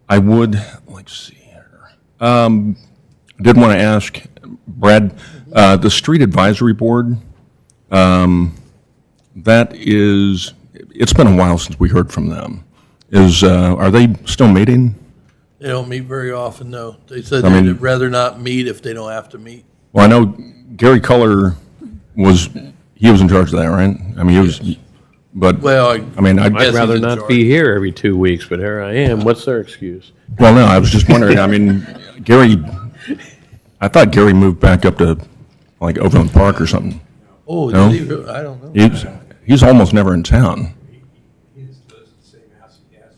I would, let's see here. Did want to ask, Brad, the Street Advisory Board, that is, it's been a while since we heard from them. Are they still meeting? They don't meet very often, no. They said I mean- they'd rather not meet if they don't have to meet. Well, I know Gary Culler was in charge of that, right? I mean, he was, but, Well, I mean, guess I'd he's rather in not charge. be here every 2 weeks, but here I am. What's their excuse? well, no, I was just wondering, I mean, Gary, I thought Gary moved back up to, like, Overland Park or something. Oh, No? did he really? I don't know. He's almost never in town. He lives in the same house he has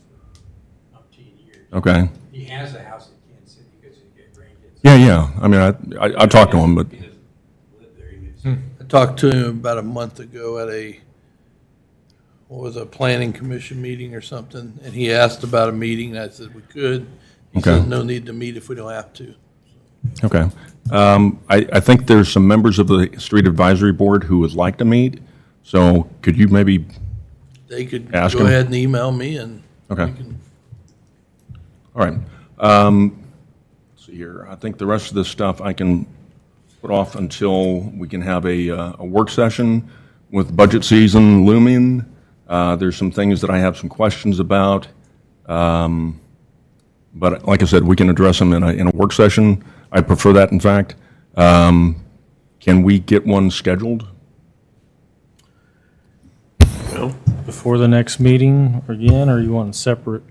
for umpteen years. Okay. He has a house in Kansas City because he get grandkids. Yeah. I mean, I talked to him, but, He doesn't live there, he lives. I talked to him about a month ago at a planning commission meeting or something, and he asked about a meeting, and I said we could. He Okay. said no need to meet if we don't have to. okay. I think there's some members of the Street Advisory Board who would like to meet, so could you maybe, They could Ask go him. ahead and email me, and okay. we can. All right. Let's see here. I think the rest of this stuff I can put off until we can have a work session with budget season looming. There's some things that I have some questions about. But like I said, we can address them in a work session. I prefer that, in fact. Can we get one scheduled? No? Before the next meeting again, or you want separate?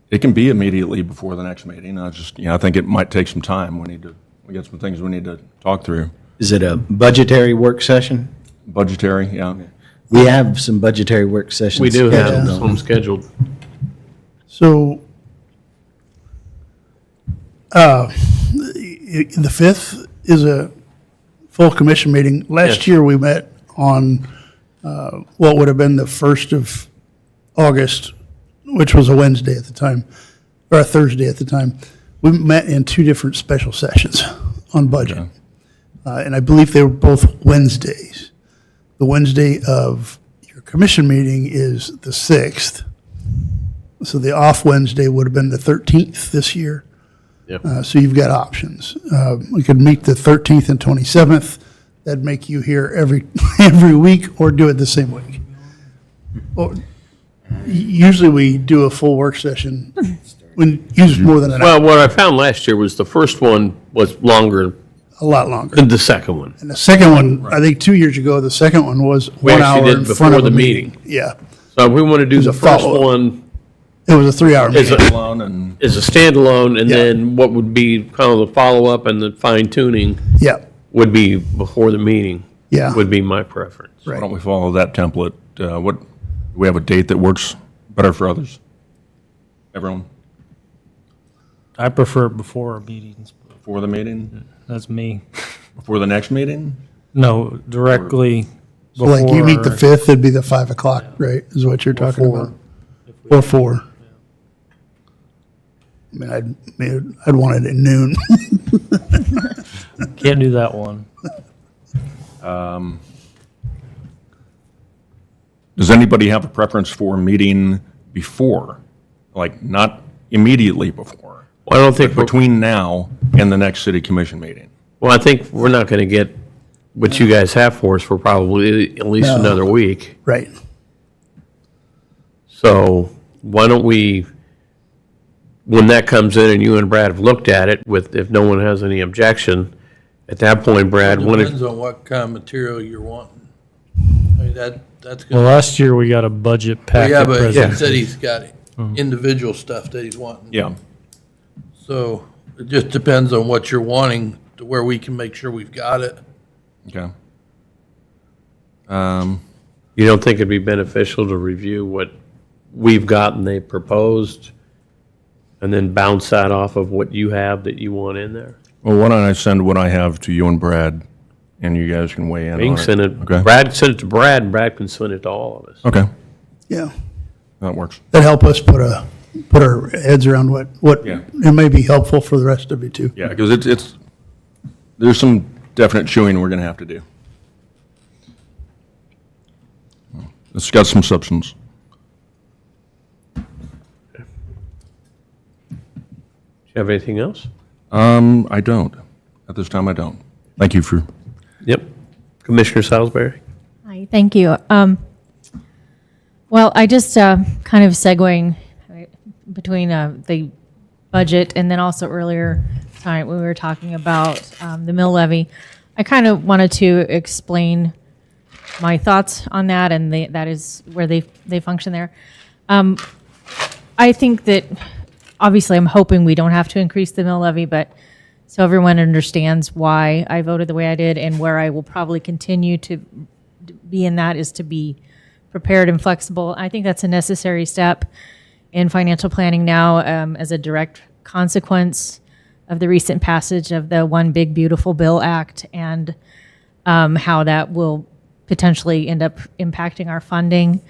It can be immediately before the next meeting. I think it might take some time. We got some things we need to talk through. Is it a budgetary work session? Budgetary, yeah. We have some budgetary work sessions. We do have scheduled, don't we? some scheduled. So, the 5th is a full commission meeting. Last Yes. year, we met on what would have been the 1st of August, which was a Wednesday at the time, or a Thursday at the time. We met in two different special sessions on budget. And I believe they were both Wednesdays. The Wednesday of your commission meeting is the 6th. So the off Wednesday would have been the 13th this year. Yep. So you've got options. We could meet the 13th and 27th. That'd make you here every week, or do it the same week. Usually we do a full work session when use more than an hour, Well, what I found last year was the first one was longer a lot longer. than the second one. And the second one, I think 2 years ago, the second one was We 1 actually hour did in before front of the a meeting. Yeah, So if we want to do It was the a first follow-up. one it was a 3 hour Is meeting. it- Alone and as a standalone, and Yeah. then what would be kind of the follow-up and the fine-tuning Yeah, would be before the meeting. Yeah. Would be my preference. why don't we follow that template? Do we have a date that works better for others? Everyone, I prefer it before our meetings. before the meeting? That's me. Before the next meeting? No, directly so before. like you meet the 5th, it'd be the 5 o'clock, right, is what you're talking Before. about? Or 4. I mean, I'd want it at noon. Can't do that one. Does anybody have a preference for meeting before? Like, not immediately before. Well, I don't think, But between now and the next city commission meeting. well, I think we're not going to get what you guys have for us for probably at least No. another week. Right. So why don't we, when that comes in and you and Brad have looked at it with, if no one has any objection, at that point, Brad, when Depends on what kind of material you're wanting. I mean, that's Well, gonna, last year we got a budget packet yeah, but he presentation. said he's got individual stuff that he's wanting. Yeah. So it just depends on what you're wanting to where we can make sure we've got it. Okay. you don't think it'd be beneficial to review what we've got and they proposed, and then bounce that off of what you have that you want in there? Well, why don't I send what I have to you and Brad, and you guys can weigh in on it? You can send it, Okay. Brad send it to Brad, and Brad can send it to all of us. Okay, Yeah. that works. That help us put our heads around what, Yeah. it may be helpful for the rest of you too. Yeah, because it's, there's some definite chewing we're going to have to do. It's got some substance. Do you have anything else? I don't. At this time, I don't. Thank you for. Yep. Commissioner Salisbury? Hi, thank you. Well, I just kind of segueing between the budget and then also earlier tonight when we were talking about the mill levy. I kind of wanted to explain my thoughts on that, and that is where they function there. I think that obviously I'm hoping we don't have to increase the mill levy, but so everyone understands why I voted the way I did and where I will probably continue to be in that is to be prepared and flexible. I think that's a necessary step in financial planning now as a direct consequence of the recent passage of the One Big Beautiful Bill Act and how that will potentially end up impacting our funding.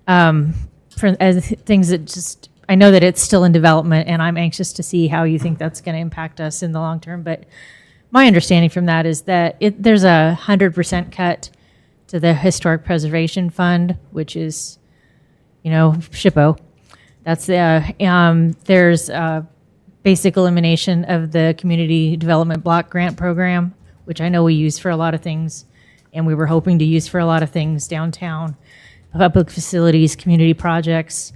As things that just, I know that it's still in development, and I'm anxious to see how you think that's going to impact us in the long term. But my understanding from that is that there's a 100% cut to the Historic Preservation Fund, which is, SHPO. That's there's basic elimination of the Community Development Block Grant Program, which I know we use for a lot of things, and we were hoping to use for a lot of things downtown, public facilities, community projects.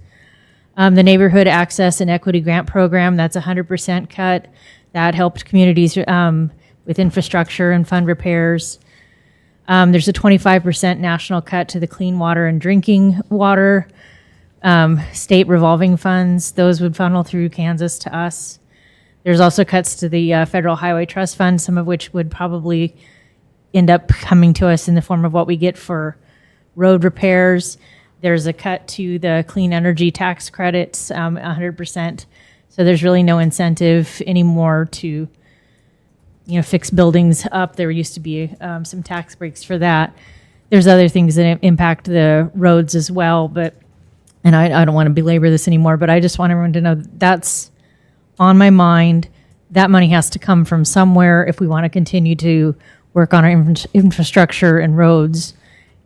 The Neighborhood Access and Equity Grant Program, that's 100% cut. That helped communities with infrastructure and fund repairs. There's a 25% national cut to the clean water and drinking water state revolving funds. Those would funnel through Kansas to us. There's also cuts to the Federal Highway Trust Fund, some of which would probably end up coming to us in the form of what we get for road repairs. There's a cut to the clean energy tax credits, 100%. So there's really no incentive anymore to, fix buildings up. There used to be some tax breaks for that. There's other things that impact the roads as well, and I don't want to belabor this anymore, but I just want everyone to know that's on my mind. That money has to come from somewhere if we want to continue to work on our infrastructure and roads.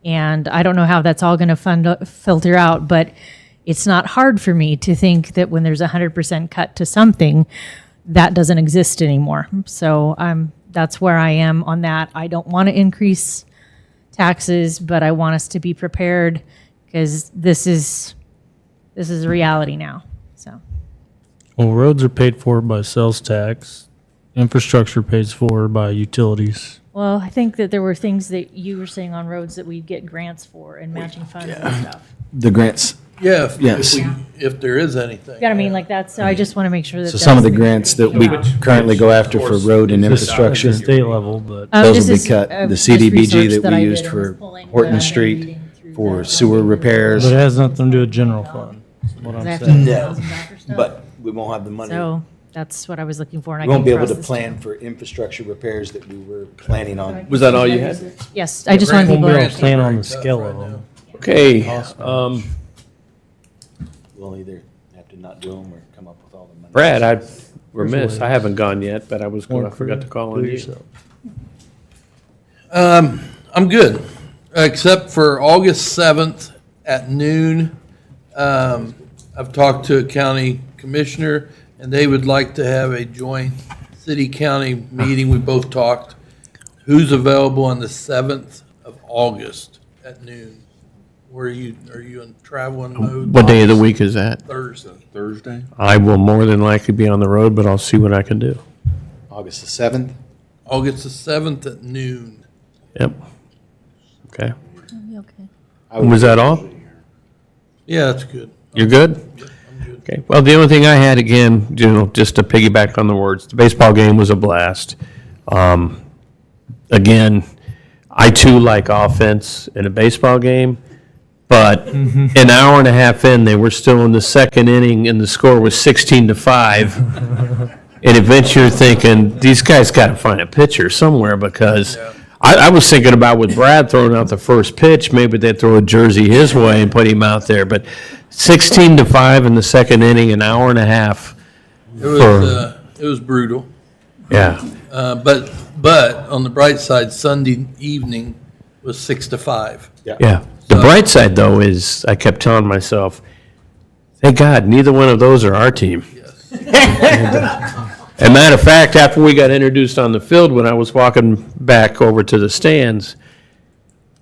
And I don't know how that's all going to filter out, but it's not hard for me to think that when there's a 100% cut to something, that doesn't exist anymore. So that's where I am on that. I don't want to increase taxes, but I want us to be prepared because this is a reality now. So. Well, roads are paid for by sales tax. Infrastructure pays for by utilities. Well, I think that there were things that you were saying on roads that we'd get grants for and matching funds and stuff. The grants. Yeah, Yes. if there is anything. You know what I mean? Like that's, so I just want to make sure that. So some of the grants that we currently go after for road and infrastructure, At the state level, but those this will is be cut. a- The just CDBG research that I we did used and for was pulling Horton the Street, reading through for the- sewer repairs. but it has nothing to do with general fund, is what I I'm have to saying. have $1,000 stuff. But we won't have the money. So that's what I was looking for. And We I won't be came able to across this plan for infrastructure repairs that we were planning on. Was that all you had? Yes, I just wanted people to We'll understand. plan on the scale of them. Okay, We'll either have to not do them or come up with all the money. Brad, I remiss, I haven't gone yet, but I forgot to call on you. I'm good, except for August 7th at noon. I've talked to a county commissioner, and they would like to have a joint city-county meeting. We both talked. Who's available on the 7th of August at noon? Are you in traveling mode? What day of the week is that? Thursday. I will more than likely be on the road, but I'll see what I can do. August the 7th? August the 7th at noon. Yep. Okay. Okay. Was that all? Yeah, that's good. You're good? Okay, well, the only thing I had, again, just to piggyback on the words, the baseball game was a blast. Again, I too like offense in a baseball game, but an hour and a half in, they were still in the second inning, and the score was 16-5. And eventually you're thinking, these guys got to find a pitcher somewhere, because I was thinking about with Brad throwing out the first pitch, maybe they'd throw a jersey his way and put him out there, but 16-5 in the second inning, an hour and a half. It was brutal. Yeah. But on the bright side, Sunday evening was 6-5. Yeah. The bright side, though, is I kept telling myself, thank God, neither one of those are our team. And matter of fact, after we got introduced on the field, when I was walking back over to the stands,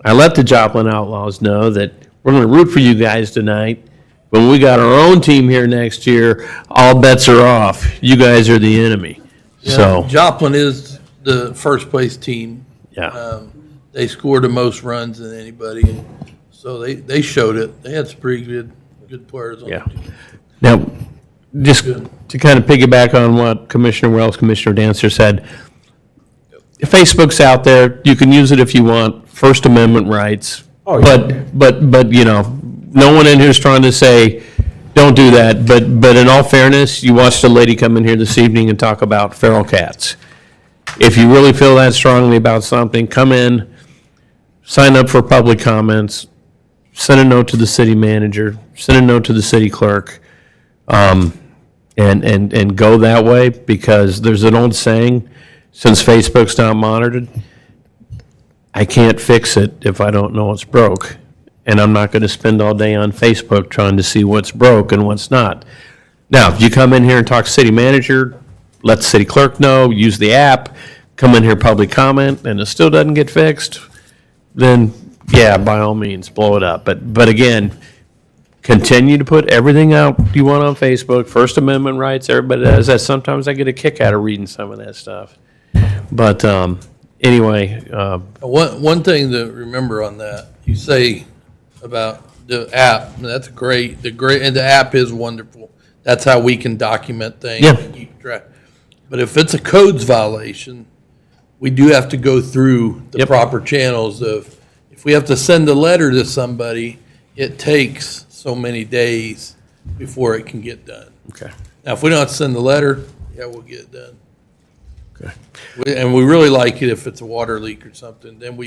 I let the Joplin Outlaws know that we're going to root for you guys tonight. When we got our own team here next year, all bets are off. You guys are the enemy. Yeah, So, Joplin is the first place team. yeah. They scored the most runs than anybody, and so they showed it. They had some pretty good players on Yeah. the team. Now, just to kind of piggyback on what Commissioner Wells, Commissioner Dancer said, Facebook's out there. You can use it if you want, First Amendment rights. But no one in here is trying to say, don't do that. But in all fairness, you watched a lady come in here this evening and talk about feral cats. If you really feel that strongly about something, come in, sign up for public comments, send a note to the city manager, send a note to the city clerk, and go that way, because there's an old saying, since Facebook's not monitored, I can't fix it if I don't know it's broke. And I'm not going to spend all day on Facebook trying to see what's broke and what's not. Now, if you come in here and talk city manager, let the city clerk know, use the app, come in here, public comment, and it still doesn't get fixed, then, yeah, by all means, blow it up. But again, continue to put everything out you want on Facebook, First Amendment rights, everybody does that. Sometimes I get a kick out of reading some of that stuff. But anyway. One thing to remember on that, you say about the app, that's great. And the app is wonderful. That's how we can document things. Yeah. And keep track. But if it's a codes violation, we do have to go through the proper channels of, if we have to send a letter to somebody, it takes so many days before it can get done. Okay. Now, if we don't have to send the letter, yeah, we'll get it done. Okay. And we really like it if it's a water leak or something, then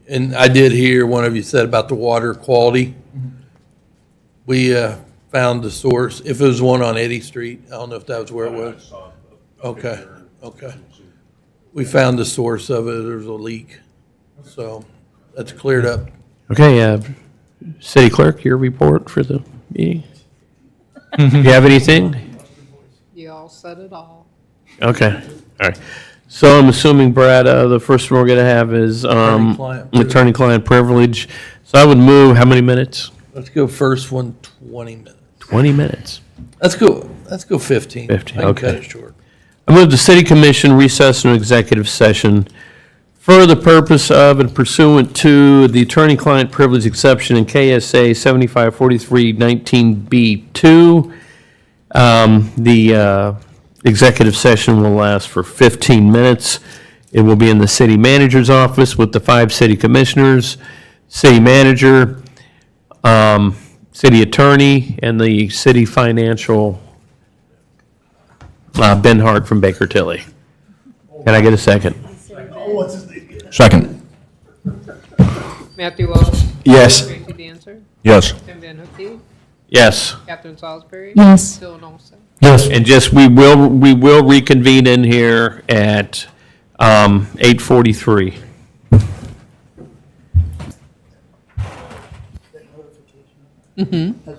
and I did hear one of you said about the water quality. We found the source, if it was one on Eddy Street, I don't know if that was where it was. Okay. We found the source of it, there was a leak, so that's cleared up. Okay, city clerk, your report for the meeting? You have anything? You all said it all. Okay, all right. So I'm assuming, Brad, the first one we're going to have is attorney-client privilege. So I would move, how many minutes? Let's go first one, 20 minutes. 20 minutes. Let's go 15. 15, I can cut okay. it short. I move the city commission recess into executive session for the purpose of and pursuant to the attorney-client privilege exception in KSA 7543-19B2. The executive session will last for 15 minutes. It will be in the city manager's office with the 5 city commissioners, city manager, city attorney, and the city financial, Ben Hart from Baker Tilly. Can I get a second? Second. Matthew Wells. Yes. Tracy Dancer. Yes. Tim Van Hook. Yes. Catherine Salisbury. Yes. Dylan Olson. Yes. And just, we will reconvene in here at 8:43. Mm-hmm.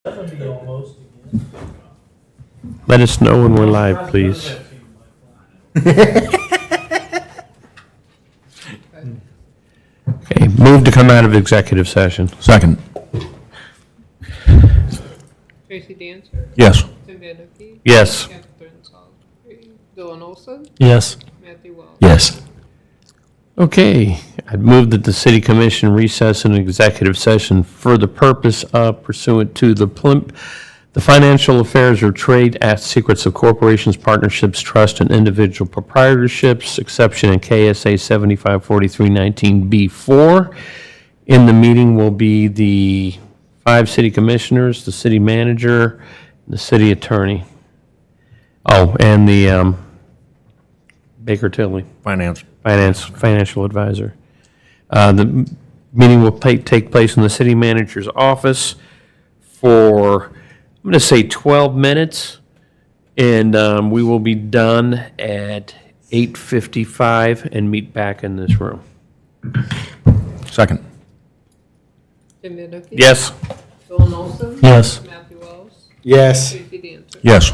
Let us know when we're live, please. Okay, move to come out of executive session. Second. Tracy Dancer. Yes. Tim Vanderkey. Yes. Catherine Salisbury. Dylan Olson. Yes. Matthew Wells. Yes. Okay, I'd move that the city commission recess an executive session for the purpose of pursuant to the financial affairs or trade secrets of corporations, partnerships, trust, and individual proprietorships, exception in KSA 754319B4. In the meeting will be the 5 city commissioners, the city manager, and the city attorney. Oh, and the Baker Tilly. Financial advisor. The meeting will take place in the city manager's office for, I'm going to say 12 minutes, and we will be done at 8:55 and meet back in this room. Second. Tim Vanderkey. Yes. Dylan Olson. Yes. Matthew Wells. Yes. Tracy Dancer. Yes.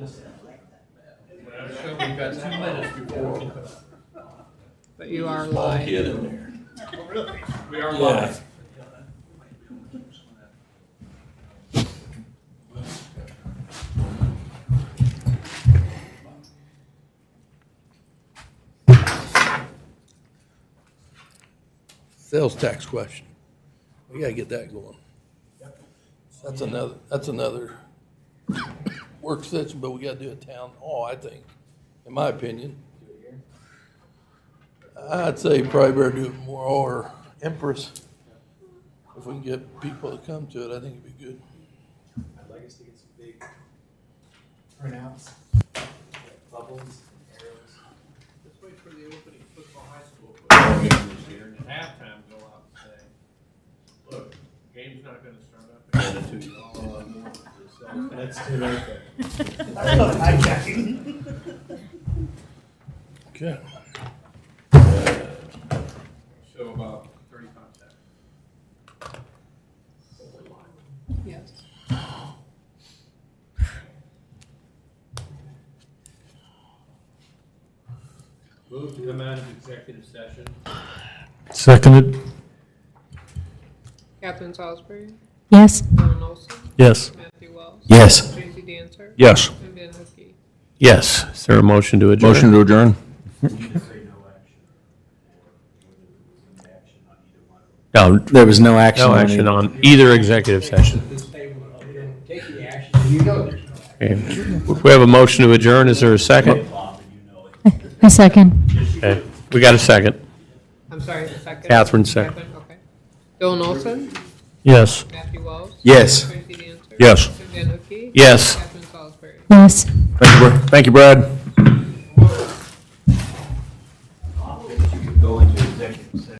We've got 2 minutes before. But you are live. in there. We are live. Sales tax question. We gotta get that going. That's another work session, but we gotta do a town hall, I think, in my opinion. I'd say probably better do it more, or Empress. If we can get people to come to it, I think it'd be good. I'd like us to get some big printouts, bubbles, arrows. Let's wait for the opening football high school football game this year, and at halftime go out and say, look, game's not gonna start up again until you all on board with this. So That's too late there. That's not hijacking. Okay. Show about 35 seconds. Yes. Move to come out of executive session. Seconded. Catherine Salisbury. Yes. Dylan Olson. Yes. Matthew Wells. Yes. Tracy Dancer. Yes. And Ben Hookie. Yes. Is there a motion to adjourn? Motion to adjourn? No, There was no action. no on action it. on either executive session. Take the action, you know there's no action. Okay. We have a motion to adjourn. Is there a second? A second. Okay. We got a second. I'm sorry, the second. Catherine, second. Catherine, okay. Dylan Olson. Yes. Matthew Wells. Yes. Tracy Dancer. Yes. And Ben Hookie. Yes. Catherine Salisbury. Yes. Thank you, Brad.